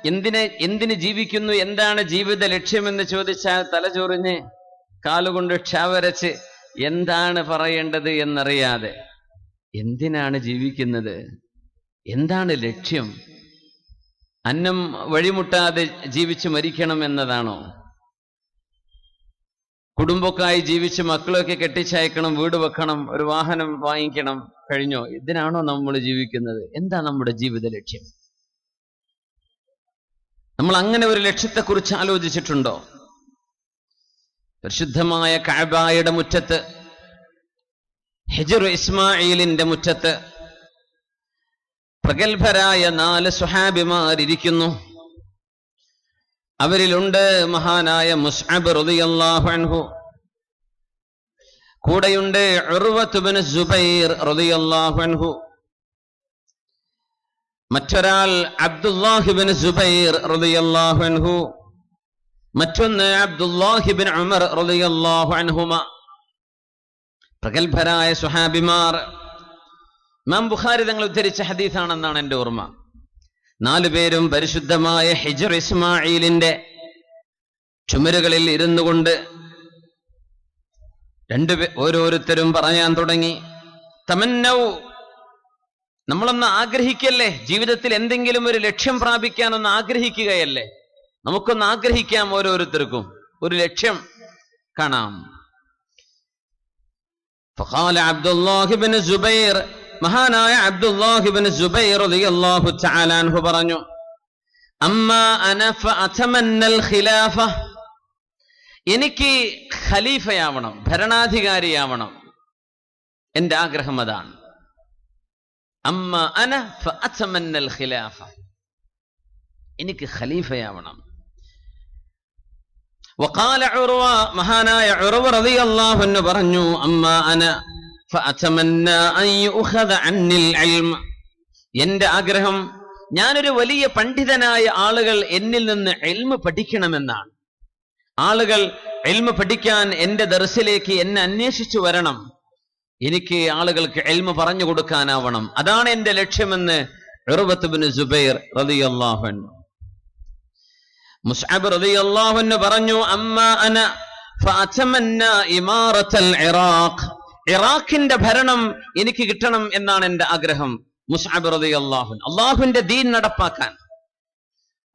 എന്തിന് ജീവിക്കുന്നു, എന്താണ് ജീവിത ലക്ഷ്യമെന്ന് ചോദിച്ചാൽ തലചൊറിഞ്ഞ് കാലുകൊണ്ട് ക്ഷവരച്ച് എന്താണ് പറയേണ്ടത് എന്നറിയാതെ, എന്തിനാണ് ജീവിക്കുന്നത്, എന്താണ് ലക്ഷ്യം? അന്നം വഴിമുട്ടാതെ ജീവിച്ച് മരിക്കണം എന്നതാണോ? കുടുംബക്കായി ജീവിച്ച് മക്കളൊക്കെ കെട്ടിച്ചയക്കണം, വീട് വെക്കണം, ഒരു വാഹനം വാങ്ങിക്കണം, കഴിഞ്ഞോ? ഇതിനാണോ നമ്മൾ ജീവിക്കുന്നത്? എന്താ നമ്മുടെ ജീവിത ലക്ഷ്യം? നമ്മൾ അങ്ങനെ ഒരു ലക്ഷ്യത്തെക്കുറിച്ച് ആലോചിച്ചിട്ടുണ്ടോ? പരിശുദ്ധമായ കഅബയുടെ മുറ്റത്ത്, ഹിജ്ർ ഇസ്മാഈലിന്റെ മുറ്റത്ത് പ്രഗത്ഭരായ 4 സ്വഹാബിമാരിയ്ക്കുന്നു. അവരിലുണ്ട് മഹാനായ മുസ്അബ് റളിയല്ലാഹു അൻഹു, കൂടെയുണ്ട് ഉർവത്ത് ഇബ്നു സുബൈർ റളിയല്ലാഹു അൻഹു, മറ്റൊരാൾ അബ്ദുല്ലാഹ് ഇബ്നു സുബൈർ റളിയല്ലാഹു അൻഹു, മറ്റൊന്ന് അബ്ദുല്ലാഹ് ഇബ്നു ഉമർ റളിയല്ലാഹു അൻഹുമ. പ്രഗത്ഭരായ സ്വഹാബിമാർ. ഇമാം ബുഖാരി തങ്ങൾ ഉദ്ധരിച്ച ഹദീസാണെന്നാണ് എൻ്റെ ഓർമ്മ. 4 പേരും പരിശുദ്ധമായ ഹിജ്ർ ഇസ്മാഈലിന്റെ ചുമരുകളിൽ ഇരുന്നു കൊണ്ട് ഓരോരുത്തരും പറയാൻ തുടങ്ങി, തമന്നൗ, നമ്മളൊന്ന് ആഗ്രഹിക്കല്ലേ, ജീവിതത്തിൽ എന്തെങ്കിലും ഒരു ലക്ഷ്യം പ്രാപിക്കാനൊന്ന് ആഗ്രഹിക്കുകയല്ലേ, നമുക്കൊന്ന് ആഗ്രഹിക്കാം, ഓരോരുത്തർക്കും ഒരു ലക്ഷ്യം കാണാം. ഫഖാല അബ്ദുല്ലാഹ് ഇബ്നു സുബൈർ, മഹാനായ അബ്ദുല്ലാഹ് ഇബ്നു സുബൈർ റളിയല്ലാഹു തആല അൻഹു പറഞ്ഞു, അമ്മാ അന ഫഅതമന്നൽ ഖിലാഫ, എനിക്ക് ഖലീഫയാവണം, ഭരണാധികാരിയാവണം, എൻ്റെ ആഗ്രഹം അതാണ്. അമ്മാ അന ഫഅതമന്നൽ ഖിലാഫ, എനിക്ക് ഖലീഫയാവണം. വഖാല ഉർവ, മഹാനായ ഉർവ റളിയല്ലാഹു അൻഹു പറഞ്ഞു, അമ്മാ അന ഫഅതമന്ന അൻ യുഖദ അന്നിൽ ഇൽം, എൻ്റെ ആഗ്രഹം ഞാനൊരു വലിയ പണ്ഡിതനായ ആളുകൾ എന്നിൽ നിന്ന് ഇൽമ് പഠിക്കണമെന്നാണ്. ആളുകൾ ഇൽമ് പഠിക്കാൻ എൻ്റെ ദർസിലേക്ക് എന്നെ അന്വേഷിച്ചു വരണം, എനിക്ക് ആളുകൾക്ക് ഇൽമ് പറഞ്ഞു കൊടുക്കാനാവണം, അതാണ് എൻ്റെ ലക്ഷ്യമെന്ന് ഉർവത്ത് ഇബ്നു സുബൈർ റളിയല്ലാഹു അൻഹു. മുസ്അബ് റളിയല്ലാഹു അൻഹു പറഞ്ഞു, അമ്മാ അന ഫഅതമന്ന ഇമാറത്തൽ ഇറാഖ്, ഇറാഖിന്റെ ഭരണം എനിക്ക് കിട്ടണം എന്നാണ് എൻ്റെ ആഗ്രഹം. മുസ്അബ് റളിയല്ലാഹു അൻഹു, അല്ലാഹുവിന്റെ ദീൻ നടപ്പാക്കാൻ,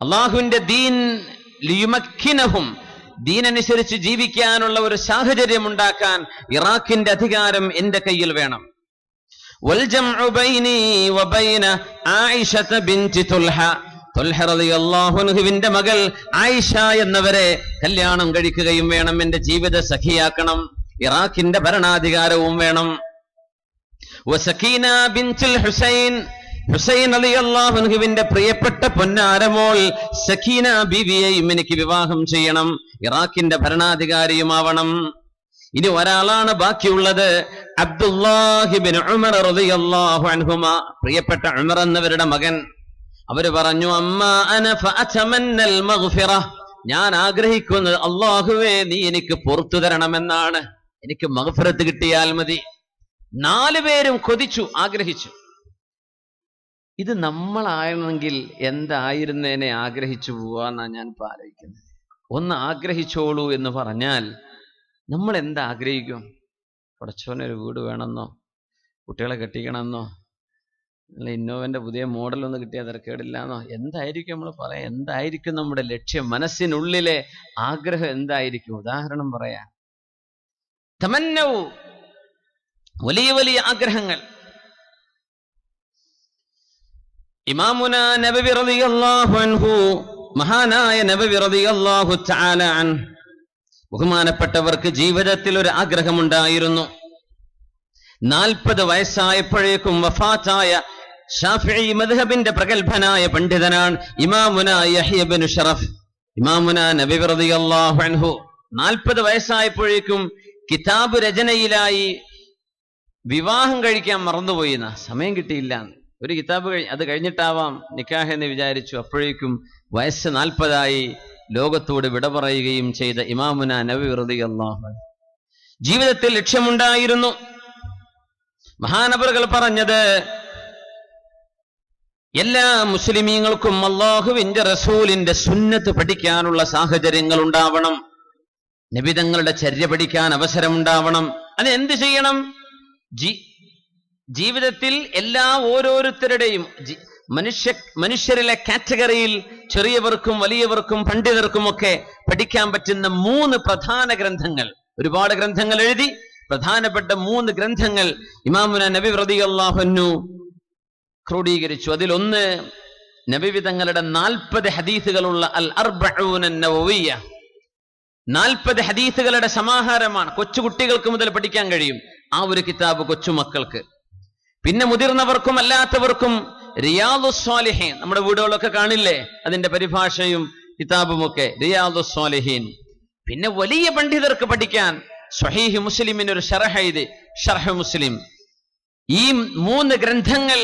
അല്ലാഹുവിന്റെ ദീൻ ലിയുമക്കിനഹും, ദീനനുസരിച്ച് ജീവിക്കാനുള്ള ഒരു സാഹചര്യം ഉണ്ടാക്കാൻ ഇറാഖിന്റെ അധികാരം എന്റെ കയ്യിൽ വേണം. വൽ ജംഉ ബൈനി വബൈന ആയിഷത ബിൻതി തുൽഹ, തുൽഹ റളിയല്ലാഹു അൻഹുവിന്റെ മകൾ ആയിഷ എന്നവരെ കല്യാണം കഴിക്കുകയും വേണം, എന്റെ ജീവിത സഖിയാക്കണം, ഇറാഖിന്റെ ഭരണാധികാരവും വേണം. വസകീന ബിൻതുൽ ഹുസൈൻ, ഹുസൈൻ റളിയല്ലാഹു അൻഹുവിന്റെ പ്രിയപ്പെട്ട പൊന്നാരമോൾ സക്കീന ബീവിയെയും എനിക്ക് വിവാഹം ചെയ്യണം, ഇറാഖിന്റെ ഭരണാധികാരിയുമാവണം. ഇനി ഒരാളാണ് ബാക്കിയുള്ളത്, അബ്ദുല്ലാഹ് ഇബ്നു ഉമർ റളിയല്ലാഹു അൻഹുമ, പ്രിയപ്പെട്ട ഉമർ എന്നവരുടെ മകൻ. അവര് പറഞ്ഞു, അമ്മാ അന ഫഅതമന്നൽ മഗ്ഫിറ, ഞാൻ ആഗ്രഹിക്കുന്നത് അല്ലാഹുവേ നീ എനിക്ക് പുറത്തു തരണമെന്നാണ്, എനിക്ക് മഗ്ഫിറത്ത് കിട്ടിയാൽ മതി. 4 പേരും കൊതിച്ചു, ആഗ്രഹിച്ചു. ഇത് നമ്മളായിരുന്നെങ്കിൽ എന്തായിരുന്നേനെ ആഗ്രഹിച്ചു പോവാന്നാ ഞാൻ ഇപ്പൊ ആലോചിക്കുന്നത്. ഒന്ന് ആഗ്രഹിച്ചോളൂ എന്ന് പറഞ്ഞാൽ നമ്മൾ എന്താ ആഗ്രഹിക്കും? പടച്ചോനൊരു വീട് വേണമെന്നോ, കുട്ടികളെ കെട്ടിക്കണമെന്നോ, അല്ല ഇന്നോവന്റെ പുതിയ മോഡലൊന്ന് കിട്ടിയാൽ തിരക്കേടില്ലാന്നോ, എന്തായിരിക്കും നമ്മൾ പറയാം? എന്തായിരിക്കും നമ്മുടെ ലക്ഷ്യം? മനസ്സിനുള്ളിലെ ആഗ്രഹം എന്തായിരിക്കും? ഉദാഹരണം പറയാം, തമന്നൗ, വലിയ വലിയ ആഗ്രഹങ്ങൾ. ഇമാമുന നബവി റളിയല്ലാഹു അൻഹു, മഹാനായ നബവി റളിയല്ലാഹു തആല അൻഹു, ബഹുമാനപ്പെട്ടവർക്ക് ജീവിതത്തിൽ ഒരു ആഗ്രഹമുണ്ടായിരുന്നു. 40 വയസ്സായപ്പോഴേക്കും വഫാത്തായ ശാഫിഈ മദ്ഹബിന്റെ പ്രഗത്ഭനായ പണ്ഡിതനാണ് ഇമാമുന യഹ്യ ഇബ്നു ശറഫ്. ഇമാമുന നബവി റളിയല്ലാഹു അൻഹു 40 വയസ്സായപ്പോഴേക്കും കിതാബ് രചനയിലായി. വിവാഹം കഴിക്കാൻ മറന്നുപോയിന്ന, സമയം കിട്ടിയില്ല. ഒരു കിതാബ് അത് കഴിഞ്ഞിട്ടാവാം നിക്കാഹ് എന്ന് വിചാരിച്ചു. അപ്പോഴേക്കും വയസ്സ് 40ആയി. ലോകത്തോട് വിട പറയുകയും ചെയ്ത ഇമാമുന നബവി റളിയല്ലാഹു അൻഹു ജീവിതത്തിൽ ലക്ഷ്യമുണ്ടായിരുന്നു. മഹാനവറുകൾ പറഞ്ഞത്, എല്ലാ മുസ്ലിമീങ്ങൾക്കും അല്ലാഹുവിന്റെ റസൂലിന്റെ സുന്നത്ത് പഠിക്കാനുള്ള സാഹചര്യങ്ങൾ ഉണ്ടാവണം. നബിതങ്ങളുടെ ചര്യ പഠിക്കാൻ അവസരമുണ്ടാവണം. അത് എന്ത് ചെയ്യണം? ജീവിതത്തിൽ എല്ലാ ഓരോരുത്തരുടെയും മനുഷ്യരിലെ കാറ്റഗറിയിൽ ചെറിയവർക്കും വലിയവർക്കും പണ്ഡിതർക്കുമൊക്കെ പഠിക്കാൻ പറ്റുന്ന 3 പ്രധാന ഗ്രന്ഥങ്ങൾ, ഒരുപാട് ഗ്രന്ഥങ്ങൾ എഴുതി, പ്രധാനപ്പെട്ട 3 ഗ്രന്ഥങ്ങൾ ഇമാമുന നബി റളിയല്ലാഹു അൻഹു ക്രോഡീകരിച്ചു. അതിലൊന്ന് നബി തങ്ങളുടെ 40 ഹദീസുകളുള്ള അൽ അർബഊന നവവിയ്യ, 40 ഹദീസുകളുടെ സമാഹാരമാണ്. കൊച്ചുകുട്ടികൾക്ക് മുതൽ പഠിക്കാൻ കഴിയും ആ ഒരു കിതാബ് കൊച്ചുമക്കൾക്ക്. പിന്നെ മുതിർന്നവർക്കും അല്ലാത്തവർക്കും റിയാദുസ് സ്വാലിഹീൻ, നമ്മുടെ വീടുകളൊക്കെ കാണില്ലേ അതിന്റെ പരിഭാഷയും കിതാബുമൊക്കെ, റിയാദുസ് സ്വാലിഹീൻ. പിന്നെ വലിയ പണ്ഡിതർക്ക് പഠിക്കാൻ സ്വഹീഹ് മുസ്ലിമിന് ഒരു ഷറഹ് എഴുതി, ഷർഹ് മുസ്ലിം. ഈ 3 ഗ്രന്ഥങ്ങൾ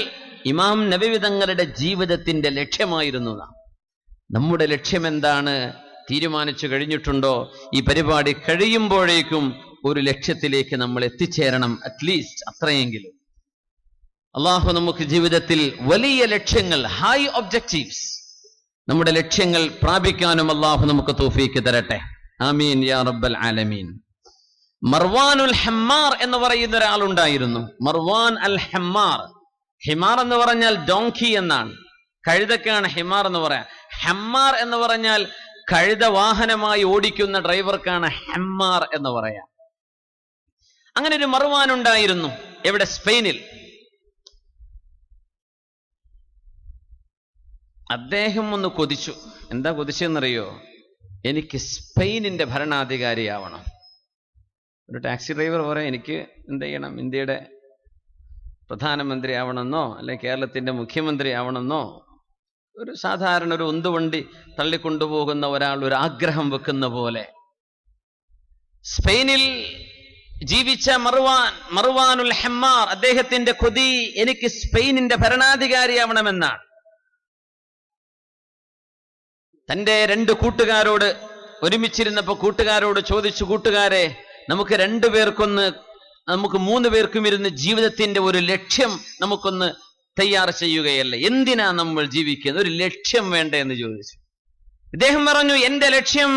ഇമാം നബവി തങ്ങളുടെ ജീവിതത്തിന്റെ ലക്ഷ്യമായിരുന്നു. നമ്മുടെ ലക്ഷ്യം എന്താണ് തീരുമാനിച്ചു കഴിഞ്ഞിട്ടുണ്ടോ? ഈ പരിപാടി കഴിയുമ്പോഴേക്കും ഒരു ലക്ഷ്യത്തിലേക്ക് നമ്മൾ എത്തിച്ചേരണം. അറ്റ്ലീസ്റ്റ് അത്രയെങ്കിലും. അള്ളാഹു നമുക്ക് ജീവിതത്തിൽ വലിയ ലക്ഷ്യങ്ങൾ, ഹൈ ഒബ്ജക്റ്റീവ്സ്, നമ്മുടെ ലക്ഷ്യങ്ങൾ പ്രാപിക്കാനും അള്ളാഹു നമുക്ക് തൗഫീക്ക് തരട്ടെ. ആമീൻ യാ റബ്ബൽ ആലമീൻ. മർവാനുൽ ഹമ്മാർ എന്ന് പറയുന്ന ഒരാളുണ്ടായിരുന്നു. മർവാൻ അൽ ഹമ്മാർ. ഹിമാർ എന്ന് പറഞ്ഞാൽ ഡോങ്കി എന്നാണ്, കഴുതക്കാണ് ഹിമാർ എന്ന് പറയാം. ഹമ്മാർ എന്ന് പറഞ്ഞാൽ കഴുത വാഹനമായി ഓടിക്കുന്ന ഡ്രൈവർക്കാണ് ഹമ്മാർ എന്ന് പറയാം. അങ്ങനെ ഒരു മർവാൻ ഉണ്ടായിരുന്നു. എവിടെ? സ്പെയിനിൽ. അദ്ദേഹം ഒന്ന് കൊതിച്ചു. എന്താ കൊതിച്ചെന്നറിയോ? എനിക്ക് സ്പെയിനിന്റെ ഭരണാധികാരിയാവണം. ഒരു ടാക്സി ഡ്രൈവർ പറയാം, എനിക്ക് എന്ത് ചെയ്യണം, ഇന്ത്യയുടെ പ്രധാനമന്ത്രി ആവണമെന്നോ അല്ലെ കേരളത്തിന്റെ മുഖ്യമന്ത്രി ആവണമെന്നോ, ഒരു സാധാരണ ഒരു ഉന്തുവണ്ടി തള്ളിക്കൊണ്ടുപോകുന്ന ഒരാൾ ഒരു ആഗ്രഹം വെക്കുന്ന പോലെ സ്പെയിനിൽ ജീവിച്ച മർവാനുൽ ഹമ്മാർ, അദ്ദേഹത്തിന്റെ കൊതി എനിക്ക് സ്പെയിനിന്റെ ഭരണാധികാരിയാവണമെന്നാണ്. തന്റെ 2 കൂട്ടുകാരോട് ഒരുമിച്ചിരുന്നപ്പോ കൂട്ടുകാരോട് ചോദിച്ചു, കൂട്ടുകാരെ, നമുക്ക് 2 പേർക്കൊന്ന്, നമുക്ക് 3 പേർക്കും ഇരുന്ന് ജീവിതത്തിന്റെ ഒരു ലക്ഷ്യം നമുക്കൊന്ന് തയ്യാർ ചെയ്യുകയല്ലേ, എന്തിനാ നമ്മൾ ജീവിക്കുന്നത്, ഒരു ലക്ഷ്യം വേണ്ട എന്ന് ചോദിച്ചു. ഇദ്ദേഹം പറഞ്ഞു, എന്റെ ലക്ഷ്യം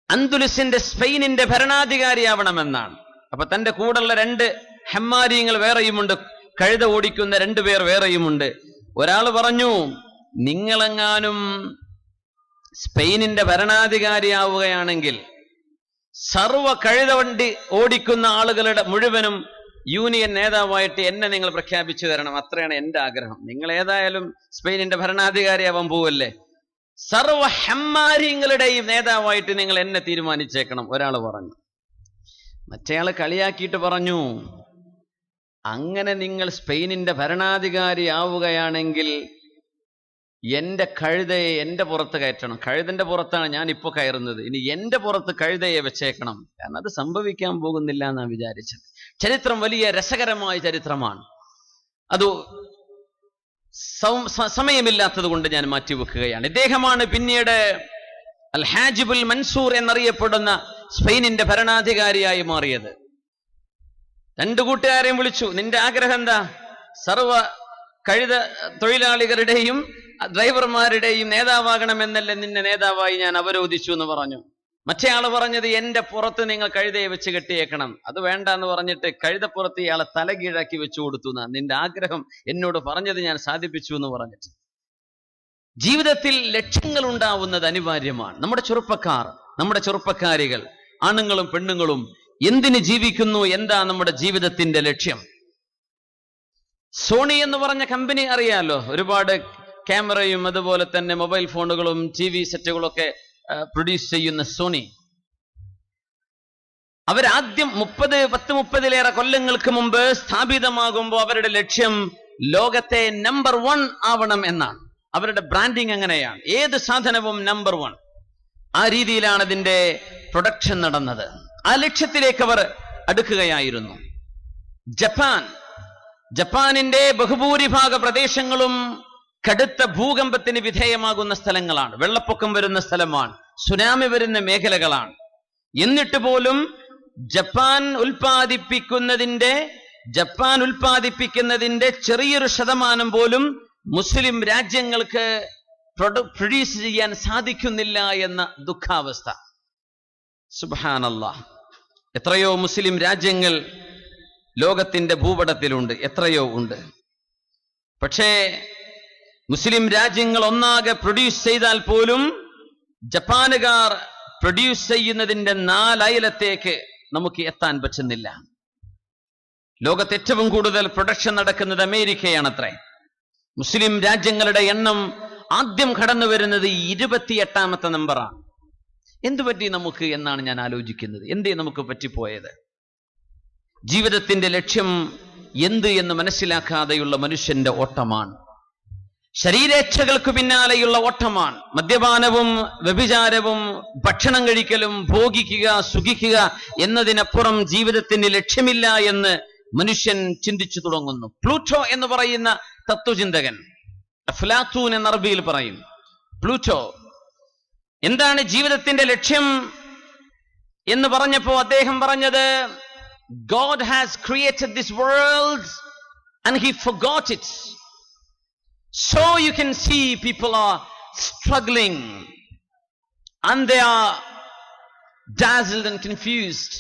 അന്തുലസിന്റെ സ്പെയിനിന്റെ ഭരണാധികാരിയാവണമെന്നാണ്. അപ്പൊ തന്റെ കൂടെയുള്ള 2 ഹമ്മാരിയങ്ങൾ വേറെയുമുണ്ട്, കഴുത ഓടിക്കുന്ന 2 പേർ വേറെയുമുണ്ട്. ഒരാൾ പറഞ്ഞു, നിങ്ങളെങ്ങാനും സ്പെയിനിന്റെ ഭരണാധികാരിയാവുകയാണെങ്കിൽ സർവ കഴുതവണ്ടി ഓടിക്കുന്ന ആളുകളുടെ മുഴുവനും യൂണിയൻ നേതാവായിട്ട് എന്നെ നിങ്ങൾ പ്രഖ്യാപിച്ചു തരണം. അത്രയാണ് എന്റെ ആഗ്രഹം. നിങ്ങൾ ഏതായാലും സ്പെയിനിന്റെ ഭരണാധികാരിയാവാൻ പോവല്ലേ, സർവ ഹമ്മാരിങ്ങളുടെയും നേതാവായിട്ട് നിങ്ങൾ എന്നെ തീരുമാനിച്ചേക്കണം. ഒരാൾ പറഞ്ഞു. മറ്റേയാൾ കളിയാക്കിയിട്ട് പറഞ്ഞു, അങ്ങനെ നിങ്ങൾ സ്പെയിനിന്റെ ഭരണാധികാരി ആവുകയാണെങ്കിൽ എന്റെ കഴുതയെ എന്റെ പുറത്ത് കയറ്റണം. കഴുതന്റെ പുറത്താണ് ഞാൻ ഇപ്പൊ കയറുന്നത്, ഇനി എന്റെ പുറത്ത് കഴുതയെ വെച്ചേക്കണം. കാരണം അത് സംഭവിക്കാൻ പോകുന്നില്ല എന്നാണ് വിചാരിച്ചത്. ചരിത്രം വലിയ രസകരമായ ചരിത്രമാണ്. അത് സമയമില്ലാത്തത് കൊണ്ട് ഞാൻ മാറ്റിവെക്കുകയാണ്. ഇദ്ദേഹമാണ് പിന്നീട് അൽ ഹാജിബുൽ മൻസൂർ എന്നറിയപ്പെടുന്ന സ്പെയിനിന്റെ ഭരണാധികാരിയായി മാറിയത്. 2 കൂട്ടുകാരെയും വിളിച്ചു, നിന്റെ ആഗ്രഹം എന്താ? സർവ കഴുത തൊഴിലാളികളുടെയും ഡ്രൈവർമാരുടെയും നേതാവാകണമെന്നല്ലേ നിന്നെ നേതാവായി ഞാൻ അവരോധിച്ചു എന്ന് പറഞ്ഞു. മറ്റേ ആള് പറഞ്ഞത്, എന്റെ പുറത്ത് നിങ്ങൾ കഴുതയെ വെച്ച് കെട്ടിയേക്കണം. അത് വേണ്ട എന്ന് പറഞ്ഞിട്ട് കഴുതപ്പുറത്ത് ഇയാളെ തലകീഴാക്കി വെച്ചു കൊടുത്തു. നിന്റെ ആഗ്രഹം എന്നോട് പറഞ്ഞത് ഞാൻ സാധിപ്പിച്ചു എന്ന് പറഞ്ഞിട്ട്. ജീവിതത്തിൽ ലക്ഷ്യങ്ങൾ ഉണ്ടാവുന്നത് അനിവാര്യമാണ്. നമ്മുടെ ചെറുപ്പക്കാർ, നമ്മുടെ ചെറുപ്പക്കാരികൾ, ആണുങ്ങളും പെണ്ണുങ്ങളും എന്തിന് ജീവിക്കുന്നു, എന്താ നമ്മുടെ ജീവിതത്തിന്റെ ലക്ഷ്യം? സോണി എന്ന് പറഞ്ഞ കമ്പനി അറിയാലോ, ഒരുപാട് ക്യാമറയും അതുപോലെ തന്നെ മൊബൈൽ ഫോണുകളും TV സെറ്റുകളൊക്കെ പ്രൊഡ്യൂസ് ചെയ്യുന്ന സോണി. അവരാദ്യം 30-30 കൊല്ലങ്ങൾക്ക് മുമ്പ് സ്ഥാപിതമാകുമ്പോൾ അവരുടെ ലക്ഷ്യം ലോകത്തെ നമ്പർ 1 ആവണം എന്നാണ്. അവരുടെ ബ്രാൻഡിങ് അങ്ങനെയാണ്, ഏത് സാധനവും നമ്പർ 1. ആ രീതിയിലാണ് അതിന്റെ പ്രൊഡക്ഷൻ നടന്നത്. ആ ലക്ഷ്യത്തിലേക്ക് അവർ അടുക്കുകയായിരുന്നു. ജപ്പാനിന്റെ ബഹുഭൂരിഭാഗ പ്രദേശങ്ങളും കടുത്ത ഭൂകമ്പത്തിന് വിധേയമാകുന്ന സ്ഥലങ്ങളാണ്, വെള്ളപ്പൊക്കം വരുന്ന സ്ഥലമാണ്, സുനാമി വരുന്ന മേഖലകളാണ്. എന്നിട്ട് പോലും ജപ്പാൻ ഉൽപ്പാദിപ്പിക്കുന്നതിന്റെ ചെറിയൊരു ശതമാനം പോലും മുസ്ലിം രാജ്യങ്ങൾക്ക് പ്രൊഡ്യൂസ് ചെയ്യാൻ സാധിക്കുന്നില്ല എന്ന ദുഃഖാവസ്ഥ. സുബ്ഹാനല്ലാഹ്. എത്രയോ മുസ്ലിം രാജ്യങ്ങൾ ലോകത്തിന്റെ ഭൂപടത്തിലുണ്ട്, എത്രയോ ഉണ്ട്. പക്ഷേ മുസ്ലിം രാജ്യങ്ങൾ ഒന്നാകെ പ്രൊഡ്യൂസ് ചെയ്താൽ പോലും ജപ്പാനുകാർ പ്രൊഡ്യൂസ് ചെയ്യുന്നതിന്റെ 4 അയലത്തേക്ക് നമുക്ക് എത്താൻ പറ്റുന്നില്ല. ലോകത്ത് ഏറ്റവും കൂടുതൽ പ്രൊഡക്ഷൻ നടക്കുന്നത് അമേരിക്കയാണത്രേ. മുസ്ലിം രാജ്യങ്ങളുടെ എണ്ണം ആദ്യം കടന്നു വരുന്നത് 28ാമത്തെ നമ്പറാണ്. എന്തുപറ്റി നമുക്ക് എന്നാണ് ഞാൻ ആലോചിക്കുന്നത്. എന്തേ നമുക്ക് പറ്റിപ്പോയത്? ജീവിതത്തിന്റെ ലക്ഷ്യം എന്ത് എന്ന് മനസ്സിലാക്കാതെയുള്ള മനുഷ്യന്റെ ഓട്ടമാണ്. ശരീരേച്ഛകൾക്ക് പിന്നാലെയുള്ള ഓട്ടമാണ്. മദ്യപാനവും വ്യഭിചാരവും ഭക്ഷണം കഴിക്കലും ഭോഗിക്കുക സുഖിക്കുക എന്നതിനപ്പുറം ജീവിതത്തിന് ലക്ഷ്യമില്ല എന്ന് മനുഷ്യൻ ചിന്തിച്ചു തുടങ്ങുന്നു. പ്ലൂട്ടോ എന്ന് പറയുന്ന തത്വചിന്തകൻ, അഫ്ലാത്തൂൻ എന്ന അറബിയിൽ പറയും, പ്ലൂട്ടോ എന്താണ് ജീവിതത്തിന്റെ ലക്ഷ്യം എന്ന് പറഞ്ഞപ്പോ അദ്ദേഹം പറഞ്ഞത്, God has created this world and he forgot it. So you can see people are struggling and they are dazzled and confused.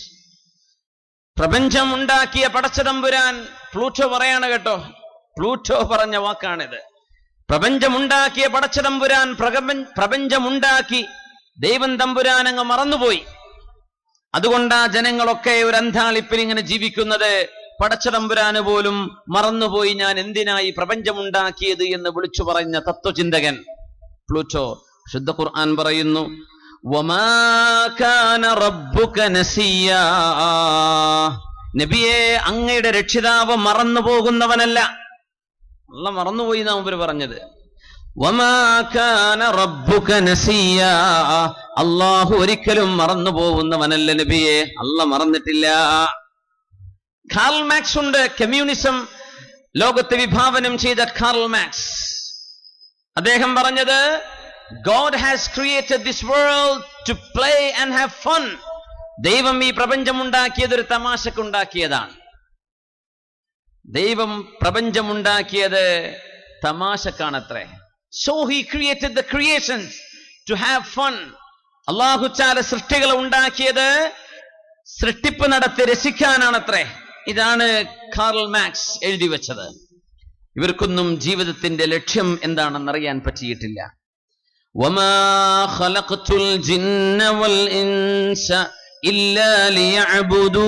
പ്രപഞ്ചം ഉണ്ടാക്കിയ പടച്ചതമ്പുരാൻ, പ്ലൂട്ടോ പറയാണ് കേട്ടോ, പ്ലൂട്ടോ പറഞ്ഞ വാക്കാണിത്. പ്രപഞ്ചമുണ്ടാക്കിയ പടച്ചതമ്പുരാൻ പ്രപഞ്ചമുണ്ടാക്കി ദൈവം തമ്പുരാൻ അങ്ങ് മറന്നുപോയി. അതുകൊണ്ടാ ജനങ്ങളൊക്കെ ഒരു അന്ധാളിപ്പിൽ ഇങ്ങനെ ജീവിക്കുന്നത്. പടച്ചതമ്പുരാന് പോലും മറന്നുപോയി ഞാൻ എന്തിനായി പ്രപഞ്ചമുണ്ടാക്കിയത് എന്ന് വിളിച്ചു പറഞ്ഞ തത്വചിന്തകൻ പ്ലൂട്ടോ. ശുദ്ധ ഖുർആൻ പറയുന്നു, വമാ കാന റബ്ബുക നസിയാ, നബിയെ അങ്ങയുടെ രക്ഷിതാവ് മറന്നു പോകുന്നവനല്ല. അല്ലാഹ് മറന്നുപോയി എന്നാ മുമ്പ് പറഞ്ഞത്. വമാ കാന റബ്ബുക നസിയാ, അല്ലാഹു ഒരിക്കലും മറന്നു പോകുന്നവനല്ല നബിയെ, അല്ലാഹ് മറന്നിട്ടില്ല. കാർൽ മാക്സ് ഉണ്ട്, കമ്മ്യൂണിസം ലോകത്തെ വിഭാവനം ചെയ്ത കാർൽ മാക്സ്. അദ്ദേഹം പറഞ്ഞത്, God has created this world to play and have fun. ദൈവം ഈ പ്രപഞ്ചമുണ്ടാക്കിയത് ഒരു തമാശക്കുണ്ടാക്കിയതാണ്. ദൈവം പ്രപഞ്ചമുണ്ടാക്കിയത് തമാശക്കാണത്രേ. So he created the creations to have fun. അല്ലാഹു തആല സൃഷ്ടികളെ ഉണ്ടാക്കിയത് സൃഷ്ടിപ്പ് നടത്തി രസിക്കാനാണത്രേ. ഇതാണ് കാർൽ മാക്സ് എഴുതി വെച്ചത്. ഇവർക്കൊന്നും ജീവിതത്തിന്റെ ലക്ഷ്യം എന്താണെന്നറിയാൻ പറ്റിയിട്ടില്ല. വമാ ഖലഖതുൽ ജിന്ന വൽ ഇൻസ ഇല്ലാ ലിയഅ്ബുദൂൻ.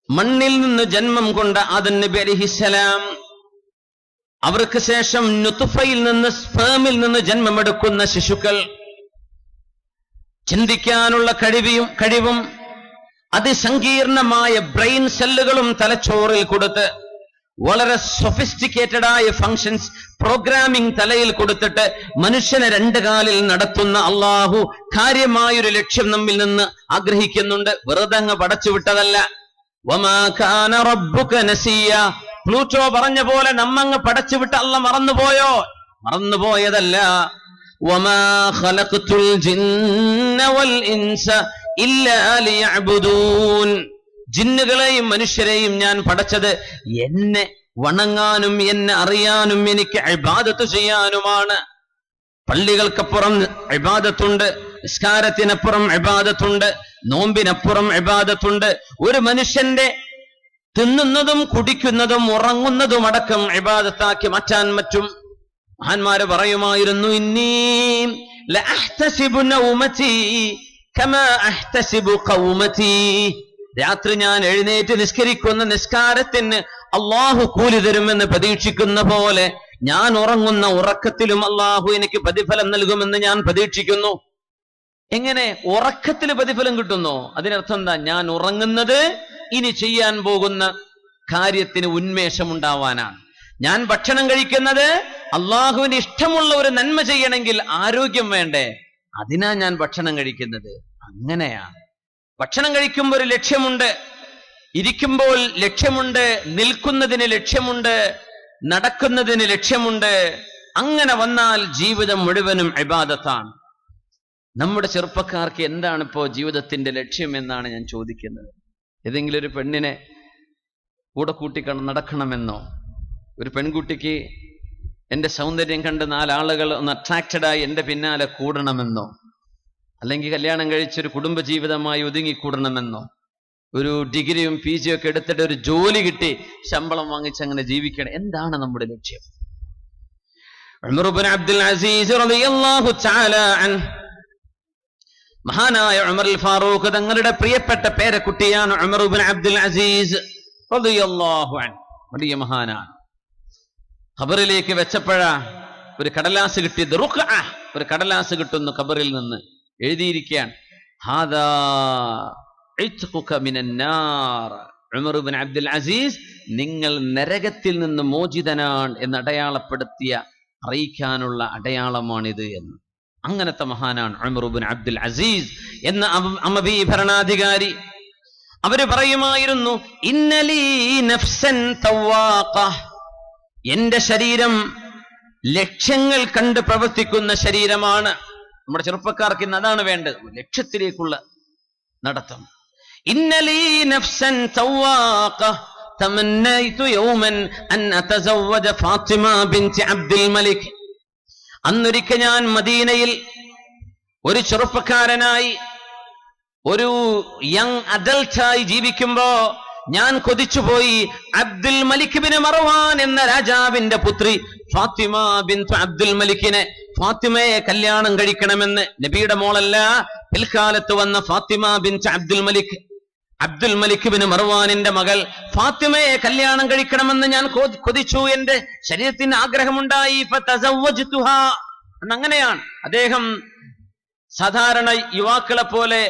മണ്ണിൽ നിന്ന് ജന്മം കൊണ്ട ആദം നബി അലൈഹിസ്സലാം, അവർക്ക് ശേഷം നുത്ഫയിൽ നിന്ന് സ്പേമിൽ നിന്ന് ജന്മമെടുക്കുന്ന ശിശുക്കൾ, ചിന്തിക്കാനുള്ള കഴിവും അതിസങ്കീർണമായ ബ്രെയിൻ സെല്ലുകളും തലച്ചോറിൽ കൊടുത്ത് വളരെ സൊഫിസ്റ്റിക്കേറ്റഡ് ആയ ഫങ്ഷൻസ് പ്രോഗ്രാമിംഗ് തലയിൽ കൊടുത്തിട്ട് മനുഷ്യനെ 2 കാലിൽ നടത്തുന്ന അള്ളാഹു കാര്യമായൊരു ലക്ഷ്യം നമ്മിൽ നിന്ന് ആഗ്രഹിക്കുന്നുണ്ട്. വെറുതെ അങ്ങ് പടച്ചുവിട്ടതല്ല. വമാ കാന റബ്ബുക നസിയ, പ്ലൂട്ടോ പറഞ്ഞ പോലെ നമ്മങ്ങ് പടച്ചുവിട്ട് അല്ലാഹ് മറന്നുപോയോ? മറന്നുപോയതല്ല. വമാ ഖലഖതുൽ ജിന്ന വൽ ഇൻസ ഇല്ലാ ലിയഅ്ബുദൂൻ. ജിന്നുകളെയും മനുഷ്യരെയും ഞാൻ പടച്ചത് എന്നെ വണങ്ങാനും എന്നെ അറിയാനും എനിക്ക് ഇബാദത്ത് ചെയ്യാനുമാണ്. പള്ളികൾക്കപ്പുറം ഇബാദത്തുണ്ട്, നിസ്കാരത്തിനപ്പുറം ഇബാദത്തുണ്ട്, നോമ്പിനപ്പുറം ഇബാദത്തുണ്ട്. ഒരു മനുഷ്യന്റെ തിന്നുന്നതും കുടിക്കുന്നതും ഉറങ്ങുന്നതും അടക്കം ഇബാദത്താക്കി മാറ്റാൻ പറ്റും. മഹാന്മാര് പറയുമായിരുന്നു, ഇന്നീ ലഅഹ്തസിബു നൗമതി കമാ അഹ്തസിബു ഖൗമതി. രാത്രി ഞാൻ എഴുന്നേറ്റ് നിസ്കരിക്കുന്ന നിസ്കാരത്തിന് അള്ളാഹു കൂലി തരുമെന്ന് പ്രതീക്ഷിക്കുന്ന പോലെ ഞാൻ ഉറങ്ങുന്ന ഉറക്കത്തിലും അള്ളാഹു എനിക്ക് പ്രതിഫലം നൽകുമെന്ന് ഞാൻ പ്രതീക്ഷിക്കുന്നു. എങ്ങനെ ഉറക്കത്തിൽ പ്രതിഫലം കിട്ടുന്നോ? അതിനർത്ഥം എന്താ? ഞാൻ ഉറങ്ങുന്നത് ഇനി ചെയ്യാൻ പോകുന്ന കാര്യത്തിന് ഉന്മേഷമുണ്ടാവാനാണ്. ഞാൻ ഭക്ഷണം കഴിക്കുന്നത് അള്ളാഹുവിന് ഇഷ്ടമുള്ള ഒരു നന്മ ചെയ്യണമെങ്കിൽ ആരോഗ്യം വേണ്ടേ? അതിനാ ഞാൻ ഭക്ഷണം കഴിക്കുന്നത്. അങ്ങനെയാണ് ഭക്ഷണം കഴിക്കുമ്പോൾ ഒരു ലക്ഷ്യമുണ്ട്, ഇരിക്കുമ്പോൾ ലക്ഷ്യമുണ്ട്, നിൽക്കുന്നതിന് ലക്ഷ്യമുണ്ട്, നടക്കുന്നതിന് ലക്ഷ്യമുണ്ട്. അങ്ങനെ വന്നാൽ ജീവിതം മുഴുവനും ഇബാദത്താണ്. നമ്മുടെ ചെറുപ്പക്കാർക്ക് എന്താണ് ഇപ്പോ ജീവിതത്തിന്റെ ലക്ഷ്യം എന്നാണ് ഞാൻ ചോദിക്കുന്നത്. ഏതെങ്കിലും ഒരു പെണ്ണിനെ കൂടെ കൂട്ടിക്കൊണ്ട് നടക്കണമെന്നോ, ഒരു പെൺകുട്ടിക്ക് എൻ്റെ സൗന്ദര്യം കണ്ട് 4 ആളുകൾ ഒന്ന് അട്രാക്റ്റഡായി എൻ്റെ പിന്നാലെ കൂടണമെന്നോ, അല്ലെങ്കിൽ കല്യാണം കഴിച്ചൊരു കുടുംബജീവിതമായി ഒതുങ്ങിക്കൂടണമെന്നോ, ഒരു ഡിഗ്രിയും PG ഒക്കെ എടുത്തിട്ട് ഒരു ജോലി കിട്ടി ശമ്പളം വാങ്ങിച്ച് അങ്ങനെ ജീവിക്കണം, എന്താണ് നമ്മുടെ ലക്ഷ്യം? ഉമർ ഇബ്നു അബ്ദുൽ അസീസ് റളിയല്ലാഹു തആല അൻഹു, മഹാനായ ഉമർ അൽ ഫാറൂഖ് തങ്ങളുടെ പ്രിയപ്പെട്ട പേരക്കുട്ടിയാണ് ഉമർ ഇബ്നു അബ്ദുൽ അസീസ് റളിയല്ലാഹു അൻഹു. വലിയ മഹാനാണ്. ഖബറിലേക്ക് വെച്ചപ്പോഴാ ഒരു കടലാസ് കിട്ടിയത്. ഒരു കടലാസ് കിട്ടുന്നു ഖബറിൽ നിന്ന്, എഴുതിയിരിക്കുകയാണ് ഹാദാ ഇത്ഖുക മിനന്നാർ. ഉമർ ഇബ്നു അബ്ദുൽ അസീസ്, നിങ്ങൾ നരകത്തിൽ നിന്ന് മോചിതനാണ് എന്ന് അടയാളപ്പെടുത്തിയ, അറിയിക്കാനുള്ള അടയാളമാണിത് എന്ന്. അങ്ങനത്തെ മഹാനാണ് ഉമർ ഇബ്നു അബ്ദുൽ അസീസ് എന്ന അമവി ഭരണാധികാരി. അവര് പറയുമായിരുന്നു, ഇന്നലീ നഫ്സൻ തവാഖ, എന്റെ ശരീരം ലക്ഷ്യങ്ങൾ കണ്ട് പ്രവർത്തിക്കുന്ന ശരീരമാണ്. നമ്മുടെ ചെറുപ്പക്കാർക്ക് ഇന്ന് അതാണ് വേണ്ടത്, ലക്ഷ്യത്തിലേക്കുള്ള നടത്തം. ഇന്നലീ നഫ്സൻ തവാഖ തമന്നൈതു യൗമൻ അൻ അതസവ്വജ ഫാത്തിമ ബിൻത് അബ്ദുൽ മലിക്. അന്നൊരിക്കൽ ഞാൻ മദീനയിൽ ഒരു ചെറുപ്പക്കാരനായി, ഒരു യങ് അഡൽട്ടായി ജീവിക്കുമ്പോ ഞാൻ കൊതിച്ചുപോയി അബ്ദുൽ മലിക് ബിൻ മർവാൻ എന്ന രാജാവിന്റെ പുത്രി ഫാത്തിമ ബിൻത് അബ്ദുൽ മലിക്കിനെ, ഫാത്തിമയെ കല്യാണം കഴിക്കണമെന്ന്. നബിയുടെ മോളല്ല, പിൽക്കാലത്ത് വന്ന ഫാത്തിമ ബിൻത് അബ്ദുൽ മലിക്, അബ്ദുൽ മലിക് ബിൻ മർവാനിന്റെ മകൾ ഫാത്തിമയെ കല്യാണം കഴിക്കണമെന്ന് ഞാൻ കൊതിച്ചു. എന്റെ ശരീരത്തിന് ആഗ്രഹമുണ്ടായി. ഫതസവ്വജ്തുഹാ, അങ്ങനെയാണ് അദ്ദേഹം സാധാരണ യുവാക്കളെ പോലെ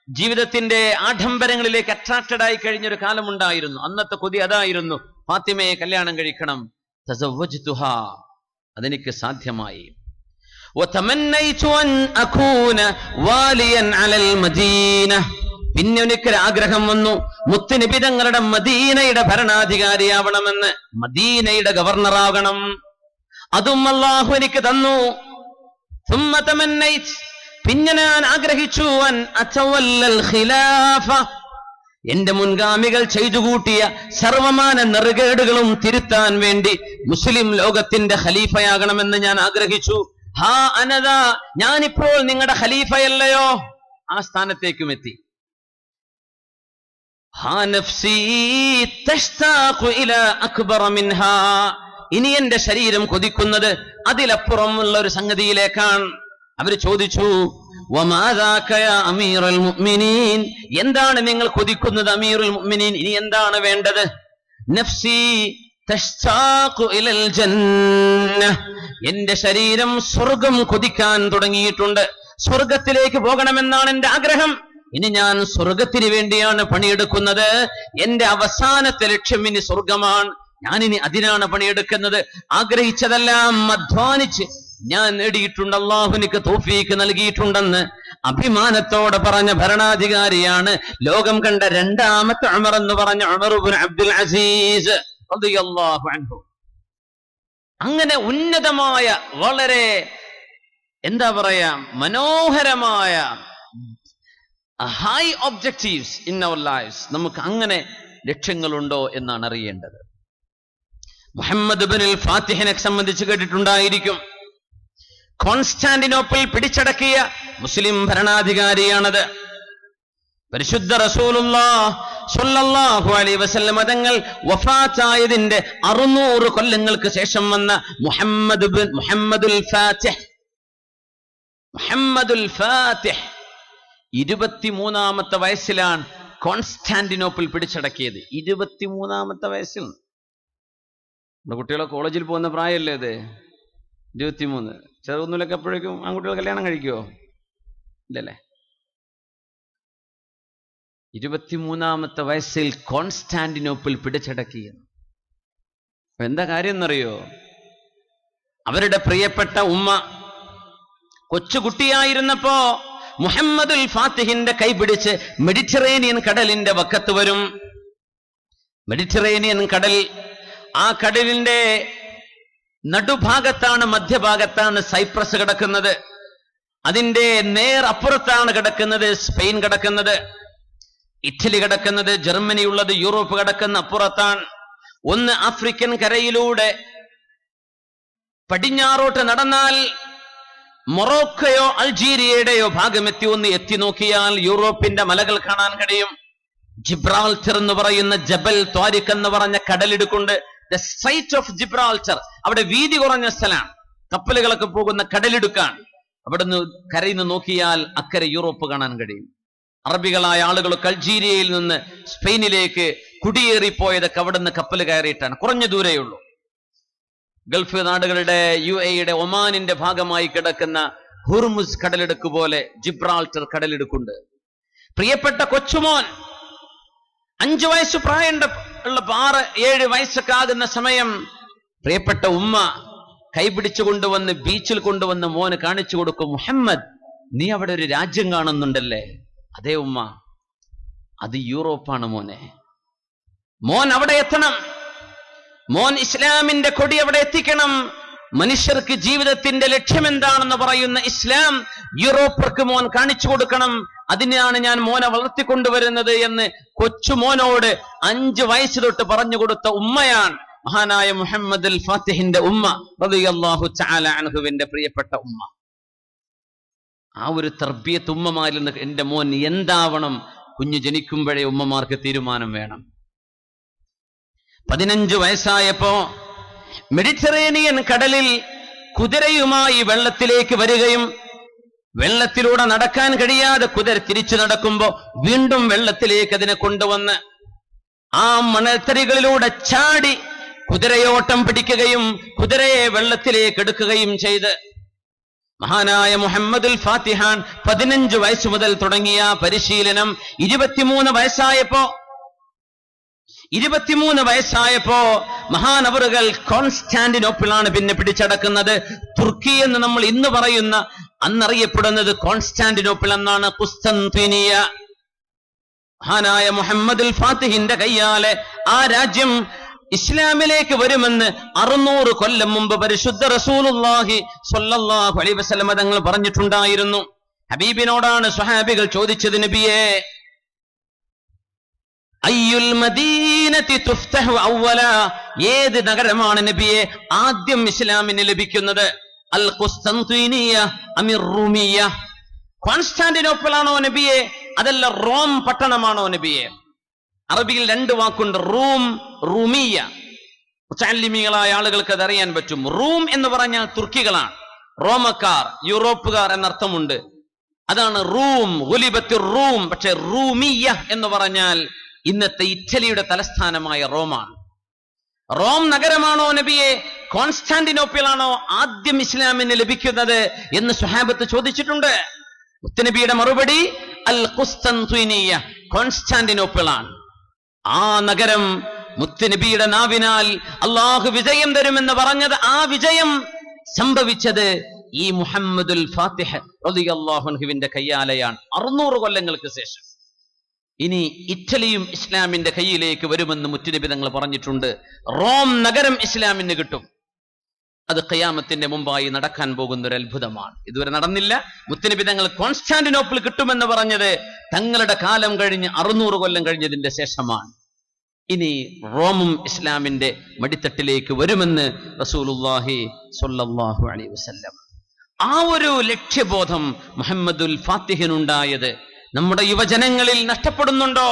ജീവിതത്തിന്റെ ആഡംബരങ്ങളിലേക്ക് അട്രാക്റ്റഡ് ആയി കഴിഞ്ഞൊരു കാലമുണ്ടായിരുന്നു. അന്നത്തെ കൊതി അതായിരുന്നു, ഫാത്തിമയെ കല്യാണം കഴിക്കണം. തസവ്വജ്തുഹാ, അതെനിക്ക് സാധ്യമായി. വതമന്നൈതു അൻ അകൂന വാലിയൻ അലൽ മദീന, പിന്നെ ഒരിക്കൽ ആഗ്രഹം വന്നു, മുത്തുനബി തങ്ങളുടെ മദീനയുടെ ഭരണാധികാരിയാവണമെന്ന്, മദീനയുടെ ഗവർണറാകണം. അതും അല്ലാഹു എനിക്ക് തന്നു. ثم تمنيت, പിന്നെ ഞാൻ ആഗ്രഹിച്ചു, അൻ അതവല്ലൽ ഖിലാഫ, എന്റെ മുൻഗാമികൾ ചെയ്തു കൂട്ടിയ സർവമാന നെറുകേടുകളും തിരുത്താൻ വേണ്ടി മുസ്ലിം ലോകത്തിന്റെ ഖലീഫയാകണമെന്ന് ഞാൻ ആഗ്രഹിച്ചു. ഹാ അനദാ, ഞാനിപ്പോൾ നിങ്ങളുടെ ഖലീഫയല്ലയോ? ആ സ്ഥാനത്തേക്കും എത്തി. ഹാ നഫ്സി തഷ്താഖു ഇലാ അക്ബറ മിൻഹാ, ഇനി എന്റെ ശരീരം കൊതിക്കുന്നത് അതിലപ്പുറമുള്ള ഒരു സംഗതിയിലേക്കാണ്. അവര് ചോദിച്ചു, വമാദാക യാ അമീറുൽ മുഅ്മിനീൻ, എന്താണ് നിങ്ങൾ കൊതിക്കുന്നത് അമീറുൽ മുഅ്മിനീൻ? ഇനി എന്താണ് വേണ്ടത്? നഫ്സി തഷ്താഖു ഇലൽ ജന്ന, എന്റെ ശരീരം സ്വർഗം കൊതിക്കാൻ തുടങ്ങിയിട്ടുണ്ട്. സ്വർഗത്തിലേക്ക് പോകണമെന്നാണ് എന്റെ ആഗ്രഹം. ഇനി ഞാൻ സ്വർഗത്തിന് വേണ്ടിയാണ് പണിയെടുക്കുന്നത്. എന്റെ അവസാനത്തെ ലക്ഷ്യം ഇനി സ്വർഗമാണ്. ഞാനിനി അതിനാണ് പണിയെടുക്കുന്നത്. ആഗ്രഹിച്ചതെല്ലാം അധ്വാനിച്ച് ഞാൻ നേടിയിട്ടുണ്ട്. അല്ലാഹു എനിക്ക് തൗഫീഖ് നൽകിയിട്ടുണ്ടെന്ന് അഭിമാനത്തോടെ പറഞ്ഞ ഭരണാധികാരിയാണ് ലോകം കണ്ട രണ്ടാമത്തെ ഉമർ എന്ന് പറഞ്ഞ ഉമർ ഇബ്നു അബ്ദുൽ അസീസ് റളിയല്ലാഹു അൻഹു. അങ്ങനെ ഉന്നതമായ, വളരെ എന്താ പറയാ, മനോഹരമായ high objectives in our lifes. നമുക്ക് അങ്ങനെ ലക്ഷ്യങ്ങളുണ്ടോ എന്നാണ് അറിയേണ്ടത്. മുഹമ്മദ് ഇബ്നുൽ ഫാത്തിഹിനെ സംബന്ധിച്ച് കേട്ടിട്ടുണ്ടായിരിക്കും. കോൺസ്റ്റാന്റിനോപ്പിൾ പിടിച്ചടക്കിയ മുസ്ലിം ഭരണാധികാരിയാണത്. പരിശുദ്ധ റസൂലുള്ളാഹി സ്വല്ലല്ലാഹു അലൈഹി വസല്ലം തങ്ങൾ വഫാത്തായതിന്റെ 600 കൊല്ലങ്ങൾക്ക് ശേഷം വന്ന മുഹമ്മദുൽ ഫാത്തിഹ് 23-ാമത്തെ വയസ്സിലാണ് കോൺസ്റ്റാന്റിനോപ്പിൾ പിടിച്ചടക്കിയത്. 23-ാമത്തെ വയസ്സിൽ. നമ്മുടെ കുട്ടികളെ കോളേജിൽ പോകുന്ന പ്രായമല്ലേ അത്? 23. ചെറുതൊന്നുമില്ലൊക്കെ എപ്പോഴേക്കും ആൺകുട്ടികൾ കല്യാണം കഴിക്കുമോ? ഇല്ലല്ലേ. 23-ാമത്തെ വയസ്സിൽ കോൺസ്റ്റാന്റിനോപ്പിൾ പിടിച്ചടക്കിയത്. എന്താ കാര്യം എന്നറിയോ? അവരുടെ പ്രിയപ്പെട്ട ഉമ്മ കൊച്ചുകുട്ടിയായിരുന്നപ്പോ മുഹമ്മദുൽ ഫാത്തിഹിന്റെ കൈപിടിച്ച് മെഡിറ്ററേനിയൻ കടലിന്റെ വക്കത്ത് വരും. മെഡിറ്ററേനിയൻ കടൽ, ആ കടലിന്റെ നടുഭാഗത്താണ്, മധ്യഭാഗത്താണ് സൈപ്രസ് കിടക്കുന്നത്. അതിന്റെ നേർ അപ്പുറത്താണ് കിടക്കുന്നത് സ്പെയിൻ കിടക്കുന്നത്. ഇറ്റലി കിടക്കുന്നത്, ജർമ്മനി ഉള്ളത്, യൂറോപ്പ് കിടക്കുന്ന അപ്പുറത്താണ്. ഒന്ന് ആഫ്രിക്കൻ കരയിലൂടെ പടിഞ്ഞാറോട്ട് നടന്നാൽ മൊറോക്കയോ അൾജീരിയയുടെയോ ഭാഗമെത്തി ഒന്ന് എത്തി നോക്കിയാൽ യൂറോപ്പിന്റെ മലകൾ കാണാൻ കഴിയും. ജിബ്രാൾട്ടർ എന്ന് പറയുന്ന ജബൽ ത്വാരിഖ് എന്ന് പറഞ്ഞ കടലിടുക്കുണ്ട്. ദ സ്ട്രൈറ്റ് ഓഫ് ജിബ്രാൾട്ടർ, അവിടെ വീതി കുറഞ്ഞ സ്ഥലമാണ്, കപ്പലുകളൊക്കെ പോകുന്ന കടലിടുക്കാണ്. അവിടുന്ന് കരയിൽ നിന്ന് നോക്കിയാൽ അക്കരെ യൂറോപ്പ് കാണാൻ കഴിയും. അറബികളായ ആളുകളൊക്കെ അൾജീരിയയിൽ നിന്ന് സ്പെയിനിലേക്ക് കുടിയേറിപ്പോയതൊക്കെ അവിടുന്ന് കപ്പൽ കയറിയിട്ടാണ്. കുറഞ്ഞ ദൂരേയുള്ളൂ. ഗൾഫ് നാടുകളുടെ UAE-യുടെ ഒമാനിന്റെ ഭാഗമായി കിടക്കുന്ന ഹുർമുസ് കടലിടുക്ക് പോലെ ജിബ്രാൾട്ടർ കടലിടുക്കുണ്ട്. പ്രിയപ്പെട്ട കൊച്ചുമോൻ 5 വയസ്സ് പ്രായമുള്ള 6-7 വയസ്സൊക്കെ ആകുന്ന സമയം പ്രിയപ്പെട്ട ഉമ്മ കൈപിടിച്ചു കൊണ്ടുവന്ന് ബീച്ചിൽ കൊണ്ടുവന്ന് മോന് കാണിച്ചു കൊടുക്കും. മുഹമ്മദ്, നീ അവിടെ ഒരു രാജ്യം കാണുന്നുണ്ടല്ലേ? അതേ ഉമ്മ, അത് യൂറോപ്പാണ് മോനെ. മോൻ അവിടെ എത്തണം, മോൻ ഇസ്ലാമിന്റെ കൊടി അവിടെ എത്തിക്കണം. മനുഷ്യർക്ക് ജീവിതത്തിന്റെ ലക്ഷ്യം എന്താണെന്ന് പറയുന്ന ഇസ്ലാം യൂറോപ്പർക്ക് മോൻ കാണിച്ചു കൊടുക്കണം. അതിനാണ് ഞാൻ മോനെ വളർത്തിക്കൊണ്ടുവരുന്നത് എന്ന് കൊച്ചുമോനോട് 5 വയസ്സ് തൊട്ട് പറഞ്ഞു കൊടുത്ത ഉമ്മയാണ് മഹാനായ മുഹമ്മദ് അൽ ഫാത്തിഹിന്റെ ഉമ്മ റളിയല്ലാഹു തആല അൻഹുവിന്റെ പ്രിയപ്പെട്ട ഉമ്മ. ആ ഒരു തർബിയത്ത് ഉമ്മമാരിൽ നിന്ന് എന്റെ മോൻ എന്താവണം? കുഞ്ഞു ജനിക്കുമ്പോഴേ ഉമ്മമാർക്ക് തീരുമാനം വേണം. 15 വയസ്സായപ്പോ മെഡിറ്ററേനിയൻ കടലിൽ കുതിരയുമായി വെള്ളത്തിലേക്ക് വരികയും വെള്ളത്തിലൂടെ നടക്കാൻ കഴിയാതെ കുതിര തിരിച്ചു നടക്കുമ്പോ വീണ്ടും വെള്ളത്തിലേക്ക് അതിനെ കൊണ്ടുവന്ന് ആ മണൽത്തരികളിലൂടെ ചാടി കുതിരയോട്ടം പിടിക്കുകയും കുതിരയെ വെള്ളത്തിലേക്ക് എടുക്കുകയും ചെയ്ത് മഹാനായ മുഹമ്മദുൽ ഫാത്തിഹാൻ 15 വയസ്സ് മുതൽ തുടങ്ങിയ പരിശീലനം 23 വയസ്സായപ്പോ മഹാനവറുകൾ കോൺസ്റ്റാന്റിനോപ്പിളാണ് പിന്നെ പിടിച്ചടക്കുന്നത്. തുർക്കി എന്ന് നമ്മൾ ഇന്ന് പറയുന്ന, അന്നറിയപ്പെടുന്നത് കോൺസ്റ്റാന്റിനോപ്പിൾ എന്നാണ്, കുസ്തന്തീനിയ. മഹാനായ മുഹമ്മദുൽ ഫാത്തിഹിന്റെ കയ്യാലെ ആ രാജ്യം ഇസ്ലാമിലേക്ക് വരുമെന്ന് 600 കൊല്ലം മുമ്പ് പരിശുദ്ധ റസൂലുള്ളാഹി സ്വല്ലല്ലാഹു അലൈഹി വസല്ലം തങ്ങൾ പറഞ്ഞിട്ടുണ്ടായിരുന്നു. ഹബീബിനോടാണ് സ്വഹാബികൾ ചോദിച്ചത്, നബിയേ, അയ്യുൽ മദീനതി തുഫ്തഹു അവല, ഏത് നഗരമാണ് നബിയെ ആദ്യം ഇസ്ലാമിന് ലഭിക്കുന്നത്? അൽ ഖുസ്തന്തീനിയ അമിർ റൂമിയ, കോൺസ്റ്റാന്റിനോപ്പിൾ ആണോ നബിയെ, അതല്ല റോം പട്ടണമാണോ നബിയെ? അറബിയിൽ 2 വാക്കുണ്ട്, റൂം, റൂമിയ. മുതഅല്ലിമീങ്ങളായ ആളുകൾക്ക് അത് അറിയാൻ പറ്റും. റൂം എന്ന് പറഞ്ഞാൽ തുർക്കികളാണ്, റോമക്കാർ, യൂറോപ്പുകാർ എന്നർത്ഥമുണ്ട്. അതാണ് റൂം, ഗുലിബത്തുർ റൂം. പക്ഷെ റൂമിയ എന്ന് പറഞ്ഞാൽ ഇന്നത്തെ ഇറ്റലിയുടെ തലസ്ഥാനമായ റോമാണ്. റോം നഗരമാണോ നബിയെ, കോൺസ്റ്റാന്റിനോപ്പിൾ ആണോ ആദ്യം ഇസ്ലാമിന് ലഭിക്കുന്നത് എന്ന് സ്വഹാബത്ത് ചോദിച്ചിട്ടുണ്ട്. മുത്തനബിയുടെ മറുപടി അൽ ഖുസ്തന്തീനിയ, കോൺസ്റ്റാന്റിനോപ്പിൾ ആണ്. ആ നഗരം മുത്തനബിയുടെ നാവിനാൽ അള്ളാഹു വിജയം തരുമെന്ന് പറഞ്ഞത്, ആ വിജയം സംഭവിച്ചത് ഈ മുഹമ്മദുൽ ഫാത്തിഹ് റളിയല്ലാഹു അൻഹുവിന്റെ കയ്യാലെയാണ് 600 കൊല്ലങ്ങൾക്ക് ശേഷം. ഇനി ഇറ്റലിയും ഇസ്ലാമിന്റെ കയ്യിലേക്ക് വരുമെന്ന് മുത്തുനബി തങ്ങൾ പറഞ്ഞിട്ടുണ്ട്. റോം നഗരം ഇസ്ലാമിന് കിട്ടും. അത് ഖിയാമത്തിന്റെ മുമ്പായി നടക്കാൻ പോകുന്ന ഒരു അത്ഭുതമാണ്. ഇതുവരെ നടന്നില്ല. മുത്തുനബി തങ്ങൾ കോൺസ്റ്റാന്റിനോപ്പിൾ കിട്ടുമെന്ന് പറഞ്ഞത് തങ്ങളുടെ കാലം കഴിഞ്ഞ് 600 കൊല്ലം കഴിഞ്ഞതിന്റെ ശേഷമാണ്. ഇനി റോമും ഇസ്ലാമിന്റെ മടിത്തട്ടിലേക്ക് വരുമെന്ന് റസൂലുള്ളാഹി സ്വല്ലല്ലാഹു അലൈഹി വസല്ലം. ആ ഒരു ലക്ഷ്യബോധം മുഹമ്മദുൽ ഫാത്തിഹിനുണ്ടായത് നമ്മുടെ യുവജനങ്ങളിൽ നഷ്ടപ്പെടുന്നുണ്ടോ?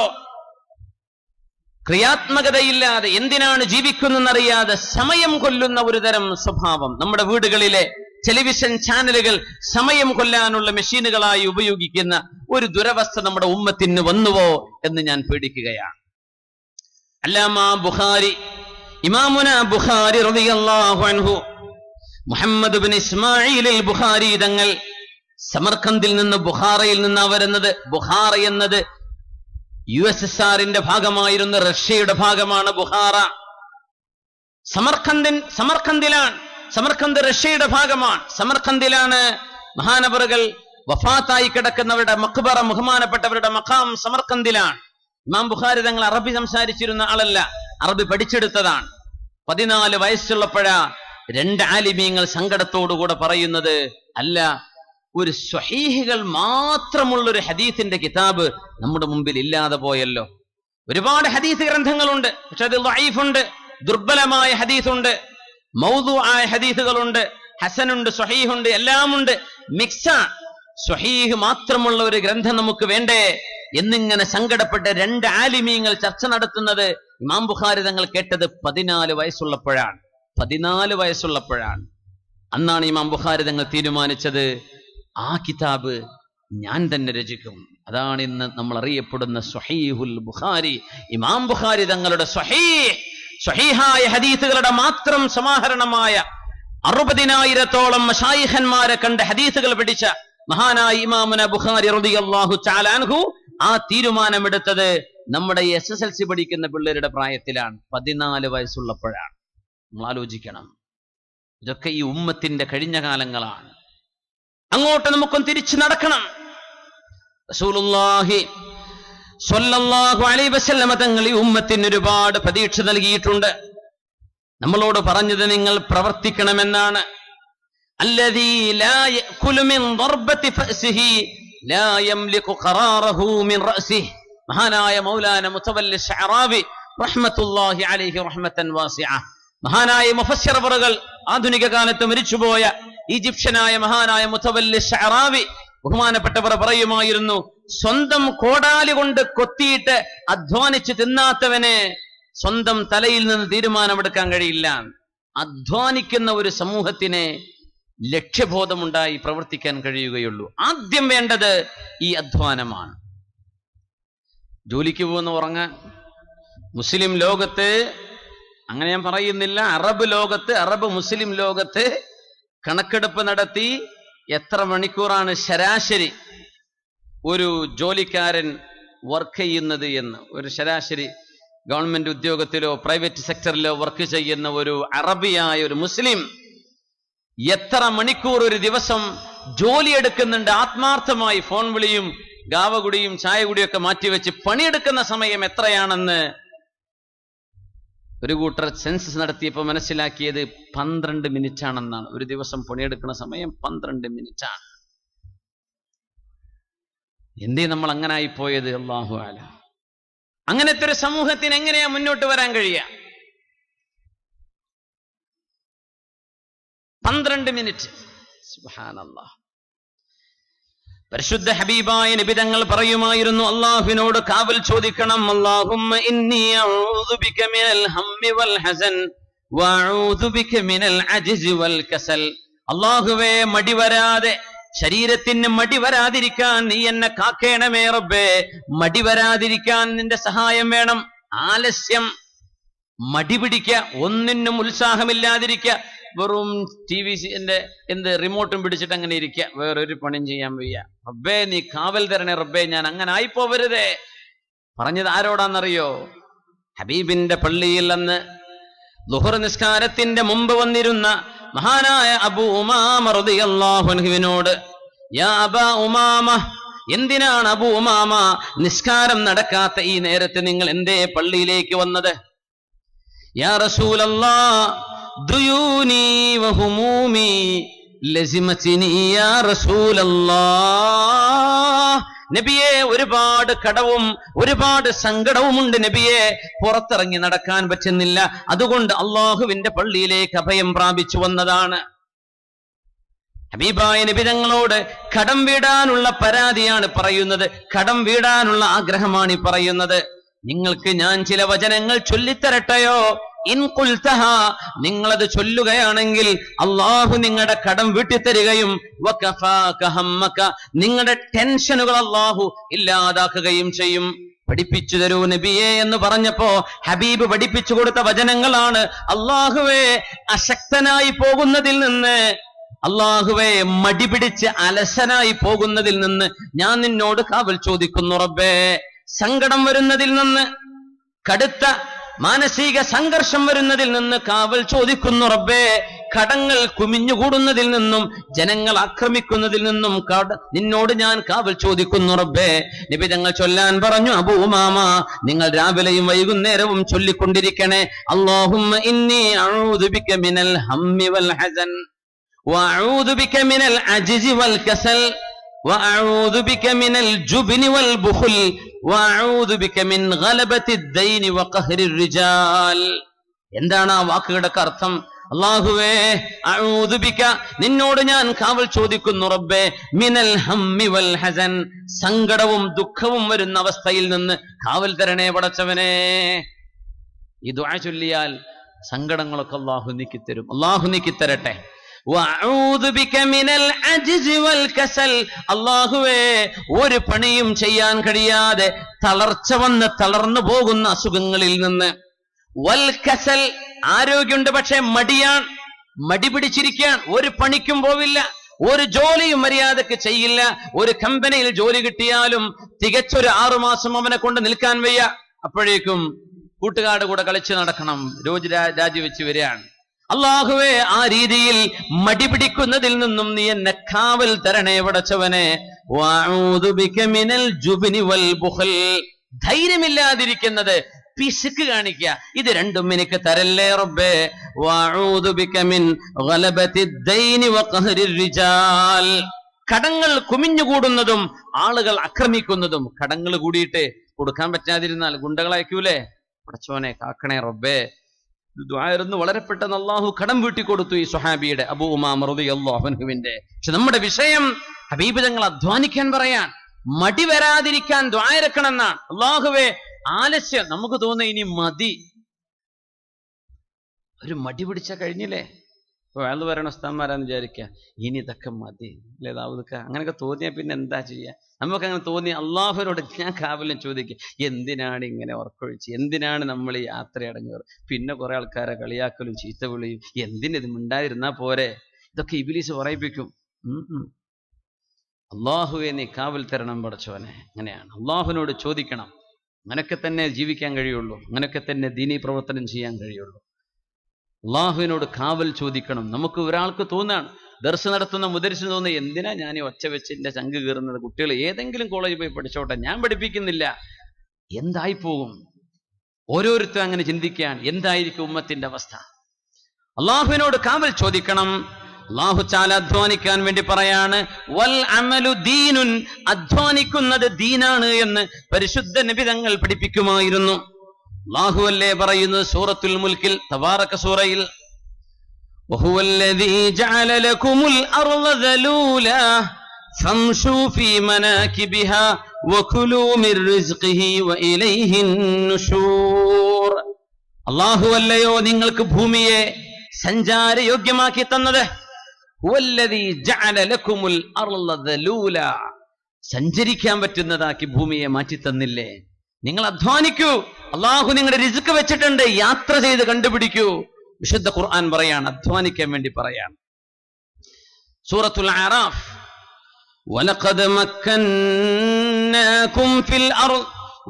ക്രിയാത്മകതയില്ലാതെ, എന്തിനാണ് ജീവിക്കുന്നതെന്നറിയാതെ സമയം കൊല്ലുന്ന ഒരു തരം സ്വഭാവം. നമ്മുടെ വീടുകളിലെ ടെലിവിഷൻ ചാനലുകൾ സമയം കൊല്ലാനുള്ള മെഷീനുകളായി ഉപയോഗിക്കുന്ന ഒരു ദുരവസ്ഥ നമ്മുടെ ഉമ്മത്തിന് വന്നുവോ എന്ന് ഞാൻ പേടിക്കുകയാണ്. അല്ലാമ ബുഖാരി, ഇമാമുന ബുഖാരി റളിയല്ലാഹു അൻഹു, മുഹമ്മദ് ഇബ്നു ഇസ്മാഈൽ അൽ ബുഖാരി തങ്ങൾ സമർഖന്ദിൽ നിന്ന്, ബുഖാറയിൽ നിന്നാ വരുന്നത്. ബുഖാറ എന്നത് USSRന്റെ ഭാഗമായിരുന്ന റഷ്യയുടെ ഭാഗമാണ് ബുഖാറ. സമർഖന്ദിലാണ്. സമർഖന്ദ് റഷ്യയുടെ ഭാഗമാണ്. സമർഖന്ദിലാണ് മഹാനവറുകൾ വഫാത്തായി കിടക്കുന്നവരുടെ മഖ്ബറ, ബഹുമാനപ്പെട്ടവരുടെ മഖാം സമർഖന്ദിലാണ്. ഇമാം ബുഖാരി തങ്ങൾ അറബി സംസാരിച്ചിരുന്ന ആളല്ല, അറബി പഠിച്ചെടുത്തതാണ്. 14 വയസ്സുള്ളപ്പോഴാ 2 ആലിമീങ്ങൾ സങ്കടത്തോടുകൂടെ പറയുന്നത്, അല്ല, ഒരു സ്വഹീഹുകൾ മാത്രമുള്ളൊരു ഹദീസിന്റെ കിതാബ് നമ്മുടെ മുമ്പിൽ ഇല്ലാതെ പോയല്ലോ. ഒരുപാട് ഹദീസ് ഗ്രന്ഥങ്ങളുണ്ട്, പക്ഷെ അത് ദഈഫുണ്ട്, ദുർബലമായ ഹദീസുണ്ട്, മൗദൂആയ ഹദീസുകളുണ്ട്, ഹസനുണ്ട്, സ്വഹീഹുണ്ട്, എല്ലാമുണ്ട്. മിക്സ സ്വഹീഹ് മാത്രമുള്ള ഒരു ഗ്രന്ഥം നമുക്ക് വേണ്ടേ എന്നിങ്ങനെ സങ്കടപ്പെട്ട് രണ്ട് ആലിമീങ്ങൾ ചർച്ച നടത്തുന്നത് ഇമാം ബുഖാരി തങ്ങൾ കേട്ടത് 14 വയസ്സുള്ളപ്പോഴാണ്. 14 വയസ്സുള്ളപ്പോഴാണ്. അന്നാണ് ഇമാം ബുഖാരി തങ്ങൾ തീരുമാനിച്ചത്, ആ കിതാബ് ഞാൻ തന്നെ രചിക്കും. അതാണ് ഇന്ന് നമ്മൾ അറിയപ്പെടുന്ന സ്വഹീഹുൽ ബുഖാരി. ഇമാം ബുഖാരി തങ്ങളുടെ സ്വഹീഹായ ഹദീസുകളുടെ മാത്രം സമാഹരണമായ 60,000-ഓളം മശായിഖന്മാരെ കണ്ട് ഹദീസുകൾ പഠിച്ച മഹാനായ ഇമാമുന ബുഖാരി റളിയല്ലാഹു തആല അൻഹു ആ തീരുമാനമെടുത്തത് നമ്മുടെ SSLC പഠിക്കുന്ന പിള്ളേരുടെ പ്രായത്തിലാണ്, 14 വയസ്സുള്ളപ്പോഴാണ്. നമ്മൾ ആലോചിക്കണം, ഇതൊക്കെ ഈ ഉമ്മത്തിന്റെ കഴിഞ്ഞ കാലങ്ങളാണ്. അങ്ങോട്ട് നമുക്കൊന്ന് തിരിച്ചു നടക്കണം. റസൂലുള്ളാഹി സ്വല്ലല്ലാഹു അലൈഹി വസല്ലമ തങ്ങൾ ഈ ഉമ്മത്തിന് ഒരുപാട് പ്രതീക്ഷ നൽകിയിട്ടുണ്ട്. നമ്മളോട് പറഞ്ഞത് നിങ്ങൾ പ്രവർത്തിക്കണമെന്നാണ്. അല്ലദീ ലാ യഅകുലു മിൻ ദർബതി ഫഅസിഹി ലാ യംലികു ഖറാറഹു മിൻ റഅസിഹി. മഹാനായ മൗലാന മുതവല്ലി ശഅറാവി റഹ്മത്തുള്ളാഹി അലൈഹി റഹ്മതൻ വാസിഅ. മഹാനായ മുഫസ്സിർ അവറുകൾ ആധുനിക കാലത്ത് മരിച്ചുപോയ ഈജിപ്ഷ്യനായ മഹാനായ മുതവല്ലി ശഅറാവി ബഹുമാനപ്പെട്ടവർ പറയുമായിരുന്നു, സ്വന്തം കോടാലി കൊണ്ട് കൊത്തിയിട്ട് അധ്വാനിച്ച് തിന്നാത്തവന് സ്വന്തം തലയിൽ നിന്ന് തീരുമാനമെടുക്കാൻ കഴിയില്ല. അധ്വാനിക്കുന്ന ഒരു സമൂഹത്തിന് ലക്ഷ്യബോധമുണ്ടായി പ്രവർത്തിക്കാൻ കഴിയുകയുള്ളൂ. ആദ്യം വേണ്ടത് ഈ അധ്വാനമാണ്. ജോലിക്ക് പോകുന്ന ഉറങ്ങാൻ മുസ്ലിം ലോകത്ത്, അങ്ങനെ ഞാൻ പറയുന്നില്ല, അറബ് ലോകത്ത്, അറബ് മുസ്ലിം ലോകത്ത് കണക്കെടുപ്പ് നടത്തി എത്ര മണിക്കൂറാണ് ശരാശരി ഒരു ജോലിക്കാരൻ വർക്ക് ചെയ്യുന്നത് എന്ന്. ഒരു ശരാശരി ഗവൺമെന്റ് ഉദ്യോഗത്തിലോ പ്രൈവറ്റ് സെക്ടറിലോ വർക്ക് ചെയ്യുന്ന ഒരു അറബിയായ ഒരു മുസ്ലിം എത്ര മണിക്കൂർ ഒരു ദിവസം ജോലിയെടുക്കുന്നുണ്ട്. ആത്മാർത്ഥമായി ഫോൺ വിളിയും ഗാവകുടിയും ചായ കുടിയൊക്കെ മാറ്റിവെച്ച് പണിയെടുക്കുന്ന സമയം എത്രയാണെന്ന് ഒരു കൂട്ടർ സെൻസസ് നടത്തിയപ്പോൾ മനസ്സിലാക്കിയത് 12 മിനിറ്റ് ആണെന്നാണ്. ഒരു ദിവസം പണിയെടുക്കുന്ന സമയം 12 മിനിറ്റ് ആണ്. എന്തേ നമ്മൾ അങ്ങനെ ആയിപ്പോയത്? അല്ലാഹു അലം. അങ്ങനത്തെ ഒരു സമൂഹത്തിന് എങ്ങനെയാ മുന്നോട്ട് വരാൻ കഴിയുക? 12 മിനിറ്റ്. സുബ്ഹാനല്ലാഹ്. പരിശുദ്ധ ഹബീബായ നബി തങ്ങൾ പറയുമായിരുന്നു, അല്ലാഹുവിനോട് കാവൽ ചോദിക്കണം. അല്ലാഹുമ്മ ഇന്നി അഊദു ബിക മിനൽ ഹമ്മി വൽ ഹസൻ വഅഊദു ബിക മിനൽ അജ്സി വൽ കസൽ. അല്ലാഹുവേ, മടി വരാതെ, ശരീരത്തിന് മടി വരാതിരിക്കാൻ നീ എന്നെ കാക്കേണമേ റബ്ബേ. മടി വരാതിരിക്കാൻ നിന്റെ സഹായം വേണം. ആലസ്യം, മടി പിടിക്കുക, ഒന്നിനും ഉത്സാഹമില്ലാതിരിക്കുക, വെറും TV റിമോട്ടും പിടിച്ചിട്ട് അങ്ങനെ ഇരിക്കുക, വേറൊരു പണിയും ചെയ്യാൻ വയ്യ. റബ്ബേ നീ കാവൽ തരണേ റബ്ബേ, ഞാൻ അങ്ങനെ ആയിപ്പോവരുതേ. പറഞ്ഞത് ആരോടാന്നറിയോ? ഹബീബിന്റെ പള്ളിയിൽ അന്ന് ളുഹർ നിസ്കാരത്തിന്റെ മുമ്പ് വന്നിരുന്ന മഹാനായ അബൂ ഉമാമ റളിയല്ലാഹു അൻഹുവിനോട്. യാ അബാ ഉമാമ, എന്തിനാണ് അബൂ ഉമാമ നിസ്കാരം നടക്കാത്ത ഈ നേരത്തെ നിങ്ങൾ എന്തേ പള്ളിയിലേക്ക് വന്നത്? യാ റസൂലല്ലാഹ് ദുയൂനി വഹുമൂമി ലസിമതിനി യാ റസൂലല്ലാഹ്. നബിയെ, ഒരുപാട് കടവും ഒരുപാട് സങ്കടവുമുണ്ട് നബിയെ, പുറത്തിറങ്ങി നടക്കാൻ പറ്റുന്നില്ല. അതുകൊണ്ട് അള്ളാഹുവിന്റെ പള്ളിയിലേക്ക് അഭയം പ്രാപിച്ചു വന്നതാണ്. ഹബീബായ നബി തങ്ങളോട് കടം വീടാനുള്ള പരാതിയാണ് പറയുന്നത്, കടം വീടാനുള്ള ആഗ്രഹമാണ് ഈ പറയുന്നത്. നിങ്ങൾക്ക് ഞാൻ ചില വചനങ്ങൾ ചൊല്ലിത്തരട്ടെയോ? ഇൻ ഖുൽതഹ, നിങ്ങളത് ചൊല്ലുകയാണെങ്കിൽ അള്ളാഹു നിങ്ങളുടെ കടം വീട്ടിത്തരികയും വകഫാക ഹമ്മക, നിങ്ങളുടെ ടെൻഷനുകൾ അള്ളാഹു ഇല്ലാതാക്കുകയും ചെയ്യും. പഠിപ്പിച്ചു തരൂ നബിയെ എന്ന് പറഞ്ഞപ്പോ ഹബീബ് പഠിപ്പിച്ചു കൊടുത്ത വചനങ്ങളാണ്. അള്ളാഹുവേ, അശക്തനായി പോകുന്നതിൽ നിന്ന്, അള്ളാഹുവേ മടി പിടിച്ച് അലസനായി പോകുന്നതിൽ നിന്ന് ഞാൻ നിന്നോട് കാവൽ ചോദിക്കുന്നു റബ്ബേ. സങ്കടം വരുന്നതിൽ നിന്ന്, കടുത്ത മാനസിക സംഘർഷം വരുന്നതിൽ നിന്ന് കാവൽ ചോദിക്കുന്നു റബ്ബേ. കടങ്ങൾ കുമിഞ്ഞുകൂടുന്നതിൽ നിന്നും ജനങ്ങൾ ആക്രമിക്കുന്നതിൽ നിന്നും നിന്നോട് ഞാൻ കാവൽ ചോദിക്കുന്നു റബ്ബേ. നബി തങ്ങൾ ചൊല്ലാൻ പറഞ്ഞു, അബൂ ഉമാമ, നിങ്ങൾ രാവിലെയും വൈകുന്നേരവും ചൊല്ലിക്കൊണ്ടിരിക്കണേ. അല്ലാഹുമ്മ ഇന്നി അഊദു ബിക മിനൽ ഹമ്മി വൽ ഹസൻ വഅഊദു ബിക മിനൽ അജ്സി വൽ കസൽ വഅഊദു ബിക മിനൽ ജുബ്നി വൽ ബുഖൽ വഅഊദു ബിക മിൻ ഗലബത്തിദ് ദൈനി വഖഹ്രിർ റിജാൽ. എന്താണ് ആ വാക്കുകളുടെ അർത്ഥം? അല്ലാഹുവേ, അഊദു ബിക, നിന്നോട് ഞാൻ കാവൽ ചോദിക്കുന്നു റബ്ബേ, മിനൽ ഹമ്മി വൽ ഹസൻ, സങ്കടവും ദുഃഖവും വരുന്ന അവസ്ഥയിൽ നിന്ന് കാവൽ തരണേ പടച്ചവനെ. ഈ ദുആ ചൊല്ലിയാൽ സങ്കടങ്ങളൊക്കെ അല്ലാഹു നീക്കിത്തരും. അല്ലാഹു നീക്കിത്തരട്ടെ. വഅഊദു ബിക മിനൽ അജ്സി വൽ കസൽ, അല്ലാഹുവേ, ഒരു പണിയും ചെയ്യാൻ കഴിയാതെ തളർച്ച വന്ന് തളർന്നു പോകുന്ന അസുഖങ്ങളിൽ നിന്ന്. വൽ കസൽ, ആരോഗ്യമുണ്ട് പക്ഷെ മടിയാണ്, മടി പിടിച്ചിരിക്കാൻ, ഒരു പണിക്കും പോവില്ല, ഒരു ജോലിയും മര്യാദക്ക് ചെയ്യില്ല. ഒരു കമ്പനിയിൽ ജോലി കിട്ടിയാലും തികച്ചൊരു 6 മാസം അവനെ കൊണ്ട് നിൽക്കാൻ വയ്യ. അപ്പോഴേക്കും കൂട്ടുകാരുടെ കൂടെ കളിച്ച് നടക്കണം, രാജിവെച്ച് വരികയാണ്. അല്ലാഹുവേ, ആ രീതിയിൽ മടി പിടിക്കുന്നതിൽ നിന്നും നീ എന്നെ കാവൽ തരണേ പടച്ചവനെ. വഅഊദു ബിക മിനൽ ജുബ്നി വൽ ബുഖൽ, ധൈര്യമില്ലാതിരിക്കുന്നത്, പിശുക്ക് കാണിക്കുക, ഇത് രണ്ടും എനിക്ക് തരല്ലേ റബ്ബേ. വഅഊദു ബിക മിൻ ഗലബത്തിദ് ദൈനി വഖഹ്രിർ റിജാൽ, കടങ്ങൾ കുമിഞ്ഞുകൂടുന്നതും ആളുകൾ ആക്രമിക്കുന്നതും. കടങ്ങൾ കൂടിയിട്ട് കൊടുക്കാൻ പറ്റാതിരുന്നാൽ ഗുണ്ടകളയക്കൂലേ? പടച്ചോനെ കാക്കണേ റബ്ബേ. ദുആയിരുന്നു. വളരെ പെട്ടെന്ന് അല്ലാഹു കടം വീട്ടിക്കൊടുത്തു ഈ സ്വഹാബിയുടെ, അബൂ ഉമാമ റളിയല്ലാഹു അൻഹുവിന്റെ. പക്ഷെ നമ്മുടെ വിഷയം ഹബീബ് തങ്ങൾ അധ്വാനിക്കാൻ പറയാൻ, മടി വരാതിരിക്കാൻ ദുആ ഇറക്കണമെന്നാണ്. അല്ലാഹുവേ, ആലസ്യം നമുക്ക് തോന്നുന്ന ഇനി മതി, ഒരു മടി പിടിച്ചാൽ കഴിഞ്ഞില്ലേ. ഇപ്പൊ അയാൾ പറയണ ഉസ്താദ്മാരാന്ന് വിചാരിക്കുക, ഇനി ഇതൊക്കെ മതി അല്ലേ ദാവൂദക്ക, അങ്ങനെയൊക്കെ തോന്നിയാൽ പിന്നെ എന്താ ചെയ്യുക? നമുക്കങ്ങനെ തോന്നി അള്ളാഹുവിനോട് ഞാൻ കാവലും ചോദിക്കുക, എന്തിനാണ് ഇങ്ങനെ ഉറക്കൊഴിച്ച്, എന്തിനാണ് നമ്മൾ ഈ യാത്രയടങ്ങുന്നത്? പിന്നെ കുറെ ആൾക്കാരെ കളിയാക്കലും ചീത്ത വിളിയും, എന്തിനിത് മിണ്ടാതിരുന്നാ പോരെ, ഇതൊക്കെ ഇബ്ലീസ് പറയിപ്പിക്കും. അള്ളാഹുവെ നീ കാവൽ തരണം പടച്ചവനെ. അങ്ങനെയാണ് അള്ളാഹുവിനോട് ചോദിക്കണം. അങ്ങനെയൊക്കെ തന്നെ ജീവിക്കാൻ കഴിയുള്ളൂ, അങ്ങനെയൊക്കെ തന്നെ ദീനീ പ്രവർത്തനം ചെയ്യാൻ കഴിയുള്ളൂ. അള്ളാഹുവിനോട് കാവൽ ചോദിക്കണം. നമുക്ക് ഒരാൾക്ക് തോന്നാണ്, ദർസ് നടത്തുന്ന മുദരിസിന് തോന്നുന്നത്, എന്തിനാ ഞാൻ ഈ ഒച്ച വെച്ച് എന്റെ ചങ്ക് കീറുന്നത്, കുട്ടികൾ ഏതെങ്കിലും കോളേജിൽ പോയി പഠിച്ചോട്ടെ, ഞാൻ പഠിപ്പിക്കുന്നില്ല, എന്തായിപ്പോകും? ഓരോരുത്തരും അങ്ങനെ ചിന്തിക്കാൻ, എന്തായിരിക്കും ഉമ്മത്തിന്റെ അവസ്ഥ? അള്ളാഹുവിനോട് കാവൽ ചോദിക്കണം. അല്ലാഹു തആല അധ്വാനിക്കാൻ വേണ്ടി പറയാണ്, വൽ അമലു ദീനുൻ, അധ്വാനിക്കുന്നത് ദീനാണ് എന്ന് പരിശുദ്ധ നബി തങ്ങൾ പഠിപ്പിക്കുമായിരുന്നു. അല്ലാഹു അല്ലേ പറയുന്നത് സൂറത്തുൽ മുൽക്കിൽ, തബാറക സൂറയിൽ, വഹുവല്ലദീ ജഅല ലകുമുൽ അർള ദലൂല ഫംശൂ ഫീ മനാകിബിഹാ വകുലൂ മിർ റിസ്ഖിഹി വഇലൈഹിൻ നുശൂർ. അല്ലാഹു അല്ലയോ നിങ്ങൾക്ക് ഭൂമിയെ സഞ്ചാരയോഗ്യമാക്കി തന്നത്. ഹുവല്ലദീ ജഅല ലകുമുൽ അർള ദലൂല, സഞ്ചരിക്കാൻ പറ്റുന്നതാക്കി ഭൂമിയെ മാറ്റി തന്നില്ലേ? നിങ്ങൾ അധ്വാനിക്കൂ, അള്ളാഹു നിങ്ങളുടെ റിസ്ക് വെച്ചിട്ടുണ്ട്, യാത്ര ചെയ്ത് കണ്ടുപിടിക്കൂ. വിശുദ്ധ ഖുർആൻ പറയാണ്, അധ്വാനിക്കാൻ വേണ്ടി പറയാണ്. സൂറത്തുൽ അറാഫ്, വലഖദ് മക്കന്നാകും ഫിൽ അർള്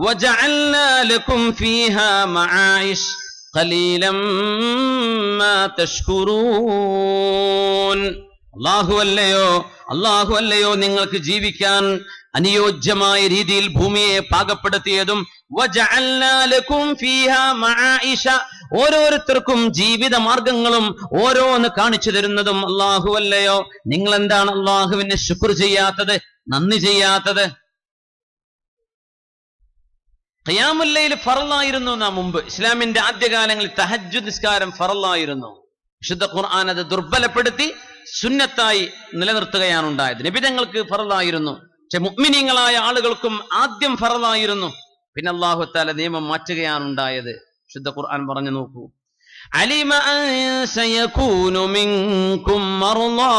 വജഅൽനാ ലകും ഫീഹാ മആയിഷ് ഖലീലം മാ തഷ്കുറൂൻ. അല്ലാഹു അല്ലയോ നിങ്ങൾക്ക് ജീവിക്കാൻ അനുയോജ്യമായ രീതിയിൽ ഭൂമിയെ പാകപ്പെടുത്തിയതും, വജഅൽനാ ലകും ഫീഹാ മആയിഷ, ഓരോരുത്തർക്കും ജീവിത മാർഗങ്ങളും ഓരോന്ന് കാണിച്ചു തരുന്നതും അല്ലാഹു അല്ലയോ. നിങ്ങൾ എന്താണ് അല്ലാഹുവിനെ ശുക്ർ ചെയ്യാത്തത്, നന്ദി ചെയ്യാത്തത്? ഖിയാമുൽ ലൈൽ ഫർളായിരുന്നു. മുമ്പ് ഇസ്ലാമിന്റെ ആദ്യകാലങ്ങളിൽ തഹജ്ജുദ് നിസ്കാരം ഫർളായിരുന്നു. വിശുദ്ധ ഖുർആൻ അത് ദുർബലപ്പെടുത്തി സുന്നത്തായി നിലനിർത്തുകയാണ് ഉണ്ടായത്. നബി തങ്ങൾക്ക് ഫർളായിരുന്നു, പക്ഷെ മുഅ്മിനീങ്ങളായ ആളുകൾക്കും ആദ്യം ഫർളായിരുന്നു. പിന്നെ അല്ലാഹു തആല നിയമം മാറ്റുകയാണ് ഉണ്ടായത്. വിശുദ്ധ ഖുർആൻ പറഞ്ഞു നോക്കൂ, അലിമ അൻ സയകൂനു മിൻകും മർളാ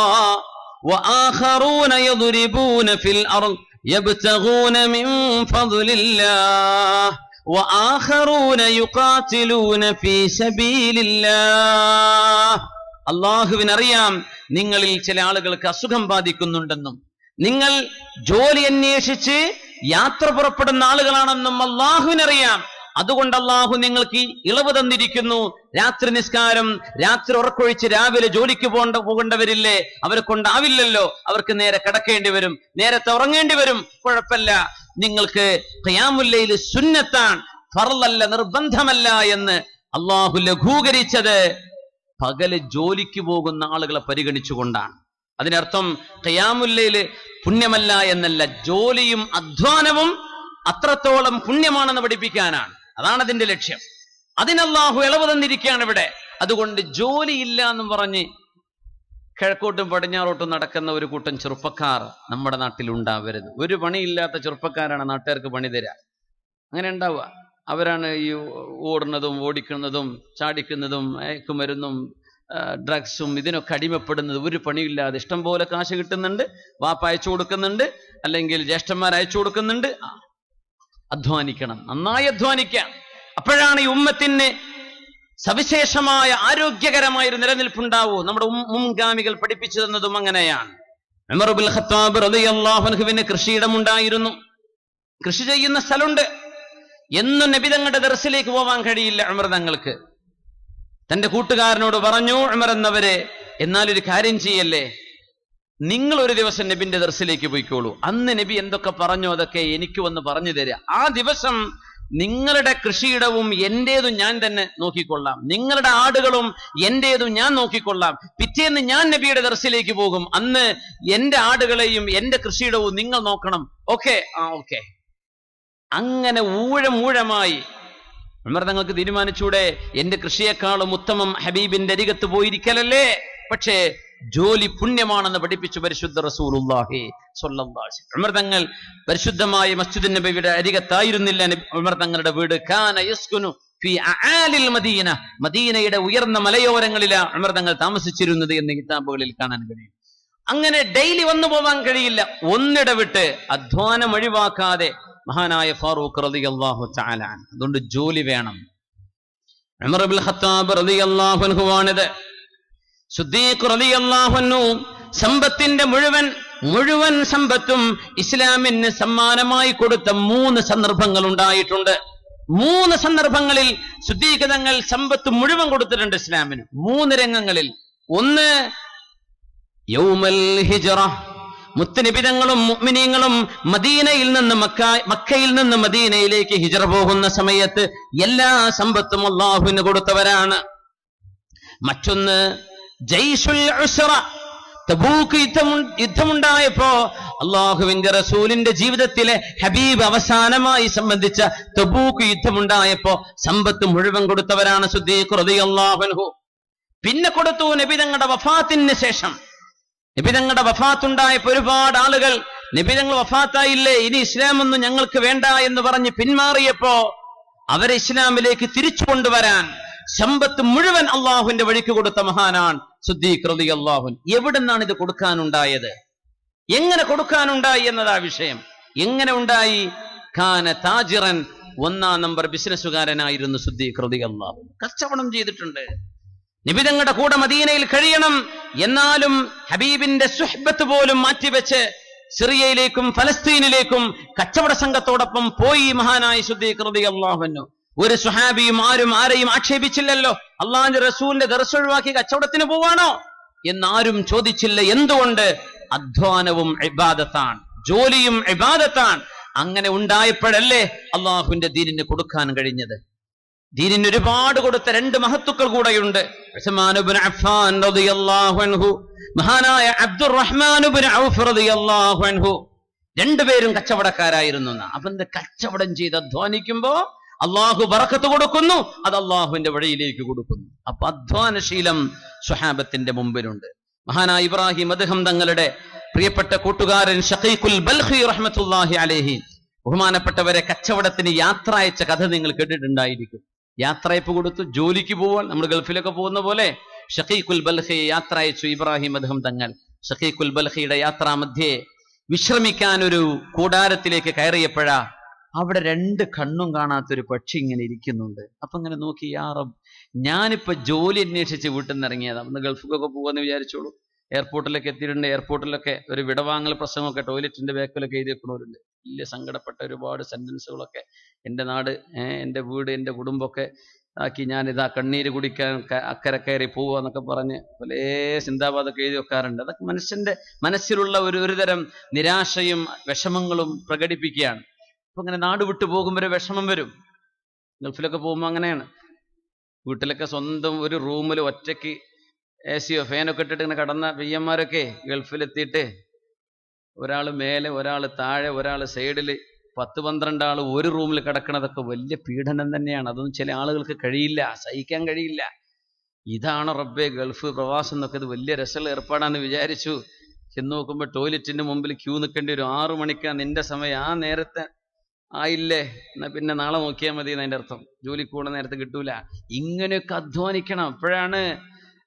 വആഖറൂന യദ്രിബൂന ഫിൽ അർള് യബ്തഗൂന മിൻ ഫദ്ലില്ലാഹ് വആഖറൂന യുഖാതിലൂന ഫീ സബീലില്ലാഹ്. അല്ലാഹുവിനറിയാം നിങ്ങളിൽ ചില ആളുകൾക്ക് അസുഖം ബാധിക്കുന്നുണ്ടെന്നും നിങ്ങൾ ജോലി അന്വേഷിച്ച് യാത്ര പുറപ്പെടുന്ന ആളുകളാണെന്നും അല്ലാഹുവിനറിയാം. അതുകൊണ്ട് അല്ലാഹു നിങ്ങൾക്ക് ഇളവ് തന്നിരിക്കുന്നു. രാത്രി നിസ്കാരം, രാത്രി ഉറക്കൊഴിച്ച് രാവിലെ ജോലിക്ക് പോകേണ്ടവരില്ലേ, അവരെ കൊണ്ടാവില്ലല്ലോ, അവർക്ക് നേരെ കിടക്കേണ്ടി വരും, നേരത്തെ ഉറങ്ങേണ്ടി വരും. കുഴപ്പമില്ല, നിങ്ങൾക്ക് ഖിയാമുൽ ലൈൽ സുന്നത്താണ്, ഫർളല്ല, നിർബന്ധമല്ല എന്ന് അല്ലാഹു ലഘൂകരിച്ചത് പകല് ജോലിക്ക് പോകുന്ന ആളുകളെ പരിഗണിച്ചുകൊണ്ടാണ്. അതിനർത്ഥം ഖിയാമുൽ ലൈൽ പുണ്യമല്ല എന്നല്ല, ജോലിയും അധ്വാനവും അത്രത്തോളം പുണ്യമാണെന്ന് പഠിപ്പിക്കാനാണ്. അതാണ് അതിന്റെ ലക്ഷ്യം. അതിനല്ലാഹു ഇളവ് തന്നിരിക്കുകയാണ് ഇവിടെ. അതുകൊണ്ട് ജോലിയില്ല എന്നും പറഞ്ഞ് കിഴക്കോട്ടും പടിഞ്ഞാറോട്ടും നടക്കുന്ന ഒരു കൂട്ടം ചെറുപ്പക്കാർ നമ്മുടെ നാട്ടിൽ ഉണ്ടാവരുത്. ഒരു പണിയില്ലാത്ത ചെറുപ്പക്കാരാണ് നാട്ടുകാർക്ക് പണി തരാ. അങ്ങനെ ഉണ്ടാവുക. അവരാണ് ഈ ഓടുന്നതും ഓടിക്കുന്നതും ചാടിക്കുന്നതും മയക്കുമരുന്നും ഡ്രഗ്സും ഇതിനൊക്കെ അടിമപ്പെടുന്നത്. ഒരു പണിയില്ലാതെ ഇഷ്ടം പോലെ കാശ് കിട്ടുന്നുണ്ട്, വാപ്പ അയച്ചു കൊടുക്കുന്നുണ്ട്, അല്ലെങ്കിൽ ജ്യേഷ്ഠന്മാർ അയച്ചു കൊടുക്കുന്നുണ്ട്. അധ്വാനിക്കണം, നന്നായി അധ്വാനിക്കാം. അപ്പോഴാണ് ഈ ഉമ്മത്തിന് സവിശേഷമായ ആരോഗ്യകരമായ ഒരു നിലനിൽപ്പുണ്ടാവൂ. നമ്മുടെ മുൻഗാമികൾ പഠിപ്പിച്ചു തന്നതും അങ്ങനെയാണ്. ഉമർ ഇബ്നുൽ ഖത്താബ് റളിയല്ലാഹു അൻഹുവിന് കൃഷിയിടമുണ്ടായിരുന്നു, കൃഷി ചെയ്യുന്ന സ്ഥലമുണ്ട്. എന്നും നബി തങ്ങളുടെ ദർസിലേക്ക് പോവാൻ കഴിയില്ല ഉമർ തങ്ങൾക്ക്. തന്റെ കൂട്ടുകാരനോട് പറഞ്ഞു, ഉമർ എന്നവരെ, എന്നാലൊരു കാര്യം ചെയ്യല്ലേ, നിങ്ങൾ ഒരു ദിവസം നബിന്റെ ദർസിലേക്ക് പോയിക്കോളൂ. അന്ന് നബി എന്തൊക്കെ പറഞ്ഞോ അതൊക്കെ എനിക്ക് വന്ന് പറഞ്ഞു തരിക. ആ ദിവസം നിങ്ങളുടെ കൃഷിയിടവും എന്റേതും ഞാൻ തന്നെ നോക്കിക്കൊള്ളാം, നിങ്ങളുടെ ആടുകളും എന്റേതും ഞാൻ നോക്കിക്കൊള്ളാം. പിറ്റേന്ന് ഞാൻ നബിയുടെ ദർസിലേക്ക് പോകും. അന്ന് എന്റെ ആടുകളെയും എന്റെ കൃഷിയിടവും നിങ്ങൾ നോക്കണം. ഓക്കെ? ഓക്കെ. അങ്ങനെ ഊഴമായി ഉമർ തങ്ങൾക്ക് തീരുമാനിച്ചൂടെ, എന്റെ കൃഷിയെക്കാളും ഉത്തമം ഹബീബിന്റെ അരികത്ത് പോയിരിക്കലല്ലേ? പക്ഷേ ജോലി പുണ്യമാണെന്ന് പഠിപ്പിച്ചു പരിശുദ്ധ റസൂലുള്ളാഹി സ്വല്ലല്ലാഹു അലൈഹി വസല്ലം. ഉമർ തങ്ങൾ പരിശുദ്ധമായ മസ്ജിദുൻ നബവിയുടെ അരികത്തായിരുന്നില്ല ഉമർ തങ്ങളുടെ വീട്. കാന യസ്കുനു ഫീ അആലിൽ മദീന, മദീനയുടെ ഉയർന്ന മലയോരങ്ങളിലാണ് ഉമർ തങ്ങൾ താമസിച്ചിരുന്നത് എന്ന് കിതാബുകളിൽ കാണാൻ കഴിയും. അങ്ങനെ ഡെയിലി വന്നു പോവാൻ കഴിയില്ല. ഒന്നിടവിട്ട് അധ്വാനം ഒഴിവാക്കാതെ മഹാനായ ഫാറൂഖ് റളിയല്ലാഹു തആല അൻഹു. അതുകൊണ്ട് ജോലി വേണം. ഉമർ ഇബ്നുൽ ഖത്താബ് റളിയല്ലാഹു അൻഹു ആണിത്. സിദ്ദീഖ് റളിയല്ലാഹു അൻഹു സമ്പത്തിന്റെ മുഴുവൻ സമ്പത്തും ഇസ്ലാമിന് സമ്മാനമായി കൊടുത്ത 3 സന്ദർഭങ്ങൾ ഉണ്ടായിട്ടുണ്ട്. 3 സന്ദർഭങ്ങളിൽ സിദ്ദീഖ് തങ്ങൾ സമ്പത്ത് മുഴുവൻ കൊടുത്തിട്ടുണ്ട് ഇസ്ലാമിന്. 3 രംഗങ്ങളിൽ. ഒന്ന്, യൗമൽ ഹിജ്റ, മുത്തനബിതങ്ങളും മുഅ്മിനീങ്ങളും മദീനയിൽ നിന്ന് മക്കയിൽ നിന്ന് മദീനയിലേക്ക് ഹിജ്റ പോകുന്ന സമയത്ത് എല്ലാ സമ്പത്തും അല്ലാഹുവിന് കൊടുത്തവരാണ്. മറ്റൊന്ന് ജയ്ഷുൽ ഉസ്റ, തബൂക്ക് യുദ്ധമുണ്ടായപ്പോ അല്ലാഹുവിന്റെ റസൂലിന്റെ ജീവിതത്തിലെ ഹബീബ് അവസാനമായി സംബന്ധിച്ച തബൂക്ക് യുദ്ധമുണ്ടായപ്പോ സമ്പത്ത് മുഴുവൻ കൊടുത്തവരാണ് സിദ്ദീഖ് റളിയല്ലാഹു അൻഹു. പിന്നെ കൊടുത്തു നബിതങ്ങളുടെ വഫാത്തിന് ശേഷം. നബിതങ്ങളുടെ വഫാത്തുണ്ടായപ്പോ ഒരുപാട് ആളുകൾ നബിതങ്ങൾ വഫാത്തായില്ലേ, ഇനി ഇസ്ലാമൊന്നും ഞങ്ങൾക്ക് വേണ്ട എന്ന് പറഞ്ഞ് പിന്മാറിയപ്പോ അവരെ ഇസ്ലാമിലേക്ക് തിരിച്ചു കൊണ്ടുവരാൻ സമ്പത്ത് മുഴുവൻ അള്ളാഹുവിന്റെ വഴിക്ക് കൊടുത്ത മഹാനാണ് സിദ്ദീഖ് റളിയല്ലാഹു അൻഹു. എവിടെ നിന്നാണ് ഇത് കൊടുക്കാനുണ്ടായത്, എങ്ങനെ കൊടുക്കാനുണ്ടായി എന്നതാ വിഷയം. എങ്ങനെ ഉണ്ടായി? ഖാന താജിറൻ, 1-ാം നമ്പർ ബിസിനസ്സുകാരനായിരുന്നു സിദ്ദീഖ് റളിയല്ലാഹു അൻഹു. കച്ചവടം ചെയ്തിട്ടുണ്ട്. നബിതങ്ങളുടെ കൂടെ മദീനയിൽ കഴിയണം, എന്നാലും ഹബീബിന്റെ സുഹ്ബത്ത് പോലും മാറ്റിവെച്ച് സിറിയയിലേക്കും ഫലസ്തീനിലേക്കും കച്ചവട സംഘത്തോടൊപ്പം പോയി മഹാനായ സിദ്ദീഖ് റളിയല്ലാഹു അൻഹു. ഒരു സുഹാബിയും ആരെയും ആക്ഷേപിച്ചില്ലല്ലോ. അള്ളാഹുവിന്റെ റസൂലിന്റെ ദർസ് ഒഴിവാക്കി കച്ചവടത്തിന് പോവാണോ എന്നാരും ചോദിച്ചില്ല. എന്തുകൊണ്ട്? അധ്വാനവും ഇബാദത്താണ്, ജോലിയും ഇബാദത്താണ്. അങ്ങനെ ഉണ്ടായപ്പോഴല്ലേ അള്ളാഹുവിന്റെ ദീനിന് കൊടുക്കാൻ കഴിഞ്ഞത്. ദീനിന് ഒരുപാട് കൊടുത്ത 2 മഹത്തുക്കൾ കൂടെയുണ്ട്. ഉസ്മാൻ ഇബ്നു അഫ്ഫാൻ റളിയല്ലാഹു അൻഹു, മഹാനായ അബ്ദുറഹ്മാൻ ഇബ്നു ഔഫ് റളിയല്ലാഹു അൻഹു. 2 പേരും കച്ചവടക്കാരായിരുന്നു. അപ്പൊ കച്ചവടം ചെയ്ത് അധ്വാനിക്കുമ്പോ അള്ളാഹു ബറക്കത്ത് കൊടുക്കുന്നു, അത് അള്ളാഹുവിന്റെ വഴിയിലേക്ക് കൊടുക്കുന്നു. അപ്പൊ അധ്വാനശീലം സ്വഹാബത്തിന്റെ മുമ്പിലുണ്ട്. മഹാനായ ഇബ്രാഹിം അദ്ഹം തങ്ങളുടെ പ്രിയപ്പെട്ട കൂട്ടുകാരൻ ഷഖീഖുൽ ബൽഖി റഹ്മത്തുള്ളാഹി അലൈഹി, ബഹുമാനപ്പെട്ടവരെ കച്ചവടത്തിന് യാത്ര അയച്ച കഥ നിങ്ങൾ കേട്ടിട്ടുണ്ടായിരിക്കും. യാത്രയപ്പ് കൊടുത്തു ജോലിക്ക് പോവാൻ, നമ്മൾ ഗൾഫിലൊക്കെ പോകുന്ന പോലെ ഷഖീഖുൽ ബൽഖി യാത്ര അയച്ചു ഇബ്രാഹിം അദ്ഹം തങ്ങൾ. ഷഖീഖുൽ ബൽഖിയുടെ യാത്രാമധ്യേ വിശ്രമിക്കാൻ ഒരു കൂടാരത്തിലേക്ക് കയറിയപ്പോഴാ അവിടെ 2 കണ്ണും കാണാത്തൊരു പക്ഷി ഇങ്ങനെ ഇരിക്കുന്നുണ്ട്. അപ്പൊ ഇങ്ങനെ നോക്കി, യാ റബ്ബ്, ഞാനിപ്പോ ജോലി അന്വേഷിച്ച് വീട്ടിൽ നിന്ന് ഇറങ്ങിയതാ, ഒന്ന് ഗൾഫിലൊക്കെ പോവാന്ന് വിചാരിച്ചോളൂ. എയർപോർട്ടിലൊക്കെ എത്തിയിട്ടുണ്ട്. എയർപോർട്ടിലൊക്കെ ഒരു വിടവാങ്ങൽ പ്രസംഗമൊക്കെ ടോയ്ലറ്റിന്റെ ബാക്കിലൊക്കെ എഴുതി വെക്കണവരുണ്ട്. വലിയ സങ്കടപ്പെട്ട ഒരുപാട് സെന്റൻസുകളൊക്കെ, എൻ്റെ നാട്, എൻ്റെ വീട്, എൻ്റെ കുടുംബമൊക്കെ ആക്കി ഞാനിതാ കണ്ണീര് കുടിക്കാൻ അക്കരെ കയറി പോവുക എന്നൊക്കെ പറഞ്ഞ് പല ചിന്താബാധൊക്കെ എഴുതി വെക്കാറുണ്ട്. അതൊക്കെ മനുഷ്യന്റെ മനസ്സിലുള്ള ഒരു തരം നിരാശയും വിഷമങ്ങളും പ്രകടിപ്പിക്കുകയാണ്. അപ്പൊ ഇങ്ങനെ നാട് വിട്ടു പോകുമ്പോൾ വിഷമം വരും. ഗൾഫിലൊക്കെ പോകുമ്പോൾ അങ്ങനെയാണ്. വീട്ടിലൊക്കെ സ്വന്തം ഒരു റൂമിൽ ഒറ്റയ്ക്ക് AC യോ ഫാനൊക്കെ ഇട്ടിട്ട് ഇങ്ങനെ കടന്ന പയ്യന്മാരൊക്കെ ഗൾഫിലെത്തിയിട്ട് ഒരാൾ മേലെ, ഒരാൾ താഴെ, ഒരാൾ സൈഡിൽ 10-12 ആൾ ഒരു റൂമിൽ കിടക്കണതൊക്കെ വലിയ പീഡനം തന്നെയാണ്. അതൊന്നും ചില ആളുകൾക്ക് കഴിയില്ല, സഹിക്കാൻ കഴിയില്ല. ഇതാണ് റബ്ബേ ഗൾഫ് പ്രവാസം എന്നൊക്കെ ഇത് വലിയ രസമുള്ള ഏർപ്പാടാണെന്ന് വിചാരിച്ചു. ചെന്ന് നോക്കുമ്പോൾ ടോയ്ലറ്റിന്റെ മുമ്പിൽ ക്യൂ നിൽക്കേണ്ടി വരും. 6 മണിക്കാണ് നിന്റെ സമയം. ആ നേരത്തെ ആയില്ലേ, എന്നാ പിന്നെ നാളെ നോക്കിയാൽ മതി എന്നതിൻ്റെ അർത്ഥം. ജോലിക്ക് കൂടെ നേരത്തെ കിട്ടൂല. ഇങ്ങനെയൊക്കെ അധ്വാനിക്കണം. അപ്പോഴാണ്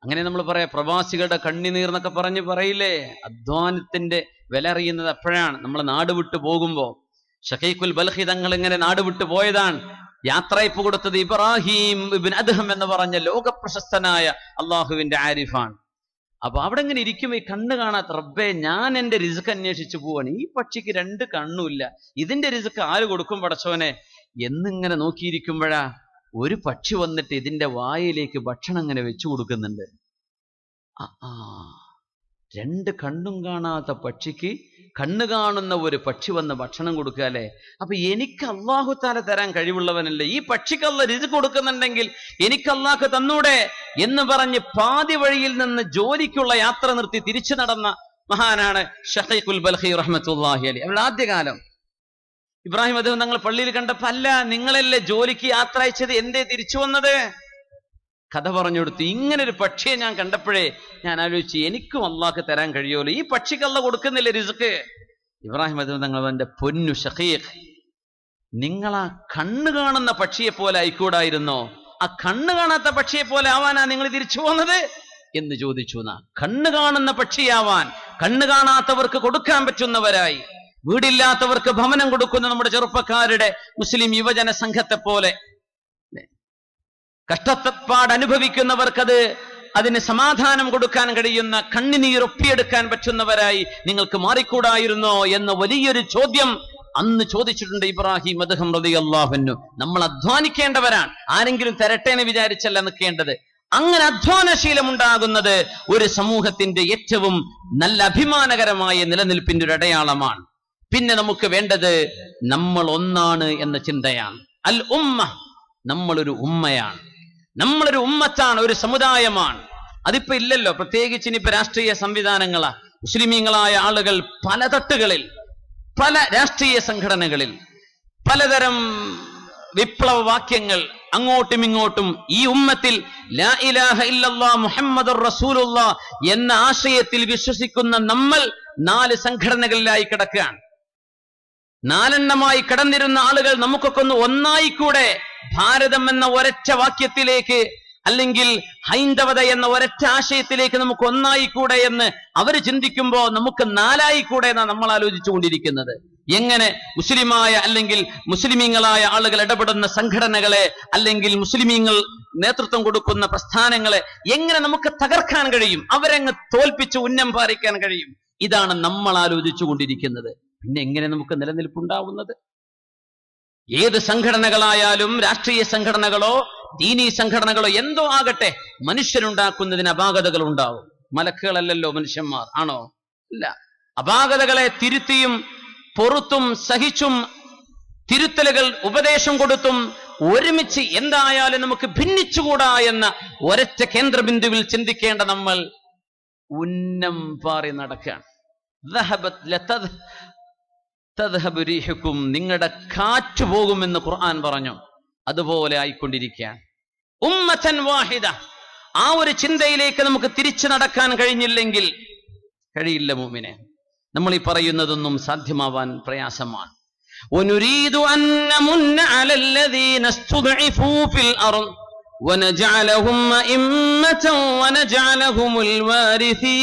അങ്ങനെ നമ്മൾ പറയാം, പ്രവാസികളുടെ കണ്ണുനീർ എന്നൊക്കെ പറയില്ലേ, അധ്വാനത്തിന്റെ വില അറിയുന്നത് അപ്പോഴാണ്. നമ്മൾ നാട് വിട്ടു പോകുമ്പോൾ ഷഖീഖുൽ ബൽഖി തങ്ങൾ ഇങ്ങനെ നാട് വിട്ടു പോയതാണ്. യാത്രയപ്പ് കൊടുത്തത് ഇബ്രാഹിം ഇബ്ൻ അദ്ഹം എന്ന് പറഞ്ഞ ലോകപ്രശസ്തനായ അള്ളാഹുവിന്റെ ആരിഫാണ്. അപ്പൊ അവിടെ ഇങ്ങനെ ഇരിക്കും, ഈ കണ്ണ് കാണാത്ത റബ്ബേ, ഞാൻ എന്റെ റിസ്ക് അന്വേഷിച്ചു പോവാണ്. ഈ പക്ഷിക്ക് 2 കണ്ണുമില്ല, ഇതിന്റെ റിസ്ക് ആര് കൊടുക്കും പടച്ചോനെ എന്നിങ്ങനെ നോക്കിയിരിക്കുമ്പോഴാ ഒരു പക്ഷി വന്നിട്ട് ഇതിന്റെ വായിലേക്ക് ഭക്ഷണം ഇങ്ങനെ വെച്ചു കൊടുക്കുന്നുണ്ട്. 2 കണ്ണും കാണാത്ത പക്ഷിക്ക് കണ്ണ് കാണുന്ന ഒരു പക്ഷി വന്ന് ഭക്ഷണം കൊടുക്കുക അല്ലേ? അപ്പൊ എനിക്ക് അല്ലാഹു തആല തരാൻ കഴിവുള്ളവനല്ലേ, ഈ പക്ഷിക്ക് അല്ലാഹ് റിസ്ക് കൊടുക്കുന്നുണ്ടെങ്കിൽ എനിക്ക് അല്ലാഹ് തന്നൂടെ എന്ന് പറഞ്ഞ് പാതി വഴിയിൽ നിന്ന് ജോലിക്കുള്ള യാത്ര നിർത്തി തിരിച്ചു നടന്ന മഹാനാണ് ഷഖീഖുൽ ബൽഖി റഹ്മത്തുള്ളാഹി അലൈഹി. അവരുടെ ആദ്യകാലം ഇബ്രാഹിം അദ്ദേഹം തങ്ങൾ പള്ളിയിൽ കണ്ടപ്പോ, അല്ല നിങ്ങളല്ലേ ജോലിക്ക് യാത്ര അയച്ചത്, എന്തേ തിരിച്ചു വന്നത്? കഥ പറഞ്ഞു കൊടുത്തു. ഇങ്ങനെ ഒരു പക്ഷിയെ ഞാൻ കണ്ടപ്പോഴേ ഞാൻ ആലോചിച്ച്, എനിക്കും അള്ളാഹ് തരാൻ കഴിയുമല്ലോ, ഈ പക്ഷിക്ക് അള്ളാഹ് കൊടുക്കുന്നില്ല റിസ്ക്. ഇബ്രാഹിം അദ്ദേഹം തങ്ങൾ, എന്റെ പൊന്നു ഷഖീഖ്, നിങ്ങളാ കണ്ണ് കാണുന്ന പക്ഷിയെ പോലെ ആയിക്കൂടായിരുന്നോ? ആ കണ്ണ് കാണാത്ത പക്ഷിയെ പോലെ ആവാനാ നിങ്ങൾ തിരിച്ചു പോകുന്നത് എന്ന് ചോദിച്ചു. കണ്ണ് കാണുന്ന പക്ഷിയാവാൻ, കണ്ണ് കാണാത്തവർക്ക് കൊടുക്കാൻ പറ്റുന്നവരായി, വീടില്ലാത്തവർക്ക് ഭവനം കൊടുക്കുന്ന നമ്മുടെ ചെറുപ്പക്കാരുടെ മുസ്ലിം യുവജന സംഘത്തെ പോലെ കഷ്ടപ്പാട് അനുഭവിക്കുന്നവർക്കത് അതിന് സമാധാനം കൊടുക്കാൻ കഴിയുന്ന, കണ്ണുനീരൊപ്പിയെടുക്കാൻ പറ്റുന്നവരായി നിങ്ങൾക്ക് മാറിക്കൂടായിരുന്നോ എന്ന വലിയൊരു ചോദ്യം അന്ന് ചോദിച്ചിട്ടുണ്ട് ഇബ്രാഹിം അദ്ഹം റളിയല്ലാഹു അൻഹു. നമ്മൾ അധ്വാനിക്കേണ്ടവരാണ്, ആരെങ്കിലും തരട്ടെ എന്ന് വിചാരിച്ചല്ല നിൽക്കേണ്ടത്. അങ്ങനെ അധ്വാനശീലമുണ്ടാകുന്നത് ഒരു സമൂഹത്തിന്റെ ഏറ്റവും നല്ല അഭിമാനകരമായ നിലനിൽപ്പിന്റെ ഒരു അടയാളമാണ്. പിന്നെ നമുക്ക് വേണ്ടത് നമ്മൾ ഒന്നാണ് എന്ന ചിന്തയാണ്. അൽ ഉമ്മ, നമ്മളൊരു ഉമ്മയാണ്, നമ്മളൊരു ഉമ്മത്താണ്, ഒരു സമുദായമാണ്. അതിപ്പോ ഇല്ലല്ലോ, പ്രത്യേകിച്ച് ഇനിയിപ്പോ രാഷ്ട്രീയ സംവിധാനങ്ങളാ. മുസ്ലിമീങ്ങളായ ആളുകൾ പല തട്ടുകളിൽ, പല രാഷ്ട്രീയ സംഘടനകളിൽ പലതരം വിപ്ലവ വാക്യങ്ങൾ അങ്ങോട്ടും ഇങ്ങോട്ടും ഈ ഉമ്മത്തിൽ ലാ ഇലാഹ ഇല്ലല്ലാഹ് മുഹമ്മദുർ റസൂലുള്ളാഹ് എന്ന ആശയത്തിൽ വിശ്വസിക്കുന്ന നമ്മൾ 4 സംഘടനകളിലായി കിടക്കുകയാണ്. 4 കടന്നിരുന്ന ആളുകൾ നമുക്കൊക്കെ ഒന്ന് ഒന്നായിക്കൂടെ, ഭാരതം എന്ന ഒരൊറ്റ വാക്യത്തിലേക്ക്, അല്ലെങ്കിൽ ഹൈന്ദവത എന്ന ഒരൊറ്റ ആശയത്തിലേക്ക് നമുക്ക് ഒന്നായിക്കൂടെ എന്ന് അവർ ചിന്തിക്കുമ്പോൾ നമുക്ക് 4ആയിക്കൂടെ എന്നാണ് നമ്മൾ ആലോചിച്ചു കൊണ്ടിരിക്കുന്നത്. എങ്ങനെ മുസ്ലിമായ അല്ലെങ്കിൽ മുസ്ലിമീങ്ങളായ ആളുകൾ ഇടപെടുന്ന സംഘടനകളെ, അല്ലെങ്കിൽ മുസ്ലിമീങ്ങൾ നേതൃത്വം കൊടുക്കുന്ന പ്രസ്ഥാനങ്ങളെ എങ്ങനെ നമുക്ക് തകർക്കാൻ കഴിയും, അവരങ്ങ് തോൽപ്പിച്ച് ഉന്നം പാലിക്കാൻ കഴിയും? ഇതാണ് നമ്മൾ ആലോചിച്ചു കൊണ്ടിരിക്കുന്നത്. പിന്നെ എങ്ങനെ നമുക്ക് നിലനിൽപ്പുണ്ടാവുന്നത്? ഏത് സംഘടനകളായാലും, രാഷ്ട്രീയ സംഘടനകളോ ദീനീ സംഘടനകളോ എന്തോ ആകട്ടെ, മനുഷ്യരുണ്ടാക്കുന്നതിന് അപാകതകൾ ഉണ്ടാവും. മലക്കുകളല്ലല്ലോ മനുഷ്യന്മാർ, ആണോ? ഇല്ല. അപാകതകളെ തിരുത്തിയും പൊറുത്തും സഹിച്ചും തിരുത്തലുകൾ ഉപദേശം കൊടുത്തും ഒരുമിച്ച് എന്തായാലും നമുക്ക് ഭിന്നിച്ചുകൂടാ എന്ന ഒരൊറ്റ കേന്ദ്രബിന്ദുവിൽ ചിന്തിക്കേണ്ട നമ്മൾ ഉന്നം പാറി നടക്കുകയാണ്. നിങ്ങളുടെ കാറ്റ് പോകുമെന്ന് ഖുർആൻ പറഞ്ഞു. അതുപോലെ ആയിക്കൊണ്ടിരിക്കുകയാണ്. ഉമ്മത്തൻ വാഹിദ, ആ ഒരു ചിന്തയിലേക്ക് നമുക്ക് തിരിച്ചു നടക്കാൻ കഴിഞ്ഞില്ലെങ്കിൽ കഴിയില്ല മുഅ്മിനെ. നമ്മൾ ഈ പറയുന്നതൊന്നും സാധ്യമാവാൻ പ്രയാസമാണ്. വനുരീദു അൻ നമുന്ന അലൽ ലദീന സ്തുദ്ഇഫൂ ഫിൽ അർദ് വനജഅലഹും അഇമ്മതൻ വനജഅലഹുമുൽ വാരിസീൻ.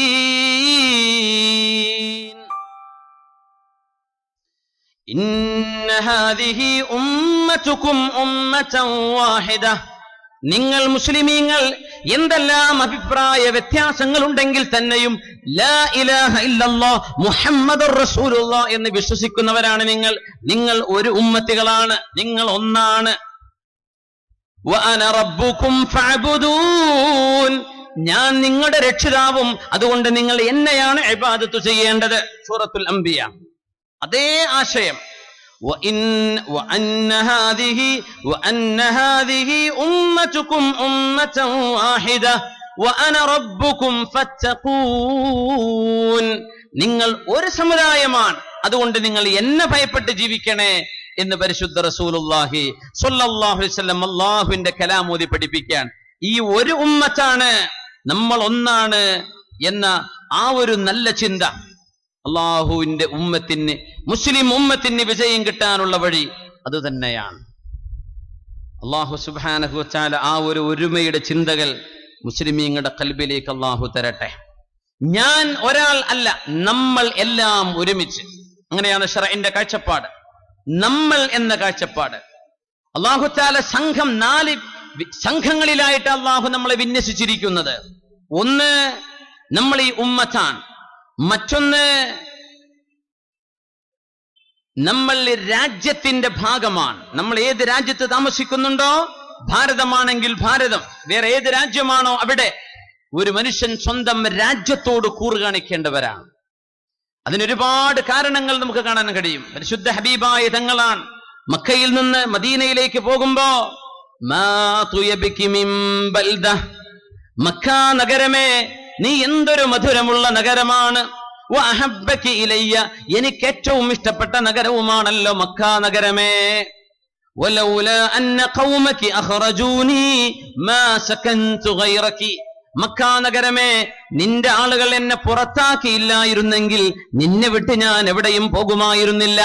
ഇന്ന ഹാദിഹി ഉമ്മതുകും ഉമ്മതൻ വാഹിദ. നിങ്ങൾ മുസ്ലിമീങ്ങൾ എന്തെല്ലാം അഭിപ്രായ വ്യത്യാസങ്ങൾ ഉണ്ടെങ്കിൽ തന്നെയും ലാ ഇലാഹ ഇല്ലല്ലാഹ് മുഹമ്മദുർ റസൂലുള്ളാഹ് എന്ന് വിശ്വസിക്കുന്നവരാണ് നിങ്ങൾ. നിങ്ങൾ ഒരു ഉമ്മത്തികളാണ്, നിങ്ങൾ ഒന്നാണ്. വഅന റബ്ബുകും ഫഅബ്ദൂൻ, ഞാൻ നിങ്ങളുടെ രക്ഷിതാവും, അതുകൊണ്ട് നിങ്ങൾ എന്നെയാണ് ഇബാദത്ത് ചെയ്യേണ്ടത്. സൂറത്തുൽ അംബിയ അതേ ആശയം. وأن هذه أمتكم أمة واحدة وأنا ربكم فاتقون. നിങ്ങൾ ഒരു സമുദായമാണ്, അതുകൊണ്ട് നിങ്ങൾ എന്നെ ഭയപ്പെട്ട് ജീവിക്കണേ എന്ന് പരിശുദ്ധ റസൂലുള്ളാഹി സ്വല്ലല്ലാഹു അലൈഹി വസല്ലം അല്ലാഹുവിന്റെ കലാം ഓതി പഠിപ്പിക്കാൻ. ഈ ഒരു ഉമ്മത്താണ്, നമ്മൾ ഒന്നാണ് എന്ന ആ ഒരു നല്ല ചിന്ത അള്ളാഹുവിന്റെ ഉമ്മത്തിന്, മുസ്ലിം ഉമ്മത്തിന് വിജയം കിട്ടാനുള്ള വഴി അത് തന്നെയാണ്. അള്ളാഹു സുബ്ഹാനഹു വ തആല ആ ഒരു ഒരുമയുടെ ചിന്തകൾ മുസ്ലിമീങ്ങളുടെ ഖൽബിലേക്ക് അള്ളാഹു തരട്ടെ. ഞാൻ ഒരാൾ അല്ല, നമ്മൾ എല്ലാം ഒരുമിച്ച്. അങ്ങനെയാണ് ശർഇന്റെ കാഴ്ചപ്പാട്, നമ്മൾ എന്ന കാഴ്ചപ്പാട്. അള്ളാഹു തആല സംഘം 4 സംഘങ്ങളിലായിട്ട് അള്ളാഹു നമ്മളെ വിന്യസിച്ചിരിക്കുന്നത്. ഒന്ന് നമ്മൾ ഈ ഉമ്മത്താണ്, മറ്റൊന്ന് നമ്മൾ രാജ്യത്തിന്റെ ഭാഗമാണ്. നമ്മൾ ഏത് രാജ്യത്ത് താമസിക്കുന്നുണ്ടോ, ഭാരതമാണെങ്കിൽ ഭാരതം, വേറെ ഏത് രാജ്യമാണോ അവിടെ ഒരു മനുഷ്യൻ സ്വന്തം രാജ്യത്തോട് കൂറ് കാണിക്കേണ്ടവരാണ്. അതിനൊരുപാട് കാരണങ്ങൾ നമുക്ക് കാണാൻ കഴിയും. പരിശുദ്ധ ഹബീബായ തങ്ങളാണ് മക്കയിൽ നിന്ന് മദീനയിലേക്ക് പോകുമ്പോ മക്ക നഗരമേ, നീ എന്തൊരു മധുരമുള്ള നഗരമാണ്. എനിക്ക് ഏറ്റവും ഇഷ്ടപ്പെട്ട നഗരവുമാണല്ലോ മക്ക നഗരമേ. മക്ക നഗരമേ, നിന്റെ ആളുകൾ എന്നെ പുറത്താക്കിയില്ലായിരുന്നെങ്കിൽ നിന്നെ വിട്ട് ഞാൻ എവിടെയും പോകുമായിരുന്നില്ല.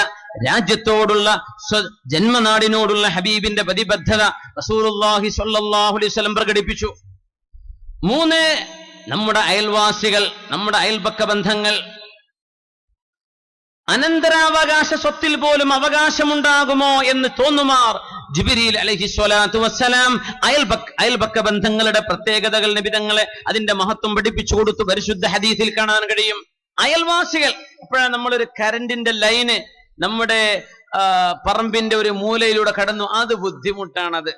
രാജ്യത്തോടുള്ള ജന്മനാടിനോടുള്ള ഹബീബിന്റെ പ്രതിബദ്ധത റസൂലുള്ളാഹി സ്വല്ലല്ലാഹു അലൈഹി വസല്ലം പ്രകടിപ്പിച്ചു. 3 നമ്മുടെ അയൽവാസികൾ, നമ്മുടെ അയൽപക്ക ബന്ധങ്ങൾ. അനന്തരാവകാശ സ്വത്തിൽ പോലും അവകാശമുണ്ടാകുമോ എന്ന് തോന്നുമാർ ജിബ്രീൽ അലൈഹിസ്സലാത്തു വസ്സലാം അയൽപക്ക ബന്ധങ്ങളുടെ പ്രത്യേകതകൾ നബിതങ്ങളെ അതിന്റെ മഹത്വം പഠിപ്പിച്ചു കൊടുത്തു. പരിശുദ്ധ ഹദീസിൽ കാണാൻ കഴിയും അയൽവാസികൾ. അപ്പോഴാണ് നമ്മളൊരു കറണ്ടിന്റെ ലൈന് നമ്മുടെ പറമ്പിന്റെ ഒരു മൂലയിലൂടെ കടന്നു, അത് ബുദ്ധിമുട്ടാണത്.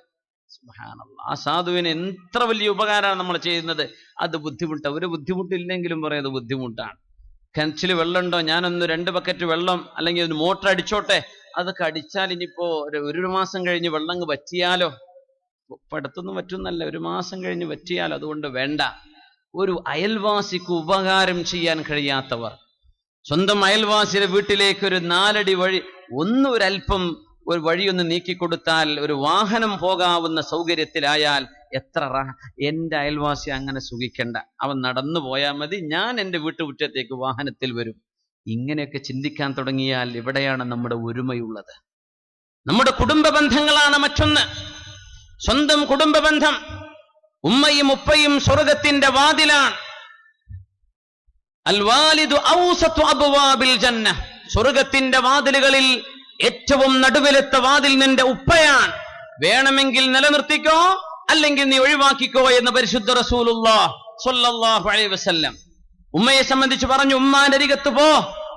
സുബ്ഹാനല്ലാഹ്, ആ സാധുവിന് എത്ര വലിയ ഉപകാരമാണ് നമ്മൾ ചെയ്യുന്നത്. അത് ബുദ്ധിമുട്ടാണ്. ഒരു ബുദ്ധിമുട്ടില്ലെങ്കിലും പറയുന്നത് ബുദ്ധിമുട്ടാണ്. കിണറ്റിൽ വെള്ളമുണ്ടോ, ഞാനൊന്ന് 2 ബക്കറ്റ് വെള്ളം അല്ലെങ്കിൽ ഒരു മോട്ടർ അടിച്ചോട്ടെ, അതൊക്കെ അടിച്ചാൽ ഇനിയിപ്പോ ഒരു മാസം കഴിഞ്ഞ് വെള്ളം വറ്റിയാലോ. ഇപ്പൊ അടുത്തൊന്നും വറ്റുന്നല്ല, 1 മാസം കഴിഞ്ഞ് വറ്റിയാലോ. അതുകൊണ്ട് വേണ്ട. ഒരു അയൽവാസിക്ക് ഉപകാരം ചെയ്യാൻ കഴിയാത്തവർ സ്വന്തം അയൽവാസിയുടെ വീട്ടിലേക്ക് ഒരു 4 അടി വഴി ഒരല്പം ഒരു വഴിയൊന്ന് നീക്കിക്കൊടുത്താൽ, ഒരു വാഹനം പോകാവുന്ന സൗകര്യത്തിലായാൽ എത്ര എന്റെ അയൽവാസി അങ്ങനെ സുഖിക്കണ്ട, അവൻ നടന്നു പോയാൽ മതി, ഞാൻ എൻ്റെ വീട്ടുമുറ്റത്തേക്ക് വാഹനത്തിൽ വരും. ഇങ്ങനെയൊക്കെ ചിന്തിക്കാൻ തുടങ്ങിയാൽ എവിടെയാണ് നമ്മുടെ ഒരുമയുള്ളത്? നമ്മുടെ കുടുംബ ബന്ധങ്ങളാണ് മറ്റൊന്ന്. സ്വന്തം കുടുംബ ബന്ധം. ഉമ്മയും ഉപ്പയും സ്വർഗത്തിന്റെ വാതിലാണ്. അൽ വാലിദു ഔസതു അബ്വാബിൽ ജന്ന, സ്വർഗത്തിന്റെ വാതിലുകളിൽ ഏറ്റവും നടുവിലത്തെ വാതിൽ നിന്റെ ഉപ്പയാണ്. വേണമെങ്കിൽ നിലനിർത്തിക്കോ, അല്ലെങ്കിൽ നീ ഒഴിവാക്കിക്കോ എന്ന് പരിശുദ്ധ റസൂലുള്ളാഹി സ്വല്ലല്ലാഹു അലൈഹി വസല്ലം ഉമ്മയെ സംബന്ധിച്ച് പറഞ്ഞു, ഉമ്മാന്റെ അരികത്ത് പോ,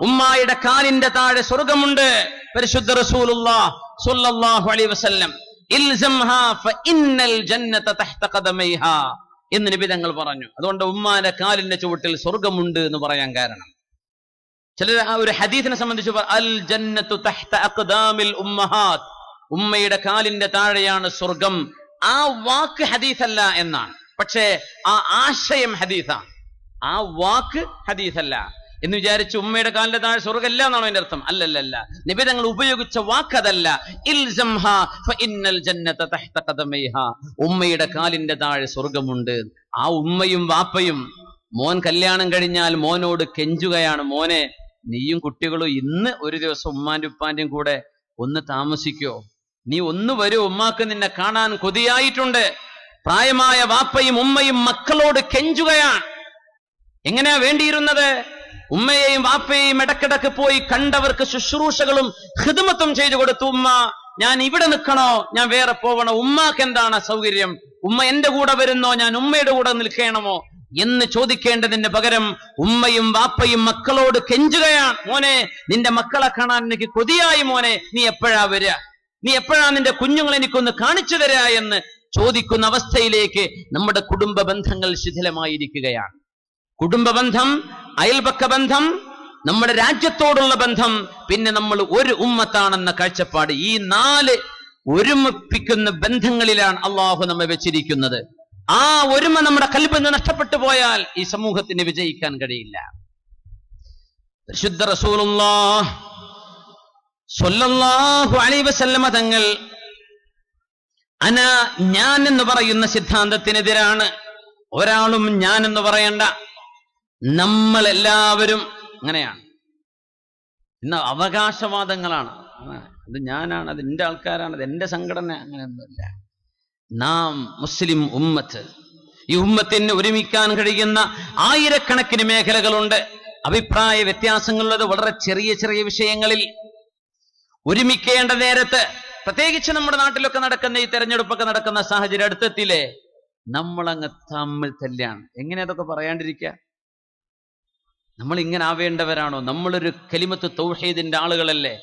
ഉമ്മായുടെ കാലിന്റെ താഴെ സ്വർഗമുണ്ട്. പരിശുദ്ധ റസൂലുള്ളാഹി സ്വല്ലല്ലാഹു അലൈഹി വസല്ലം ഇൽസംഹാ ഫഇന്നൽ ജന്നത തഹ്ത ഖദമൈഹാ എന്ന് നബി തങ്ങൾ പറഞ്ഞു. അതുകൊണ്ട് ഉമ്മാന്റെ കാലിന്റെ ചുവട്ടിൽ സ്വർഗമുണ്ട് എന്ന് പറയാൻ കാരണം, ചിലർ ആ ഒരു ഹദീസിനെ സംബന്ധിച്ച് അൽ ജന്നത്തു തഹ്ത അഖ്ദാമിൽ ഉമ്മഹാത്ത്, ഉമ്മയുടെ കാലിന്റെ താഴെയാണ് സ്വർഗം. ആ വാക്ക് ഹദീസല്ല എന്നാണ്, പക്ഷേ ആ ആശയം ഹദീസാണ്. ആ വാക്ക് ഹദീസല്ല എന്ന് വിചാരിച്ച് ഉമ്മയുടെ കാലിന്റെ താഴെ സ്വർഗമല്ല എന്നാണോ എന്റെ അർത്ഥം? അല്ലല്ല, നബി തങ്ങൾ ഉപയോഗിച്ച വാക്കതല്ല. ഇൽസംഹാ ഫഇന്നൽ ജന്നത തഹ്ത ഖദമൈഹാ, ഉമ്മയുടെ കാലിന്റെ താഴെ സ്വർഗമുണ്ട്. ആ ഉമ്മയും വാപ്പയും മോൻ കല്യാണം കഴിഞ്ഞാൽ മോനോട് കെഞ്ചുകയാണ്, മോനെ നീയും കുട്ടികളും ഇന്ന് ഒരു ദിവസം ഉമ്മാന്റെ ഉപ്പാന്റെയും കൂടെ ഒന്ന് താമസിക്കോ, നീ ഒന്ന് വരൂ, ഉമ്മാക്ക് നിന്നെ കാണാൻ കൊതിയായിട്ടുണ്ട്. പ്രായമായ വാപ്പയും ഉമ്മയും മക്കളോട് കെഞ്ചുകയാണ്. എങ്ങനെയാ വേണ്ടിയിരുന്നത്? ഉമ്മയെയും വാപ്പയെയും ഇടക്കിടക്ക് പോയി കണ്ടവർക്ക് ശുശ്രൂഷകളും ഖിദ്മത്തും ചെയ്തു കൊടുത്തു. ഉമ്മ, ഞാൻ ഇവിടെ നിൽക്കണോ, ഞാൻ വേറെ പോവണോ? ഉമ്മാക്ക് എന്താണ് സൗകര്യം? ഉമ്മ എന്റെ കൂടെ വരുന്നോ, ഞാൻ ഉമ്മയുടെ കൂടെ നിൽക്കണമോ എന്ന് ചോദിക്കേണ്ടതിന് പകരം ഉമ്മയും വാപ്പയും മക്കളോട് കെഞ്ചുകയാണ്, മോനെ നിന്റെ മക്കളെ കാണാൻ എനിക്ക് കൊതിയായി, മോനെ നീ എപ്പോഴാ വരിക, നീ എപ്പോഴാ നിന്റെ കുഞ്ഞുങ്ങളെ എനിക്കൊന്ന് കാണിച്ചു തരാ എന്ന് ചോദിക്കുന്ന അവസ്ഥയിലേക്ക് നമ്മുടെ കുടുംബ ബന്ധങ്ങൾ ശിഥിലമായിരിക്കുകയാണ്. കുടുംബ ബന്ധം, അയൽപക്ക ബന്ധം, നമ്മുടെ രാജ്യത്തോടുള്ള ബന്ധം, പിന്നെ നമ്മൾ ഒരു ഉമ്മത്താണെന്ന കാഴ്ചപ്പാട്. ഈ 4 ഒരുമിപ്പിക്കുന്ന ബന്ധങ്ങളിലാണ് അള്ളാഹു നമ്മെ വെച്ചിരിക്കുന്നത്. ആ ഒരുമ നമ്മുടെ ഖൽബിൽ നിന്ന് നഷ്ടപ്പെട്ടു പോയാൽ ഈ സമൂഹത്തിന് വിജയിക്കാൻ കഴിയില്ല. പരിശുദ്ധ റസൂലുള്ളാഹി സ്വല്ലല്ലാഹു അലൈഹി വസല്ലമ തങ്ങൾ ഞാൻ എന്ന് പറയുന്ന സിദ്ധാന്തത്തിനെതിരാണ്. ഒരാളും ഞാൻ എന്ന് പറയണ്ട, നമ്മളെല്ലാവരും അങ്ങനെയാണ്. ഇന്ന് അവകാശവാദങ്ങളാണ്. അത് ഞാനാണ്, അത് എന്റെ ആൾക്കാരാണ്, അത് എന്റെ സംഘടന, അങ്ങനെയൊന്നുമില്ല. നാം മുസ്ലിം ഉമ്മത്ത്, ഈ ഉമ്മത്തിന് ഒരുമിക്കാൻ കഴിയുന്ന ആയിരക്കണക്കിന് മേഖലകളുണ്ട്. അഭിപ്രായ വ്യത്യാസങ്ങളുള്ളത് വളരെ ചെറിയ ചെറിയ വിഷയങ്ങളിൽ. ഒരുമിക്കേണ്ട നേരത്ത്, പ്രത്യേകിച്ച് നമ്മുടെ നാട്ടിലൊക്കെ നടക്കുന്ന ഈ തെരഞ്ഞെടുപ്പൊക്കെ നടക്കുന്ന സാഹചര്യം അടുത്തെത്തില്ലേ, നമ്മളങ്ങ് തമ്മിൽ തല്ലാണ്. എങ്ങനെ അതൊക്കെ പറയാണ്ടിരിക്കുക? നമ്മൾ ഇങ്ങനെ ആവേണ്ടവരാണോ? നമ്മളൊരു കലിമത്ത് തൗഹീദിന്റെ ആളുകളല്ലേ?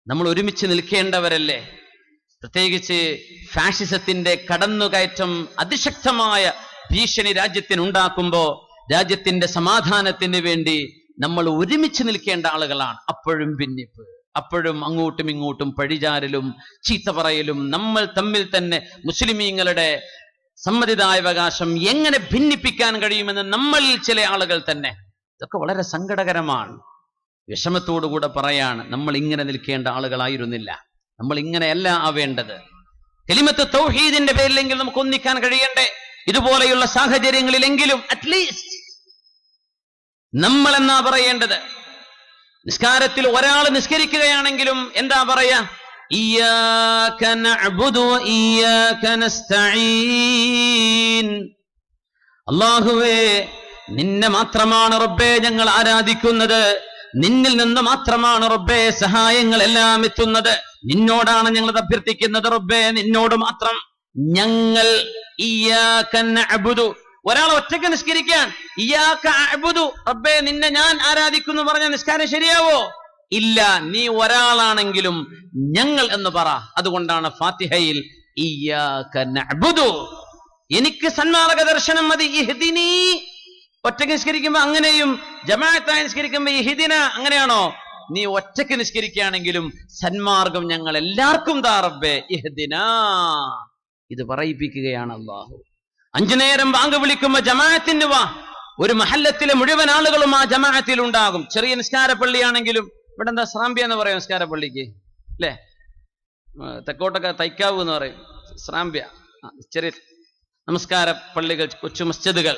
നമ്മൾ ഒരുമിച്ച് നിൽക്കേണ്ടവരല്ലേ? പ്രത്യേകിച്ച് ഫാഷിസത്തിന്റെ കടന്നുകയറ്റം അതിശക്തമായ ഭീഷണി രാജ്യത്തിനുണ്ടാക്കുമ്പോ രാജ്യത്തിന്റെ സമാധാനത്തിന് വേണ്ടി നമ്മൾ ഒരുമിച്ച് നിൽക്കേണ്ട ആളുകളാണ്. അപ്പോഴും ഭിന്നിപ്പ്, അപ്പോഴും അങ്ങോട്ടും ഇങ്ങോട്ടും പഴിചാരലും ചീത്ത പറയലും, നമ്മൾ തമ്മിൽ തന്നെ മുസ്ലിമീങ്ങളുടെ സമ്മതിദായവകാശം എങ്ങനെ ഭിന്നിപ്പിക്കാൻ കഴിയുമെന്ന് നമ്മളിൽ ചില ആളുകൾ തന്നെ. ഇതൊക്കെ വളരെ സങ്കടകരമാണ്. വിഷമത്തോടുകൂടെ പറയാണ്, നമ്മൾ ഇങ്ങനെ നിൽക്കേണ്ട ആളുകളായിരുന്നില്ല, നമ്മൾ ഇങ്ങനെയല്ല ആവേണ്ടത്. കലിമത്ത് തൗഹീദിന്റെ പേരിലെങ്കിലും നമുക്ക് ഒന്നിക്കാൻ കഴിയണ്ടേ? ഇതുപോലെയുള്ള സാഹചര്യങ്ങളിലെങ്കിലും അറ്റ്ലീസ്റ്റ് നമ്മൾ എന്നാ പറയേണ്ടത്? നിസ്കാരത്തിൽ ഒരാൾ നിസ്കരിക്കുകയാണെങ്കിലും എന്താ പറയാ? ഇയ്യാക നഅ്ബുദു വ ഇയ്യാക നസ്തഈൻ. അല്ലാഹുവേ, നിന്നെ മാത്രമാണ് റബ്ബേ ഞങ്ങൾ ആരാധിക്കുന്നത്, നിന്നിൽ നിന്ന് മാത്രമാണ് റബ്ബേ സഹായങ്ങൾ എല്ലാം എത്തുന്നത്, നിന്നോടാണ് ഞങ്ങൾ അഭ്യർത്ഥിക്കുന്നത് റബ്ബേ, നിന്നോട് മാത്രം ഞങ്ങൾ. ഇയ്യാക നഅ്ബുദു, ഒരാൾ ഒറ്റയ്ക്ക് നിസ്കരിക്കാൻ ഇയ്യാക അഅ്ബുദു, റബ്ബേ നിന്നെ ഞാൻ ആരാധിക്കുന്നു പറഞ്ഞ നിസ്കാരം ശരിയാവോ? ഇല്ല. നീ ഒരാളാണെങ്കിലും ഞങ്ങൾ എന്ന് പറ. അതുകൊണ്ടാണ് ഫാത്തിഹയിൽ ഇയ്യാക നഅ്ബുദു, എനിക്ക് സന്മാർഗ ദർശനം മതി, ഇഹ്ദിനി. ഒറ്റയ്ക്ക് നിസ്കരിക്കുമ്പോ അങ്ങനെയും, ജമാഅത്തായി നിസ്കരിക്കുമ്പോ ഇഹ്ദിന, അങ്ങനെയാണോ? നീ ഒറ്റയ്ക്ക് നിസ്കരിക്കുകയാണെങ്കിലും സന്മാർഗം ഞങ്ങൾ എല്ലാവർക്കും താ റബ്ബേ, ഇഹ്ദിന. ഇത് പറയിപ്പിക്കുകയാണ് അല്ലാഹു. 5 നേരം ബാങ്ക് വിളിക്കുമ്പോ ജമാഅത്തിന് വാ. ഒരു മഹല്ലത്തിലെ മുഴുവൻ ആളുകളും ആ ജമാഅത്തിൽ ഉണ്ടാകും. ചെറിയ നിസ്കാര പള്ളിയാണെങ്കിലും, ഇവിടെ എന്താ സ്രാമ്പ്യ എന്ന് പറയും നിസ്കാര പള്ളിക്ക് അല്ലേ? തെക്കോട്ടൊക്കെ തൈക്കാവ് എന്ന് പറയും, സ്രാമ്പ്യ. ചെറിയ നമസ്കാര പള്ളികൾ, കൊച്ചു മസ്ജിദുകൾ,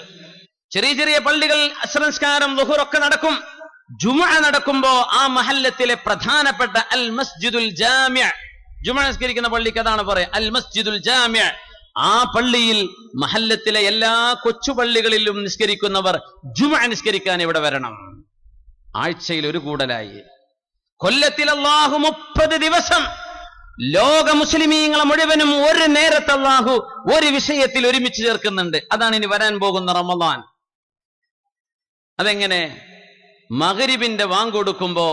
ചെറിയ ചെറിയ പള്ളികൾ, അസ്ർ നിസ്കാരം, ളുഹർ ഒക്കെ നടക്കും. ജുമുഅ നടക്കുമ്പോ ആ മഹല്ലത്തിലെ പ്രധാനപ്പെട്ട അൽ മസ്ജിദുൽ ജാമിഅ, ജുമുഅ നിസ്കരിക്കുന്ന പള്ളിക്ക് അതാണ് പറയാ അൽ മസ്ജിദുൽ ജാമിഅ. ആ പള്ളിയിൽ മഹല്ലത്തിലെ എല്ലാ കൊച്ചു പള്ളികളിലും നിസ്കരിക്കുന്നവർ ജുമുഅ നിസ്കരിക്കാൻ ഇവിടെ വരണം. ആഴ്ചയിൽ ഒരു കൂടലായി. കൊല്ലത്തിൽ അല്ലാഹു 30 ദിവസം ലോക മുസ്ലിമീങ്ങളെ മുഴുവനും ഒരു നേരത്തെ അല്ലാഹു ഒരു വിഷയത്തിൽ ഒരുമിച്ച് ചേർക്കുന്നുണ്ട്. അതാണ് ഇനി വരാൻ പോകുന്ന റമദാൻ. അതെങ്ങനെ? മഗ്രിബിന്റെ വാങ്ക് കൊടുക്കുമ്പോ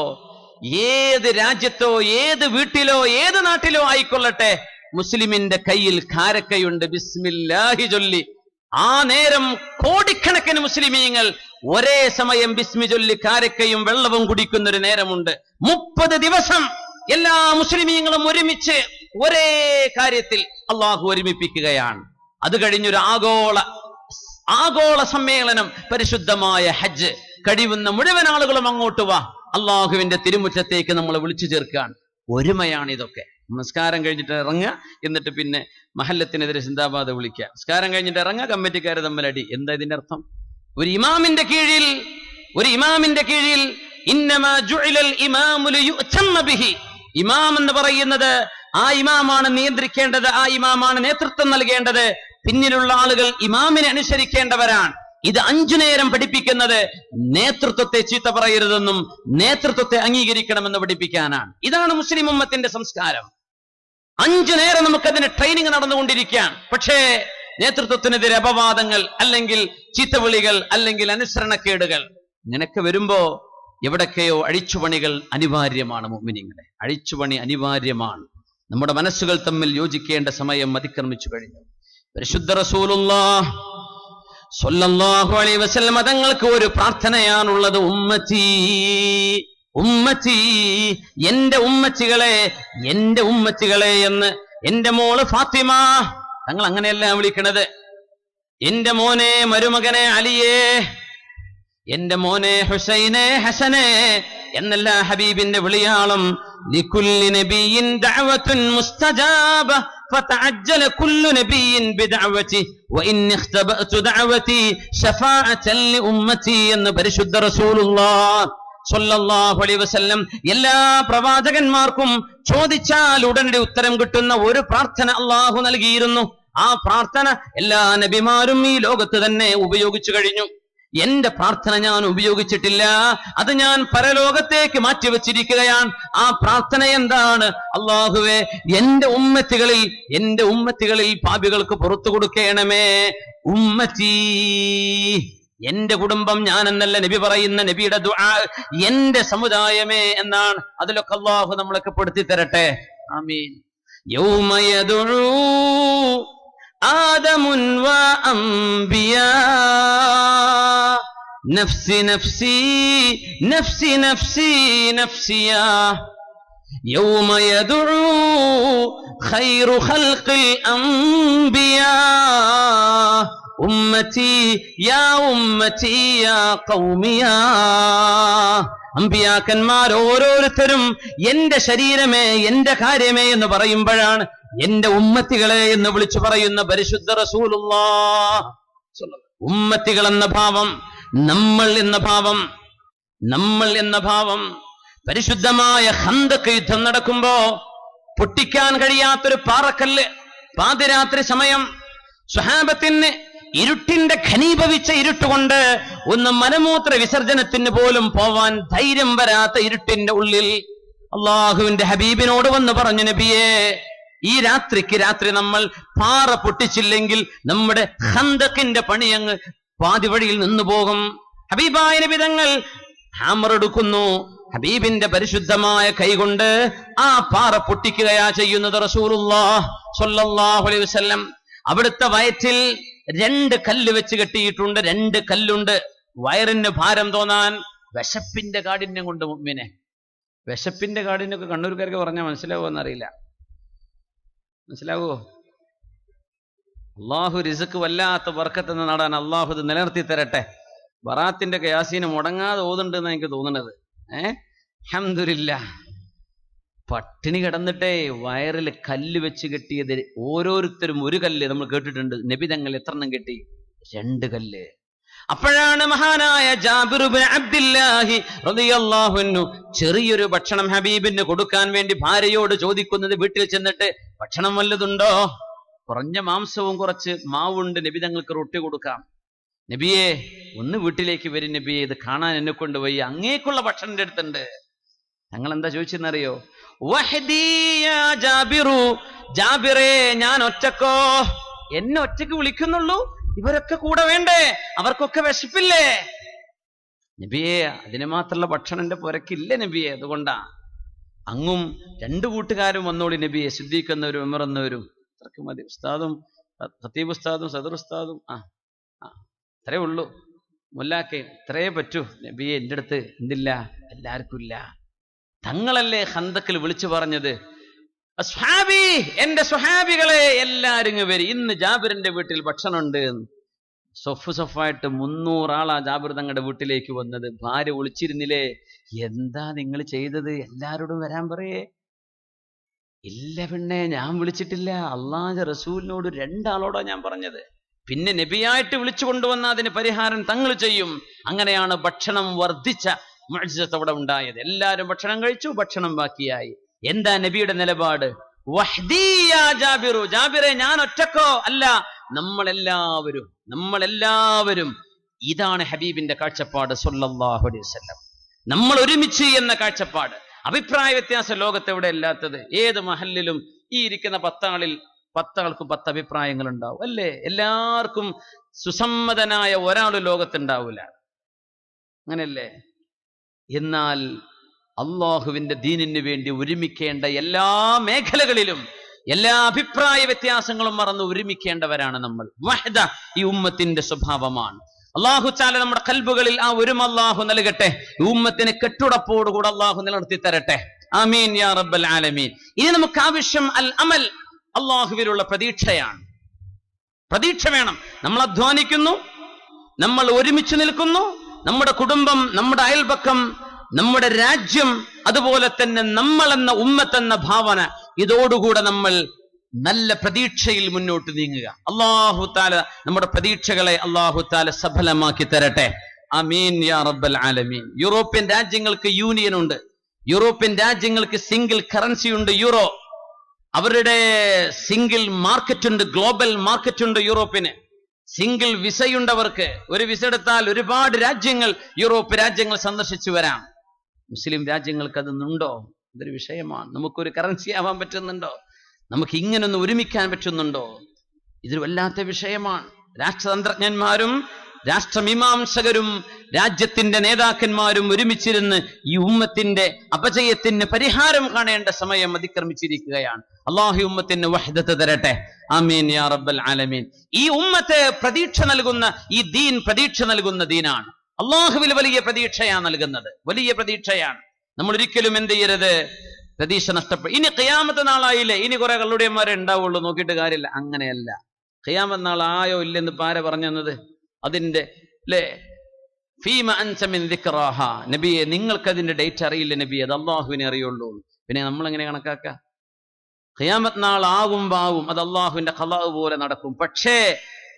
ഏത് രാജ്യത്തോ ഏത് വീട്ടിലോ ഏത് നാട്ടിലോ ആയിക്കൊള്ളട്ടെ, മുസ്ലിമിന്റെ കയ്യിൽ കാരക്കയുണ്ട്, ബിസ്മില്ലാഹി ചൊല്ലി. ആ നേരം കോടിക്കണക്കിന് മുസ്ലിമീങ്ങൾ ഒരേ സമയം ബിസ്മി ചൊല്ലി കാരക്കയും വെള്ളവും കുടിക്കുന്നൊരു നേരമുണ്ട്. 30 ദിവസം എല്ലാ മുസ്ലിമീങ്ങളും ഒരുമിച്ച് ഒരേ കാര്യത്തിൽ അള്ളാഹു ഒരുമിപ്പിക്കുകയാണ്. അത് കഴിഞ്ഞൊരു ആഗോള സമ്മേളനം, പരിശുദ്ധമായ ഹജ്ജ്. കഴിയുന്ന മുഴുവൻ ആളുകളും അങ്ങോട്ട് വാ, അള്ളാഹുവിന്റെ തിരുമുറ്റത്തേക്ക് നമ്മളെ വിളിച്ചു ചേർക്കുകയാണ്. ഒരുമയാണ് ഇതൊക്കെ. നമസ്കാരം കഴിഞ്ഞിട്ട് ഇറങ്ങുക, എന്നിട്ട് പിന്നെ മഹല്ലത്തിനെതിരെ സിന്ദാബാദ് വിളിക്കുക. നമസ്കാരം കഴിഞ്ഞിട്ട് ഇറങ്ങുക, കമ്മിറ്റിക്കാർ തമ്മിലടി. എന്താ ഇതിന്റെ അർത്ഥം? ഒരു ഇമാമിന്റെ കീഴിൽ ഇന്നമാ ജുഇലൽ ഇമാമു ലിയുഅ്തമ്മ ബിഹി. ഇമാം എന്ന് പറയുന്നത് ആ ഇമാമാണ് നിയന്ത്രിക്കേണ്ടത്, ആ ഇമാമാണ് നേതൃത്വം നൽകേണ്ടത്. പിന്നിലുള്ള ആളുകൾ ഇമാമിനെ അനുസരിക്കേണ്ടവരാണ്. ഇത് 5 നേരം പഠിപ്പിക്കുന്നത് നേതൃത്വത്തെ ചീത്ത പറയരുതെന്നും നേതൃത്വത്തെ അംഗീകരിക്കണമെന്ന് പഠിപ്പിക്കാനാണ്. ഇതാണ് മുസ്ലിം ഉമ്മത്തിന്റെ സംസ്കാരം. 5 നേരം നമുക്കതിന് ട്രെയിനിങ് നടന്നുകൊണ്ടിരിക്കുകയാണ്. പക്ഷേ നേതൃത്വത്തിനെതിരെ അപവാദങ്ങൾ, അല്ലെങ്കിൽ ചീത്തവിളികൾ, അല്ലെങ്കിൽ അനുസരണക്കേടുകൾ, ഇങ്ങനെയൊക്കെ വരുമ്പോ എവിടൊക്കെയോ അഴിച്ചുപണികൾ അനിവാര്യമാണ്. മുഅ്മിനീങ്ങളെ, അഴിച്ചുപണി അനിവാര്യമാണ്. നമ്മുടെ മനസ്സുകൾ തമ്മിൽ യോജിക്കേണ്ട സമയം അതിക്രമിച്ചു കഴിഞ്ഞു. പരിശുദ്ധ റസൂലുള്ളാഹി സ്വല്ലല്ലാഹു അലൈഹി വസല്ലം തങ്ങൾക്ക് ഒരു പ്രാർത്ഥനയാണുള്ളത്, ഉമ്മത്തി ഉമ്മത്തി, എന്റെ ഉമ്മച്ചികളെ, എന്റെ ഉമ്മച്ചികളെ എന്ന്. എന്റെ മോള് ഫാത്തിമ, തങ്ങൾ അങ്ങനെയല്ല വിളിക്കണത്. എന്റെ മോനെ, മരുമകനെ അലിയേ, എന്റെ മോനെ ഹുസൈനെ, ഹസനെ എന്നല്ല ഹബീബിന്റെ വിളിയാളം. ലികുല്ലി നബിയിൻ ദഅവത്തുൻ മുസ്തജാബ ഫതഅജ്ജല കുല്ലു നബിയിൻ ബിദഅവതി വഇന്നി ഇഖ്തബഅതു ദഅവതി ശഫാഅതൻ ലിഉമ്മതി എന്ന് പരിശുദ്ധ റസൂലുള്ളാഹ് സ്വല്ലല്ലാഹു അലൈഹി വസല്ലം എല്ലാ പ്രവാചകന്മാർക്കും ചോദിച്ചാൽ ഉടനടി ഉത്തരം കിട്ടുന്ന ഒരു പ്രാർത്ഥന അള്ളാഹു നൽകിയിരുന്നു. ആ പ്രാർത്ഥന എല്ലാ നബിമാരും ഈ ലോകത്ത് തന്നെ ഉപയോഗിച്ചു കഴിഞ്ഞു. എന്റെ പ്രാർത്ഥന ഞാൻ ഉപയോഗിച്ചിട്ടില്ല, അത് ഞാൻ പരലോകത്തേക്ക് മാറ്റിവെച്ചിരിക്കുകയാണ്. ആ പ്രാർത്ഥന എന്താണ്? അല്ലാഹുവേ, എന്റെ ഉമ്മത്തികളിൽ പാപികൾക്ക് പുറത്തു കൊടുക്കണമേ. ഉമ്മത്തി, എന്റെ കുടുംബം, ഞാൻ എന്നല്ല നബി പറയുന്ന നബിയുടെ ദുആ, എന്റെ സമുദായമേ എന്നാണ്. അതിലൊക്കെ അല്ലാഹു നമ്മളൊക്കെ പെടുത്തി തരട്ടെ. ആമീൻ. യൗമ യദഉ ആദമുൻ വ അംബിയാ നഫ്സി നഫ്സി നഫ്സി നഫ്സി നഫ്സിയാ യൗമ യദഉ ഖൈറു ഖൽഖിൽ അംബിയാ ഉമ്മത്തി യാ ഉമ്മത്തി യാ ഖൗമിയാ. അമ്പിയാക്കന്മാർ ഓരോരുത്തരും എന്റെ ശരീരമേ, എന്റെ കാര്യമേ എന്ന് പറയുമ്പോഴാണ് എന്റെ ഉമ്മത്തികളെ എന്ന് വിളിച്ചു പറയുന്ന പരിശുദ്ധ റസൂലുള്ളാഹ്. ഉമ്മത്തികൾ എന്ന ഭാവം, നമ്മൾ എന്ന ഭാവം പരിശുദ്ധമായ ഖന്തഖ് യുദ്ധം നടക്കുമ്പോ പൊട്ടിക്കാൻ കഴിയാത്തൊരു പാറക്കല്ല്, പാതിരാത്രി സമയം സ്വഹാബത്തിന് ഇരുട്ടിന്റെ ഘനീഭവിച്ച ഇരുട്ടുകൊണ്ട് ഒന്ന് മലമൂത്ര വിസർജനത്തിന് പോലും പോവാൻ ധൈര്യം വരാത്ത ഇരുട്ടിന്റെ ഉള്ളിൽ അള്ളാഹുവിന്റെ ഹബീബിനോട് വന്ന് പറഞ്ഞു, നബിയേ, ഈ രാത്രി നമ്മൾ പാറ പൊട്ടിച്ചില്ലെങ്കിൽ നമ്മുടെ ഖന്തഖിന്റെ പണിയങ്ങ് പാതി വഴിയിൽ നിന്നു പോകും. ഹബീബായ നബി തങ്ങൾ ഹാമറെടുക്കുന്നു. ഹബീബിന്റെ പരിശുദ്ധമായ കൈകൊണ്ട് ആ പാറ പൊട്ടിക്കുകയാ ചെയ്യുന്നത് റസൂലുള്ളാഹ് സ്വല്ലല്ലാഹു അലൈഹി വസല്ലം. അവിടുത്തെ വയറ്റിൽ 2 കല്ല് വെച്ച് കെട്ടിയിട്ടുണ്ട്. 2 കല്ലുണ്ട് വയറിന് ഭാരം തോന്നാൻ. വിശപ്പിന്റെ കാഠിന്യം കൊണ്ട് മുഅ്മിനെ, വിശപ്പിന്റെ കാഠിന്യമൊക്കെ കണ്ണൂർക്കാർക്ക് പറഞ്ഞാൽ മനസ്സിലാവുമോ എന്നറിയില്ല. മനസ്സിലാവുമോ? അള്ളാഹു റിസ്ക് വല്ലാത്ത ബർക്കത്ത് നടാൻ അള്ളാഹു ഇത് നിലനിർത്തി തരട്ടെ. ബറാത്തിന്റെ ഖയാസീന് മുടങ്ങാതെ ഓതുണ്ടെന്ന് എനിക്ക് തോന്നുന്നത്. അൽഹംദുലില്ലാഹ്. പട്ടിണി കിടന്നിട്ടേ വയറിൽ കല്ല് വെച്ച് കെട്ടിയത് ഓരോരുത്തരും ഒരു കല്ല് നമ്മൾ കേട്ടിട്ടുണ്ട്. നബി തങ്ങൾ എത്രണ്ണം കെട്ടി? 2 കല്ല്. അപ്പോഴാണ് മഹാനായ ജാബിർ ഇബ്നു അബ്ദില്ലാഹി റളിയല്ലാഹു അൻഹു ചെറിയൊരു ഭക്ഷണം ഹബീബിന് കൊടുക്കാൻ വേണ്ടി ഭാര്യയോട് ചോദിക്കുന്നത്. വീട്ടിൽ ചെന്നിട്ട് ഭക്ഷണം വല്ലതുണ്ടോ? കുറഞ്ഞ മാംസവും കുറച്ച് മാവുണ്ട്, നബി തങ്ങൾക്ക് റൊട്ടി കൊടുക്കാം. നബിയെ, ഒന്ന് വീട്ടിലേക്ക് വരും നബിയെ, ഇത് കാണാൻ എന്നെ കൊണ്ട് വയ്യ, അങ്ങേക്കുള്ള ഭക്ഷണം എൻ്റെ അടുത്തുണ്ട്. ഞങ്ങൾ എന്താ ചോദിച്ചെന്നറിയോ? വഹദീ യാ ജാബിറു, ജാബിറേ, ഞാൻ ഒറ്റക്കോ? എന്നെ ഒറ്റക്ക് വിളിക്കുന്നുള്ളൂ, ഇവരൊക്കെ കൂടെ വേണ്ടേ? അവർക്കൊക്കെ വിശപ്പില്ലേ? നബിയെ, അതിന് മാത്രമുള്ള ഭക്ഷണം എന്റെ പുരക്കില്ല നബിയെ, അതുകൊണ്ടാ. അങ്ങും 2 കൂട്ടുകാരും വന്നോളി നബിയെ, സിദ്ദീഖ് എന്നവരും ഉമർ എന്നവരും. അത്രക്ക് മതി. ഉസ്താദും ഖത്തീബ് ഉസ്താദും സദർ ഉസ്താദും അത്രേ ഉള്ളൂ. മുല്ലാക്കെ ഇത്രേ പറ്റൂ നബിയെ, എൻ്റെ അടുത്ത് എന്തില്ല, എല്ലാവർക്കും ഇല്ല. തങ്ങളല്ലേ ഖന്തഖിൽ വിളിച്ചു പറഞ്ഞത്, അസ്ഹാബി, എന്റെ സ്വഹാബികളെ എല്ലാരും വരി, ഇന്ന് ജാബിറിന്റെ വീട്ടിൽ ഭക്ഷണമുണ്ട്. സൊഫായിട്ട് 300 ആളാ ജാബിർ തങ്ങളുടെ വീട്ടിലേക്ക് വന്നത്. ഭാര്യ വിളിച്ചിരുന്നില്ലേ, എന്താ നിങ്ങൾ ചെയ്തത്, എല്ലാരോടും വരാൻ പറയേ. ഇല്ല പെണ്ണെ, ഞാൻ വിളിച്ചിട്ടില്ല, അള്ളാഹുവിന്റെ റസൂലിനോട് 2 ആളോടാ ഞാൻ പറഞ്ഞത്. പിന്നെ നബിയായിട്ട് വിളിച്ചു കൊണ്ടുവന്ന അതിന് പരിഹാരം തങ്ങൾ ചെയ്യും. അങ്ങനെയാണ് ഭക്ഷണം വർദ്ധിച്ച മുഅ്ജിസത്ത് അവിടെ ഉണ്ടായത്. എല്ലാരും ഭക്ഷണം കഴിച്ചു, ഭക്ഷണം ബാക്കിയായി. എന്താ നബിയുടെ നിലപാട്? വഹ്ദീ യാ ജാബിറു, ജാബിറെ, ഞാൻ ഒറ്റക്കോ? അല്ല, നമ്മളെല്ലാവരും. ഇതാണ് ഹബീബിന്റെ കാഴ്ചപ്പാട് സ്വല്ലല്ലാഹു അലൈഹി വസല്ലം. നമ്മൾ ഒരുമിച്ച് എന്ന കാഴ്ചപ്പാട്. അഭിപ്രായ വ്യത്യാസം ലോകത്തെവിടെ ഇല്ലാത്തത്? ഏത് മഹല്ലിലും ഈ ഇരിക്കുന്ന 10 ആളിൽ 10 ആൾക്കും 10 അഭിപ്രായങ്ങൾ ഉണ്ടാവും അല്ലേ? എല്ലാവർക്കും സുസമ്മതനായ ഒരാൾ ലോകത്തുണ്ടാവില്ല, അങ്ങനല്ലേ? എന്നാൽ അള്ളാഹുവിന്റെ ദീനിന് വേണ്ടി ഒരുമിക്കേണ്ട എല്ലാ മേഖലകളിലും എല്ലാ അഭിപ്രായ വ്യത്യാസങ്ങളും മറന്ന് ഒരുമിക്കേണ്ടവരാണ് നമ്മൾ. വഹ്ദ ഈ ഉമ്മത്തിന്റെ സ്വഭാവമാണ്. അല്ലാഹു തആല നമ്മുടെ ഖൽബുകളിൽ ആ ഒരുമ അല്ലാഹു നൽകട്ടെ. ഈ ഉമ്മത്തിന് കെട്ടുടപ്പോടുകൂടെ അല്ലാഹു നിലനിർത്തി തരട്ടെ. ആമീൻ യാ റബ്ബൽ ആലമീൻ. ഇനി നമുക്ക് ആവശ്യം അൽ അമൽ, അല്ലാഹുവിലുള്ള പ്രതീക്ഷയാണ്. പ്രതീക്ഷ വേണം. നമ്മൾ അധ്വാനിക്കുന്നു, നമ്മൾ ഒരുമിച്ച് നിൽക്കുന്നു, നമ്മുടെ കുടുംബം, നമ്മുടെ അയൽപക്കം, നമ്മുടെ രാജ്യം, അതുപോലെ തന്നെ നമ്മൾ എന്ന ഉമ്മത്തെന്ന ഭാവന, ഇതോടുകൂടെ നമ്മൾ നല്ല പ്രതീക്ഷയിൽ മുന്നോട്ട് നീങ്ങുക. അല്ലാഹു തആല നമ്മുടെ പ്രതീക്ഷകളെ അല്ലാഹു തആല സഫലമാക്കി തരട്ടെ. ആമീൻ യാ റബ്ബൽ ആലമീൻ. യൂറോപ്യൻ രാജ്യങ്ങൾക്ക് യൂണിയൻ ഉണ്ട്, യൂറോപ്യൻ രാജ്യങ്ങൾക്ക് സിംഗിൾ കറൻസി ഉണ്ട്, യൂറോ. അവരുടെ സിംഗിൾ മാർക്കറ്റ് ഉണ്ട്, ഗ്ലോബൽ മാർക്കറ്റ് ഉണ്ട് യൂറോപ്പിന്. സിംഗിൾ വിസയുണ്ട് അവർക്ക്. ഒരു വിസ എടുത്താൽ ഒരുപാട് രാജ്യങ്ങൾ, യൂറോപ്പ് രാജ്യങ്ങൾ സന്ദർശിച്ചു വരാം. മുസ്ലിം രാജ്യങ്ങൾക്ക് അതൊന്നുണ്ടോ? ഇതൊരു വിഷയമാണ്. നമുക്കൊരു കറൻസി ആവാൻ പറ്റുന്നുണ്ടോ? നമുക്ക് ഇങ്ങനൊന്ന് ഒരുമിക്കാൻ പറ്റുന്നുണ്ടോ? ഇതൊരു വല്ലാത്ത വിഷയമാണ്. രാഷ്ട്രതന്ത്രജ്ഞന്മാരും രാഷ്ട്രമീമാംസകരും രാജ്യത്തിന്റെ നേതാക്കന്മാരും ഒരുമിച്ചിരുന്ന് ഈ ഉമ്മത്തിന്റെ അപജയത്തിന് പരിഹാരം കാണേണ്ട സമയം അതിക്രമിച്ചിരിക്കുകയാണ്. അല്ലാഹു ഉമ്മത്തിന് വഹ്ദത്ത് തരട്ടെ. ആമീൻ യാ റബ്ബൽ ആലമീൻ. ഈ ഉമ്മത്തെ പ്രതീക്ഷ നൽകുന്ന ഈ ദീൻ പ്രതീക്ഷ നൽകുന്ന ദീനാണ്. അല്ലാഹുവിൽ വലിയ പ്രതീക്ഷയാണ് നൽകുന്നത്, വലിയ പ്രതീക്ഷയാണ്. നമ്മൾ ഒരിക്കലും എന്ത് ചെയ്യരുത്, പ്രതീക്ഷ നഷ്ടപ്പെടും. ഇനി ഖിയാമത്ത് നാളായില്ലേ, ഇനി കുറെ കള്ളുടിയന്മാരെ ഉണ്ടാവുള്ളൂ, നോക്കിയിട്ട് കാര്യമില്ല. അങ്ങനെയല്ല. ഖിയാമത്ത് നാളായോ ഇല്ലെന്ന് പാര പറഞ്ഞത് അതിന്റെ അല്ലേ, ഫീമ അൻത മിൻ ദിക്റാഹ, നബിയെ നിങ്ങൾക്ക് അതിന്റെ ഡേറ്റ് അറിയില്ല നബിയെ, അത് അള്ളാഹുവിനെ അറിയുള്ളൂ. പിന്നെ നമ്മൾ എങ്ങനെ കണക്കാക്കാം? ഖിയാമത്ത് നാൾ ആവും, അത് അള്ളാഹുവിന്റെ ഖളാ പോലെ നടക്കും. പക്ഷേ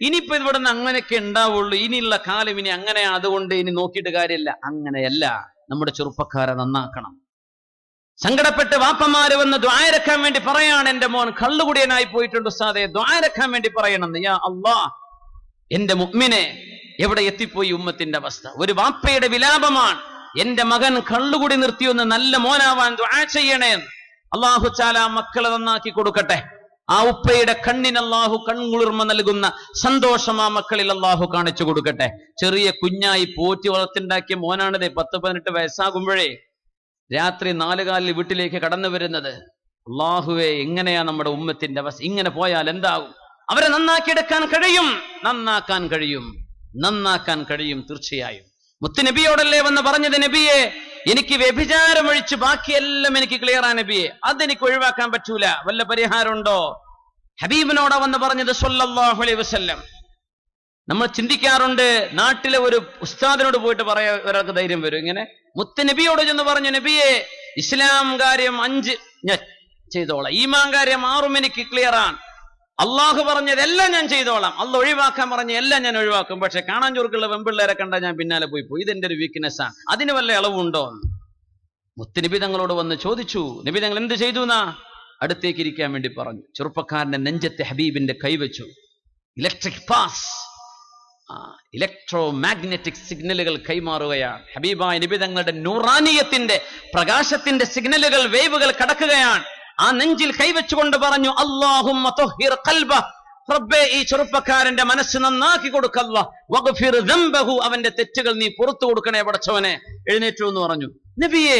ഇനിയിപ്പോ ഇവിടെ നിന്ന് അങ്ങനെയൊക്കെ ഉണ്ടാവുള്ളൂ, ഇനിയുള്ള കാലം ഇനി അങ്ങനെ, അതുകൊണ്ട് ഇനി നോക്കിയിട്ട് കാര്യമില്ല. അങ്ങനെയല്ല. നമ്മുടെ ചെറുപ്പക്കാരെ നന്നാക്കണം. സങ്കടപ്പെട്ട് വാപ്പമാര് വന്ന് ദുആരക്കാൻ വേണ്ടി പറയാണ്, എന്റെ മോൻ കള്ളുകുടിയനായി പോയിട്ടുണ്ട് ഉസ്താദെ, ദുആരക്കാൻ വേണ്ടി പറയണമെന്ന്. യാ അല്ലാഹ്, എന്റെ മുഅ്മിനെ, എവിടെ എത്തിപ്പോയി ഉമ്മത്തിന്റെ അവസ്ഥ? ഒരു വാപ്പയുടെ വിലാപമാണ്, എന്റെ മകൻ കള്ളുകുടി നിർത്തിയൊന്ന് നല്ല മോനാവാൻ ദുആ ചെയ്യണേ. അല്ലാഹു തആല മക്കളെ നന്നാക്കി കൊടുക്കട്ടെ. ആ ഉപ്പയുടെ കണ്ണിന് അല്ലാഹു കൺകുളിർമ നൽകുന്ന സന്തോഷം ആ മക്കളിൽ അല്ലാഹു കാണിച്ചു കൊടുക്കട്ടെ. ചെറിയ കുഞ്ഞായി പോറ്റി വളർത്തിണ്ടാക്കിയ മോനാണിത്. 10-18 വയസ്സാകുമ്പോഴേ രാത്രി 4 കാലിൽ വീട്ടിലേക്ക് കടന്നു വരുന്നത്. അല്ലാഹുവേ, എങ്ങനെയാ നമ്മുടെ ഉമ്മത്തിന്റെ അവസ്ഥ? ഇങ്ങനെ പോയാൽ എന്താകും? അവരെ നന്നാക്കിയെടുക്കാൻ കഴിയും, നന്നാക്കാൻ കഴിയും തീർച്ചയായും. മുത്തുനബിയോടല്ലേ വന്ന് പറഞ്ഞത്, നബിയെ എനിക്ക് വ്യഭിചാരം ഒഴിച്ച് ബാക്കിയെല്ലാം എനിക്ക് ക്ലിയർ ആ നബിയെ, അതെനിക്ക് ഒഴിവാക്കാൻ പറ്റൂല, വല്ല പരിഹാരമുണ്ടോ? ഹബീബിനോടാ വന്ന് പറഞ്ഞത് സ്വല്ലല്ലാഹു അലൈഹി വസല്ലം. നമ്മൾ ചിന്തിക്കാറുണ്ട്, നാട്ടിലെ ഒരു ഉസ്താദിനോട് പോയിട്ട് പറയാ ഒരാൾക്ക് ധൈര്യം വരും. ഇങ്ങനെ മുത്തുനബിയോട് ചെന്ന് പറഞ്ഞു, നബിയെ ഇസ്ലാം കാര്യം 5 ഞാൻ ചെയ്തോളാം, ഈമാൻ കാര്യം 6 എനിക്ക് ക്ലിയറാണ്, അള്ളാഹു പറഞ്ഞതെല്ലാം ഞാൻ ചെയ്തോളാം, അള്ളാഹ് ഒഴിവാക്കാൻ പറഞ്ഞ എല്ലാം ഞാൻ ഒഴിവാക്കും, പക്ഷെ കാണാൻ ചുരുക്കുള്ള വെമ്പിള്ളേരെ കണ്ടാൽ ഞാൻ പിന്നാലെ പോയി ഇതെന്റെ ഒരു വീക്ക്നെസ് ആണ്, അതിന് വല്ല ഇളവുണ്ടോ? മുത്തുനബി തങ്ങളോട് വന്ന് ചോദിച്ചു. നബി തങ്ങൾ എന്ത് ചെയ്തു എന്നാ? അടുത്തേക്ക് ഇരിക്കാൻ വേണ്ടി പറഞ്ഞു. ചെറുപ്പക്കാരന്റെ നെഞ്ചത്തെ ഹബീബിന്റെ കൈവച്ചു. ഇലക്ട്രിക് പാസ്, ഇലക്ട്രോ മാഗ്നറ്റിക് സിഗ്നലുകൾ കൈമാറുകയാണ്. ഹബീബായ നബി തങ്ങളുടെ നൂറാനിയത്തിന്റെ പ്രകാശത്തിന്റെ സിഗ്നലുകൾ, വേവുകൾ കടക്കുകയാണ്. ആ നെഞ്ചിൽ കൈവച്ചുകൊണ്ട് പറഞ്ഞു, അല്ലാഹുമ്മ തുഹ്ഹിർ ഖൽബഹ്, റബ്ബേ ഈ ചെറുപ്പക്കാരന്റെ മനസ്സ് നന്നാക്കി കൊടുക്കല്ല, വഗ്ഫിർ ദംബഹു, അവന്റെ തെറ്റുകൾ നീ പുറത്തു കൊടുക്കണേ പടച്ചവനെ. എഴുന്നേറ്റു എന്ന് പറഞ്ഞു. നബിയെ,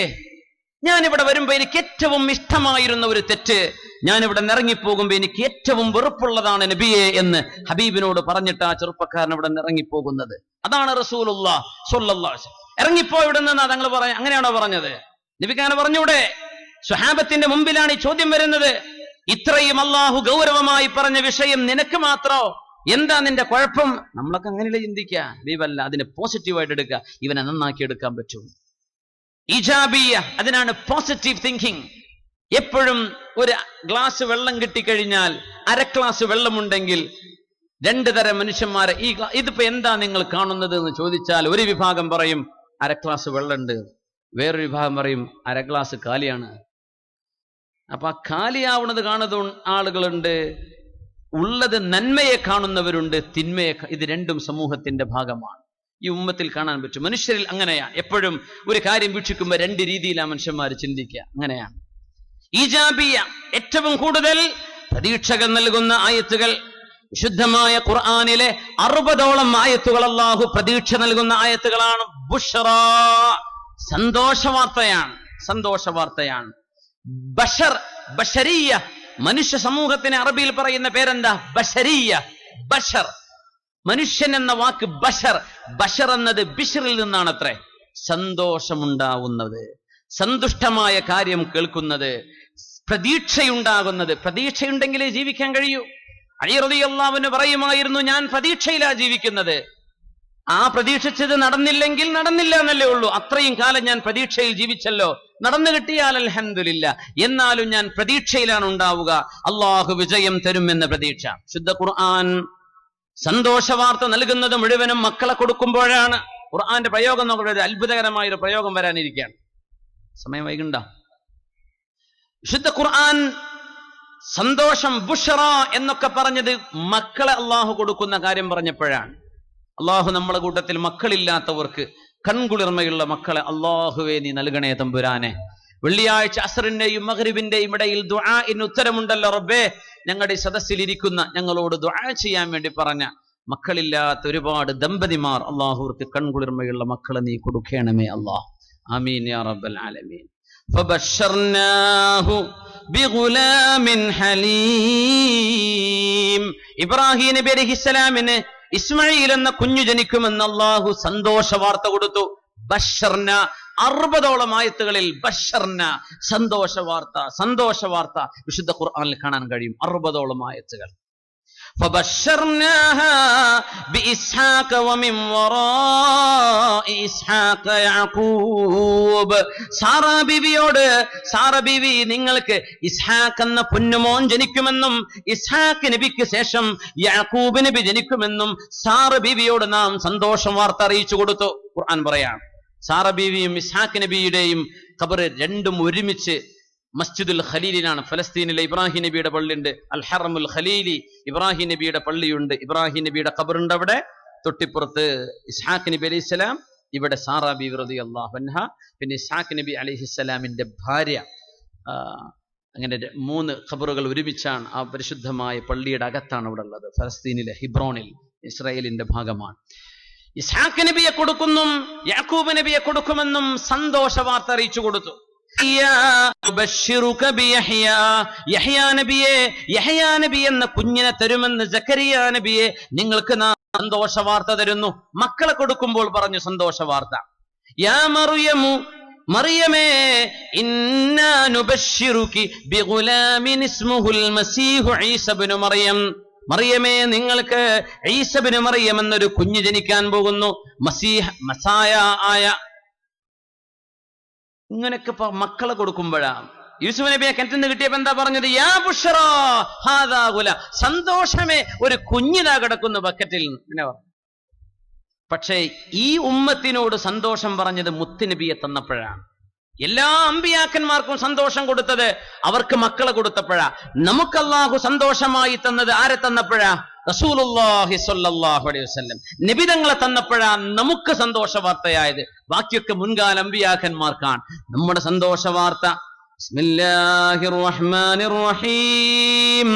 ഞാനിവിടെ വരുമ്പോ എനിക്ക് ഏറ്റവും ഇഷ്ടമായിരുന്ന ഒരു തെറ്റ്, ഞാനിവിടെ ഇറങ്ങിപ്പോകുമ്പോ എനിക്ക് ഏറ്റവും വെറുപ്പുള്ളതാണ് നബിയെ എന്ന് ഹബീബിനോട് പറഞ്ഞിട്ട് ആ ചെറുപ്പക്കാരൻ ഇവിടെ ഇറങ്ങിപ്പോകുന്നത്. അതാണ് റസൂലുള്ളാഹി സ്വല്ലല്ലാഹു അലൈഹി വസല്ലം. ഇറങ്ങിപ്പോ ഇവിടെ നിന്ന് തങ്ങൾ പറയാ, അങ്ങനെയാണോ പറഞ്ഞത്? നബിക്കാനെ പറഞ്ഞൂടെ? സ്വഹാബത്തിന്റെ മുമ്പിലാണ് ഈ ചോദ്യം വരുന്നത്. ഇത്രയും അള്ളാഹു ഗൗരവമായി പറഞ്ഞ വിഷയം നിനക്ക് മാത്രോ? എന്താ നിന്റെ കുഴപ്പം? നമ്മളൊക്കെ അങ്ങനെയല്ലേ ചിന്തിക്കുക. ഹബീബല്ല, അതിനെ പോസിറ്റീവായിട്ട് എടുക്കുക. ഇവനെ നന്നാക്കി എടുക്കാൻ പറ്റും. ഇജാബിയ, അതിനാണ് പോസിറ്റീവ് തിങ്കിങ്. എപ്പോഴും ഒരു ഗ്ലാസ് വെള്ളം കിട്ടിക്കഴിഞ്ഞാൽ, 1/2 ഗ്ലാസ് വെള്ളമുണ്ടെങ്കിൽ 2 തരം മനുഷ്യന്മാരെ ഇതിപ്പോ എന്താ നിങ്ങൾ കാണുന്നത് എന്ന് ചോദിച്ചാൽ, ഒരു വിഭാഗം പറയും 1/2 ഗ്ലാസ് വെള്ളമുണ്ട്, വേറൊരു വിഭാഗം പറയും 1/2 ഗ്ലാസ് കാലിയാണ്. അപ്പൊ ആ കാലിയാവുന്നത് കാണുന്ന ആളുകളുണ്ട്, ഉള്ളത് നന്മയെ കാണുന്നവരുണ്ട്, തിന്മയെ. ഇത് രണ്ടും സമൂഹത്തിന്റെ ഭാഗമാണ്. ഈ ഉമ്മത്തിൽ കാണാൻ പറ്റും. മനുഷ്യരിൽ അങ്ങനെയാണ്. എപ്പോഴും ഒരു കാര്യം വീക്ഷിക്കുമ്പോൾ 2 രീതിയിലാണ് മനുഷ്യന്മാർ ചിന്തിക്കുക. അങ്ങനെയാണ്. ഈജാബിയ, ഏറ്റവും കൂടുതൽ പ്രതീക്ഷകൾ നൽകുന്ന ആയത്തുകൾ വിശുദ്ധമായ ഖുർആനിലെ 60ഓളം ആയത്തുകൾ അല്ലാഹു പ്രതീക്ഷ നൽകുന്ന ആയത്തുകളാണ്. ബുഷ്റ, സന്തോഷവാർത്തയാണ്. ബഷർ, ബഷരിയ, മനുഷ്യ സമൂഹത്തിന് അറബിയിൽ പറയുന്ന പേരെന്താ? ബശരിയ, ബഷർ. മനുഷ്യൻ എന്ന വാക്ക് ബഷർ. ബഷർ എന്നത് ബിഷറിൽ നിന്നാണത്രേ. സന്തോഷമുണ്ടാവുന്നത്, സന്തുഷ്ടമായ കാര്യം കേൾക്കുന്നത്, പ്രതീക്ഷയുണ്ടാകുന്നത്. പ്രതീക്ഷയുണ്ടെങ്കിലേ ജീവിക്കാൻ കഴിയൂ. അലി റളിയല്ലാഹു അൻഹു പറയുമായിരുന്നു, ഞാൻ പ്രതീക്ഷയിലാ ജീവിക്കുന്നത്. ആ പ്രതീക്ഷിച്ചത് നടന്നില്ലെങ്കിൽ നടന്നില്ല എന്നല്ലേ ഉള്ളൂ. അത്രയും കാലം ഞാൻ പ്രതീക്ഷയിൽ ജീവിച്ചല്ലോ, നടന്നു കിട്ടിയാൽ അൽഹംദുലില്ലാ. എന്നാലും ഞാൻ പ്രതീക്ഷയിലാണ് ഉണ്ടാവുക, അള്ളാഹു വിജയം തരുമെന്ന പ്രതീക്ഷ. ശുദ്ധ ഖുർആൻ സന്തോഷ വാർത്ത നൽകുന്നത് മുഴുവനും മക്കളെ കൊടുക്കുമ്പോഴാണ്. ഖുർആന്റെ പ്രയോഗം നോക്കുന്ന ഒരു അത്ഭുതകരമായ ഒരു പ്രയോഗം വരാനിരിക്കുകയാണ്. സമയം വൈകണ്ട. വിശുദ്ധ ഖുർആൻ സന്തോഷം, ബുഷ്റ എന്നൊക്കെ പറഞ്ഞത് മക്കളെ അള്ളാഹു കൊടുക്കുന്ന കാര്യം പറഞ്ഞപ്പോഴാണ്. അള്ളാഹു നമ്മളെ കൂട്ടത്തിൽ മക്കളില്ലാത്തവർക്ക് കൺകുളിർമയുള്ള മക്കളെ അള്ളാഹുവേ നീ നൽകണേ തമ്പുരാനെ. വെള്ളിയാഴ്ച അസ്റിന്റെയും മഗ്രിബിന്റെയും ഇടയിൽ ദുആഇന് ഉത്തരമുണ്ടല്ലോ റബ്ബേ. ഞങ്ങളുടെ സദസ്സിലിരിക്കുന്ന ഞങ്ങളോട് ദുആ ചെയ്യാൻ വേണ്ടി പറഞ്ഞ മക്കളില്ലാത്ത ഒരുപാട് ദമ്പതിമാർ, അള്ളാഹുർക്ക് കൺകുളിർമയുള്ള മക്കളെ നീ കൊടുക്കണമേ അള്ളാഹ്. ആമീൻ യാ റബ്ബൽ ആലമീൻ. ഫബശ്ശർനാഹു ബിഗുലാമിൻ ഹലീം. ഇബ്രാഹിം നബി അലൈഹിസ്സലാമിന് ഇസ്മായിൽ എന്ന കുഞ്ഞു ജനിക്കുമെന്ന് അള്ളാഹു സന്തോഷ വാർത്ത കൊടുത്തു. ബശ്ശർന, 60ഓളം ആയത്തുകളിൽ ബശ്ശർന, സന്തോഷ വാർത്ത, സന്തോഷ വാർത്ത വിശുദ്ധ ഖുർആനിൽ കാണാൻ കഴിയും. 60ഓളം ആയത്തുകൾ. فبشرناها بإسحاق ومن وراء إسحاق يعقوب. സാറാ ബീവി നിങ്ങൾക്ക് ഇസ്ഹാഖ് എന്ന പൊന്നുമോൻ ജനിക്കുമെന്നും ഇസ്ഹാഖ് നബിക്ക് ശേഷം യാക്കൂബ് നബി ജനിക്കുമെന്നും സാറ ബീവിയോട് നാം സന്തോഷം വാർത്ത അറിയിച്ചു കൊടുത്തു. ഖുർആൻ പറയാം, സാറ ബീവിയും ഇസ്ഹാഖ് നബിയുടെയും ഖബർ രണ്ടും ഒരുമിച്ച് മസ്ജിദുൽ ഖലീലിലാണ്. ഫലസ്തീനിലെ ഇബ്രാഹിം നബിയുടെ പള്ളിയുണ്ട്, അൽ ഹറമുൽ ഖലീലി. ഇബ്രാഹിം നബിയുടെ പള്ളിയുണ്ട്, ഇബ്രാഹിം നബിയുടെ ഖബറുണ്ട് അവിടെ. തൊട്ടിപ്പുറത്ത് ഇസ്ഹാഖ് നബി അലൈഹിസ്സലാം, ഇവിടെ സാറാ ബീവി റളിയല്ലാഹു അൻഹ, പിന്നെ ഇസ്ഹാഖ് നബി അലൈഹിസ്സലാമിന്റെ ഭാര്യ. അങ്ങനെ 3 ഖബറുകൾ ഒരുമിച്ചാണ്. ആ പരിശുദ്ധമായ പള്ളിയുടെ അകത്താണ് അവിടെ ഉള്ളത്, ഫലസ്തീനിലെ ഹിബ്രോണിൽ, ഇസ്രായേലിന്റെ ഭാഗമാണ്. ഇസ്ഹാഖ് നബിയെ കൊടുക്കുന്നും യാക്കൂബ് നബിയെ കൊടുക്കുമെന്നും സന്തോഷ വാർത്ത അറിയിച്ചു കൊടുത്തു. യഹ്യാ നബി എന്ന കുഞ്ഞിനെ തരുമെന്ന് സക്കരിയ നബിയെ നിങ്ങൾക്ക് നാം സന്തോഷ വാർത്ത തരുന്നു. മക്കളെ കൊടുക്കുമ്പോൾ പറഞ്ഞു സന്തോഷ വാർത്ത. യാ മറിയമേ ഇന്നാ നുബശ്ശിറുകി ബിഗുലാമിൻ ഇസ്മുഹുൽ മസീഹു ഈസ ഇബ്നു മറിയം. മറിയമേ നിങ്ങൾക്ക് ഈസ ഇബ്നു മറിയം എന്നൊരു കുഞ്ഞ് ജനിക്കാൻ പോകുന്നു, മസീഹ്, മസായ ആയ. ഇങ്ങനെയൊക്കെ മക്കളെ കൊടുക്കുമ്പോഴാണ് യൂസുഫ് നബിയെ കിണറ്റിൽ നിന്ന് കിട്ടിയപ്പോ എന്താ പറഞ്ഞത്? യാ ബുഷ്റാ ഹാദാ ഗുലാം, സന്തോഷമേ ഒരു കുഞ്ഞിതാ കിടക്കുന്നു ബക്കറ്റിൽ എന്ന്. പക്ഷേ ഈ ഉമ്മത്തിനോട് സന്തോഷം പറഞ്ഞത് മുത്തുനബിയെ തന്നപ്പോഴാണ്. എല്ലാ അമ്പിയാക്കന്മാർക്കും സന്തോഷം കൊടുത്തത് അവർക്ക് മക്കളെ കൊടുത്തപ്പോഴാ. നമുക്ക് അല്ലാഹു സന്തോഷമായി തന്നത് ആരെ തന്നപ്പോഴാ? റസൂലുള്ളാഹി സ്വല്ലല്ലാഹു അലൈഹി വസല്ലം നബിതങ്ങളെ തന്നപ്പോഴാ നമുക്ക് സന്തോഷ വാർത്തയായത്. ബാക്കിയൊക്കെ മുൻകാല അമ്പിയാക്കന്മാർക്കാണ്. നമ്മുടെ സന്തോഷ വാർത്ത ബിസ്മില്ലാഹിർ റഹ്മാനിർ റഹീം.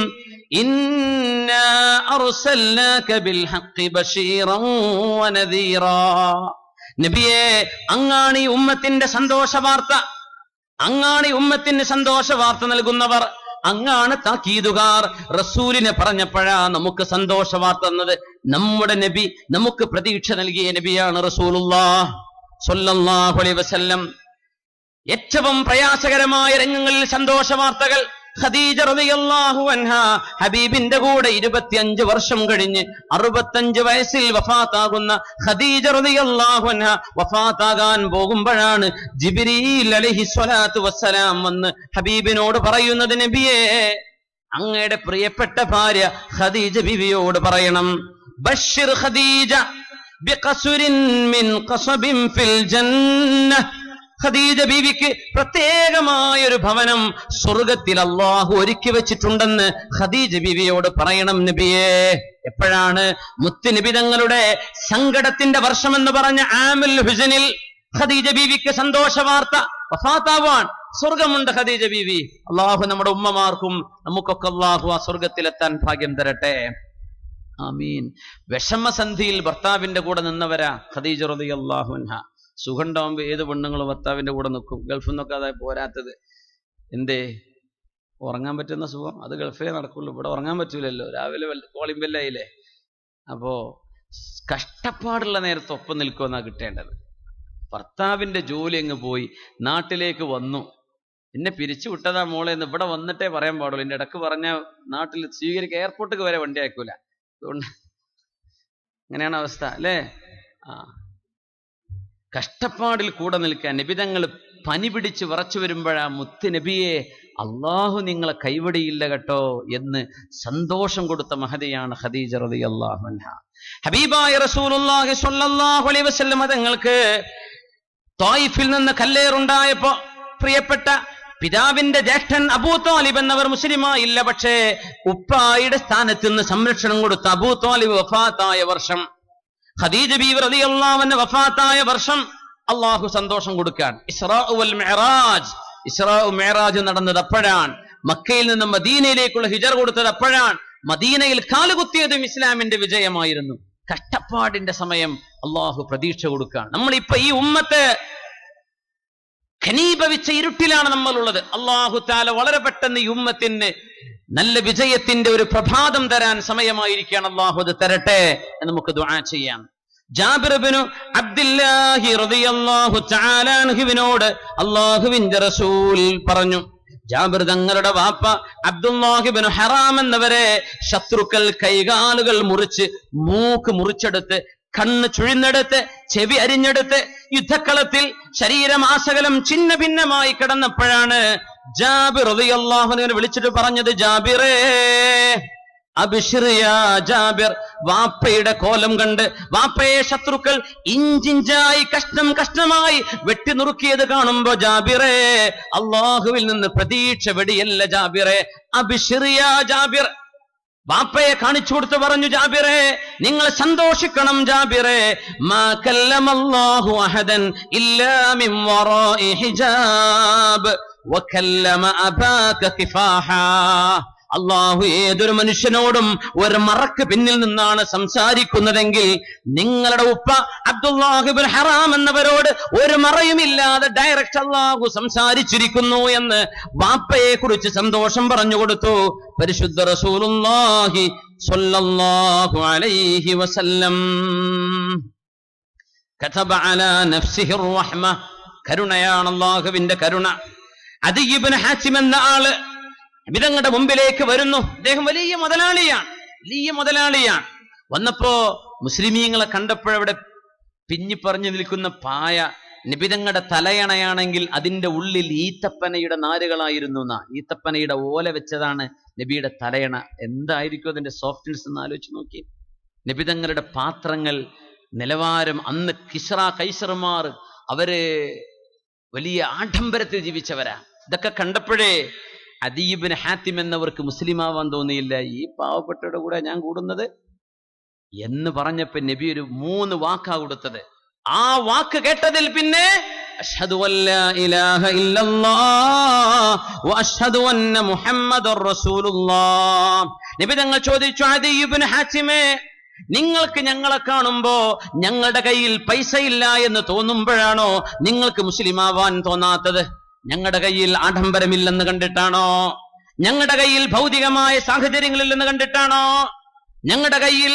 ഇന്നാ അർസൽനാക ബിൽ ഹഖ് ബശീറൻ വനദീറാ. നബിയെ, അങ്ങാണ് ഈ ഉമ്മത്തിന്റെ സന്തോഷ വാർത്ത, അങ്ങാണ് ഈ ഉമ്മത്തിന് സന്തോഷ വാർത്ത നൽകുന്നവർ, അങ്ങാണ് താക്കീതുകാർ. റസൂലിനെ പറഞ്ഞപ്പോഴാ നമുക്ക് സന്തോഷ വാർത്ത തന്നത്. നമ്മുടെ നബി, നമുക്ക് പ്രതീക്ഷ നൽകിയ നബിയാണ് റസൂലുള്ളാഹി സ്വല്ലല്ലാഹു അലൈഹി വസല്ലം. ഏറ്റവും പ്രയാസകരമായ രംഗങ്ങളിൽ സന്തോഷ വാർത്തകൾ. ഖദീജ റളിയല്ലാഹു അൻഹ ഹബീബിന്റെ കൂടെ 25 വർഷം കഴിഞ്ഞ് 65 വയസ്സിൽ വഫാത്താകുന്ന ഖദീജ റളിയല്ലാഹു അൻഹ വഫാത്താകാൻ പോകുമ്പോഴാണ് ജിബ്രീൽ അലൈഹിസ്സലാത്തു വസ്സലാം വന്ന് ഹബീബിനോട് പറയുന്നത്, നബിയേ, അങ്ങയുടെ പ്രിയപ്പെട്ട ഭാര്യ ഖദീജ ബിവിയോട് പറയണം, ബശ്ശിർ ഖദീജ ബിഖസ്റിൻ മിൻ ഖസബിൻ ഫിൽ ജന്ന. ഖദീജ ബീവിക്ക് പ്രത്യേകമായൊരു ഭവനം സ്വർഗത്തിൽ അല്ലാഹു ഒരുക്കി വെച്ചിട്ടുണ്ടെന്ന് ഖദീജ ബീവിയോട് പറയണം നബിയേ. എപ്പോഴാണ്? മുത്തുനബി തങ്ങളുടെ സങ്കടത്തിന്റെ വർഷമെന്ന് പറഞ്ഞ ആമുൽ ഹുസനിൽ ഖദീജ ബീവിക്ക് സന്തോഷ വാർത്ത. വഫാത്താവാൻ സ്വർഗമുണ്ട് ഖദീജ ബീവി. അല്ലാഹു നമ്മുടെ ഉമ്മമാർക്കും നമുക്കൊക്കെ അല്ലാഹു ആ സ്വർഗത്തിലെത്താൻ ഭാഗ്യം തരട്ടെ. ആമീൻ. വിഷമസന്ധിയിൽ ഭർത്താവിന്റെ കൂടെ നിന്നവരാ ഖദീജ റളിയല്ലാഹു അൻഹ. സുഖണ്ടാവുമ്പോ ഏത് പെണ്ണുങ്ങളും ഭർത്താവിന്റെ കൂടെ നിൽക്കും. ഗൾഫിൽ നിന്നൊക്കെ അതായത് പോരാത്തത് എന്തേ? ഉറങ്ങാൻ പറ്റുന്ന സുഖം അത് ഗൾഫിലേ നടക്കുള്ളൂ, ഇവിടെ ഉറങ്ങാൻ പറ്റൂലല്ലോ. രാവിലെ കോളിംഗ് ബെല്ലായില്ലേ. അപ്പോ കഷ്ടപ്പാടുള്ള നേരത്ത് ഒപ്പം നിൽക്കുമെന്നാ കിട്ടേണ്ടത്. ഭർത്താവിന്റെ ജോലി അങ്ങ് പോയി നാട്ടിലേക്ക് വന്നു, എന്നെ പിരിച്ചു വിട്ടതാ മോളെ എന്ന് ഇവിടെ വന്നിട്ടേ പറയാൻ പാടുള്ളൂ. എൻ്റെ ഇടക്ക് പറഞ്ഞ നാട്ടിൽ സ്വീകരിക്കുക, എയർപോർട്ടിൽ വരെ വണ്ടി അയക്കൂല. അതുകൊണ്ട് അങ്ങനെയാണ് അവസ്ഥ അല്ലേ. കഷ്ടപ്പാടിൽ കൂടെ നിൽക്കാൻ നബിതങ്ങൾ പനി പിടിച്ച് വിറച്ചു വരുമ്പോഴാ മുത്ത് നബിയെ അള്ളാഹു നിങ്ങളെ കൈവടിയില്ല കേട്ടോ എന്ന് സന്തോഷം കൊടുത്ത മഹതിയാണ് ഖദീജ റളിയല്ലാഹു അൻഹ. ഹബീബായ റസൂലുള്ളാഹി സ്വല്ലല്ലാഹു അലൈഹി വസല്ലം തങ്ങൾക്ക് ത്വായിഫിൽ നിന്ന് കല്ലേറുണ്ടായപ്പോ പ്രിയപ്പെട്ട പിതാവിന്റെ ജ്യേഷ്ഠൻ അബൂ ത്വാലിബ് എന്നവർ മുസ്ലിമായില്ല. പക്ഷേ ഉപ്പായുടെ സ്ഥാനത്ത് നിന്ന് സംരക്ഷണം കൊടുത്ത അബൂ ത്വാലിബ് വഫാത്തായ വർഷം, ഖദീജ ബീവി റളിയല്ലാഹു അൻഹ വഫാത്തായ വർഷം അള്ളാഹു സന്തോഷം കൊടുക്കാൻ ഇസ്റാ വൽ മിഅ്റാജ്, ഇസ്റാ മിഅ്റാജ് നടന്നത് അപ്പോഴാണ്. മക്കയിൽ നിന്ന് മദീനയിലേക്കുള്ള ഹിജറ കൊടുത്തത് അപ്പോഴാണ്. മദീനയിൽ കാലുകുത്തിയതും ഇസ്ലാമിന്റെ വിജയമായിരുന്നു. കഷ്ടപ്പാടിന്റെ സമയം അള്ളാഹു പ്രതീക്ഷ കൊടുക്കാൻ. നമ്മളിപ്പോ ഈ ഉമ്മത്ത് ഖനീഭവിച്ച ഇരുട്ടിലാണ് നമ്മളുള്ളത്. അള്ളാഹു തആല വളരെ പെട്ടെന്ന് ഈ ഉമ്മത്തിന് നല്ല വിജയത്തിന്റെ ഒരു പ്രഭാതം തരാൻ സമയമായിരിക്കുകയാണ്. അള്ളാഹു അത് തരട്ടെ എന്ന് നമുക്ക് ദുആ ചെയ്യാം. ജാബിർ ഇബ്നു അബ്ദുല്ലാഹി റളിയല്ലാഹു തആല അൻഹുവിനോട് അല്ലാഹുവിന്റെ റസൂൽ പറഞ്ഞു, ജാബിർ തങ്ങളുടെ വാപ്പ അബ്ദുല്ലാഹി ഇബ്നു ഹറാം എന്നവരെ ശത്രുക്കൾ കൈകാലുകൾ മുറിച്ച്, മൂക്ക് മുറിച്ചെടുത്ത്, കണ്ണ് ചുഴിഞ്ഞെടുത്ത്, ചെവി അരിഞ്ഞെടുത്ത് യുദ്ധക്കളത്തിൽ ശരീരമാസകലം ഛിന്ന ഭിന്നമായി കിടന്നപ്പോഴാണ് ജാബിർ റളിയല്ലാഹു അൻഹു വിളിച്ചിട്ട് പറഞ്ഞത്, ജാബിറേ അബ്ശിർ യാ ജാബിർ, വാപ്പയുടെ കോലം കണ്ട് വാപ്പയെ ശത്രുക്കൾ ഇഞ്ചിഞ്ചായി കഷ്ണം കഷ്ണമായി വെട്ടി നുറുക്കിയത് കാണുമ്പോ ജാബിറേ അള്ളാഹുവിൽ നിന്ന് പ്രതീക്ഷ വെടിയല്ല ജാബിറേ, അബ്ശിർ യാ ജാബിർ. വാപ്പയെ കാണിച്ചു കൊടുത്ത് പറഞ്ഞു, ജാബിറേ നിങ്ങൾ സന്തോഷിക്കണം ജാബിറേ, മാ കല്ലമല്ലാഹു അഹദൻ ഇല്ലാ മിൻ വറാഇ ഹിജാബ് വകല്ലമ അബാക കിഫാഹാ. അള്ളാഹു ഏതൊരു മനുഷ്യനോടും ഒരു മറക്ക് പിന്നിൽ നിന്നാണ് സംസാരിക്കുന്നതെങ്കിൽ നിങ്ങളുടെ ഉപ്പ അബ്ദുല്ലാഹി ഇബ്നു ഹറാം എന്നവരോട് ഒരു മറയുമില്ലാതെ ഡയറക്റ്റ് അള്ളാഹു സംസാരിച്ചിരിക്കുന്നു എന്ന് വാപ്പയെ കുറിച്ച് സന്തോഷം പറഞ്ഞു കൊടുത്തു പരിശുദ്ധ റസൂലുള്ളാഹി സ്വല്ലല്ലാഹു അലൈഹി വസല്ലം. കതബ അലാ നഫ്സിഹി റഹ്മ, കരുണയാണ് അള്ളാഹുവിന്റെ കരുണ. അദി ഇബ്നു ഹാത്തിം എന്ന ആള് നബിതങ്ങളുടെ മുമ്പിലേക്ക് വരുന്നു. അദ്ദേഹം വലിയ മുതലാളിയാണ്. വന്നപ്പോ മുസ്ലിമീങ്ങളെ കണ്ടപ്പോഴവിടെ പിഞ്ഞിപ്പറഞ്ഞു നിൽക്കുന്ന പായ നബിതങ്ങളുടെ തലയണയാണെങ്കിൽ അതിന്റെ ഉള്ളിൽ ഈത്തപ്പനയുടെ നാരുകളായിരുന്നു. ഈത്തപ്പനയുടെ ഓല വെച്ചതാണ് നബിയുടെ തലയണ. എന്തായിരിക്കും അതിന്റെ സോഫ്റ്റ്നെസ് എന്ന് ആലോചിച്ച് നോക്കി. നബിതങ്ങളുടെ പാത്രങ്ങൾ നിലവാരം. അന്ന് കിസ്റ കൈസർമാർ അവര് വലിയ ആഡംബരത്തിൽ ജീവിച്ചവരാ. ഇതൊക്കെ കണ്ടപ്പോഴേ അദി ഇബ്നു ഹാത്തിം എന്നവർക്ക് മുസ്ലിമാവാൻ തോന്നിയില്ല. ഈ പാവപ്പെട്ടവരുടെ കൂടെ ഞാൻ കൂടുന്നത് എന്ന് പറഞ്ഞപ്പോ നബി ഒരു 3 വാക്കാ കൊടുത്തത്. ആ വാക്ക് കേട്ടതിൽ പിന്നെ അഷ്ഹദു അല്ലാ ഇലാഹ ഇല്ലല്ലാഹ് വ അഷ്ഹദു അന്ന മുഹമ്മദുർ റസൂലുള്ളാഹ്. നബി തങ്ങൾ ചോദിച്ചു, അദി ഇബ്നു ഹാത്തിമേ, നിങ്ങൾക്ക് ഞങ്ങളെ കാണുമ്പോ ഞങ്ങളുടെ കയ്യിൽ പൈസ ഇല്ല എന്ന് തോന്നുമ്പോഴാണോ നിങ്ങൾക്ക് മുസ്ലിമാവാൻ തോന്നാത്തത്? ഞങ്ങളുടെ കയ്യിൽ ആഡംബരമില്ലെന്ന് കണ്ടിട്ടാണോ? ഞങ്ങളുടെ കയ്യിൽ ഭൗതികമായ സാഹചര്യങ്ങളില്ലെന്ന് കണ്ടിട്ടാണോ? ഞങ്ങളുടെ കയ്യിൽ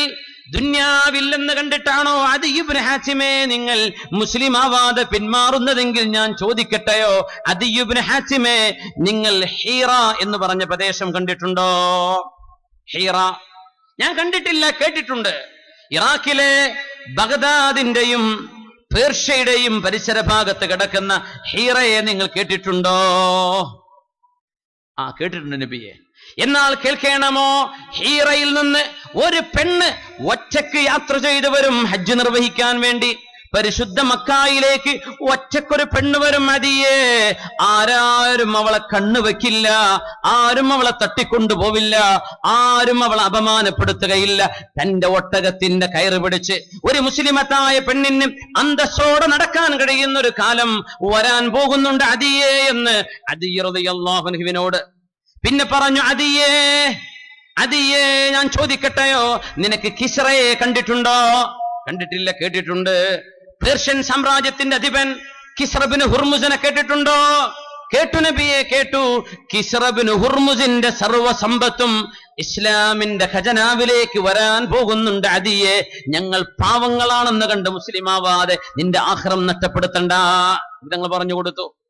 ദുന്യാവില്ലെന്ന് കണ്ടിട്ടാണോ അദി ഇബ്നു ഹാത്തിമേ നിങ്ങൾ മുസ്ലിം ആവാതെ പിന്മാറുന്നതെങ്കിൽ ഞാൻ ചോദിക്കട്ടെയോ, അദി ഇബ്നു ഹാത്തിമേ നിങ്ങൾ ഹീറ എന്ന് പറഞ്ഞ പ്രദേശം കണ്ടിട്ടുണ്ടോ? ഹീറ ഞാൻ കണ്ടിട്ടില്ല, കേട്ടിട്ടുണ്ട്. ഇറാഖിലെ ബഗ്ദാദിന്റെയും പേർഷ്യയുടെയും പരിസര ഭാഗത്ത് കിടക്കുന്ന ഹീറയെ നിങ്ങൾ കേട്ടിട്ടുണ്ടോ? കേട്ടിട്ടുണ്ട് നബിയെ. എന്നാൽ കേൾക്കണമോ, ഹീറയിൽ നിന്ന് ഒരു പെണ്ണ് ഒറ്റയ്ക്ക് യാത്ര ചെയ്തു വരും ഹജ്ജ് നിർവഹിക്കാൻ വേണ്ടി. പരിശുദ്ധ മക്കായിലേക്ക് ഒറ്റക്കൊരു പെണ്ണ് വരും. അദിയേ, ആരും അവളെ കണ്ണു വെക്കില്ല, ആരും അവളെ തട്ടിക്കൊണ്ടുപോവില്ല, ആരും അവളെ അപമാനപ്പെടുത്തുകയില്ല. തന്റെ ഒട്ടകത്തിന്റെ കയറ് പിടിച്ച് ഒരു മുസ്ലിമത്തായ പെണ്ണിന് അന്തസ്സോടെ നടക്കാൻ കഴിയുന്ന ഒരു കാലം വരാൻ പോകുന്നുണ്ട് അദിയേ എന്ന് അദി റളിയല്ലാഹു അൻഹുവിനോട് പിന്നെ പറഞ്ഞു, അദിയേ ഞാൻ ചോദിക്കട്ടെയോ, നിനക്ക് കിസ്റയെ കണ്ടിട്ടുണ്ടോ? കണ്ടിട്ടില്ല, കേട്ടിട്ടുണ്ട്. പേർഷ്യൻ സാമ്രാജ്യത്തിന്റെ അധിപൻ കിസ്റ ഇബ്നു ഹുർമുസിനെ കേട്ടിട്ടുണ്ടോ? കേട്ടു നബിയെ, കേട്ടു. കിസ്റബിന് ഹുർമുസിന്റെ സർവ്വസമ്പത്തും ഇസ്ലാമിന്റെ ഖജനാവിലേക്ക് വരാൻ പോകുന്നുണ്ട്. അദിയെ, ഞങ്ങൾ പാവങ്ങളാണെന്ന് കണ്ട് മുസ്ലിമാവാതെ നിന്റെ ആഖിറം നഷ്ടപ്പെടുത്തണ്ട. ഞങ്ങൾ പറഞ്ഞു കൊടുത്തു.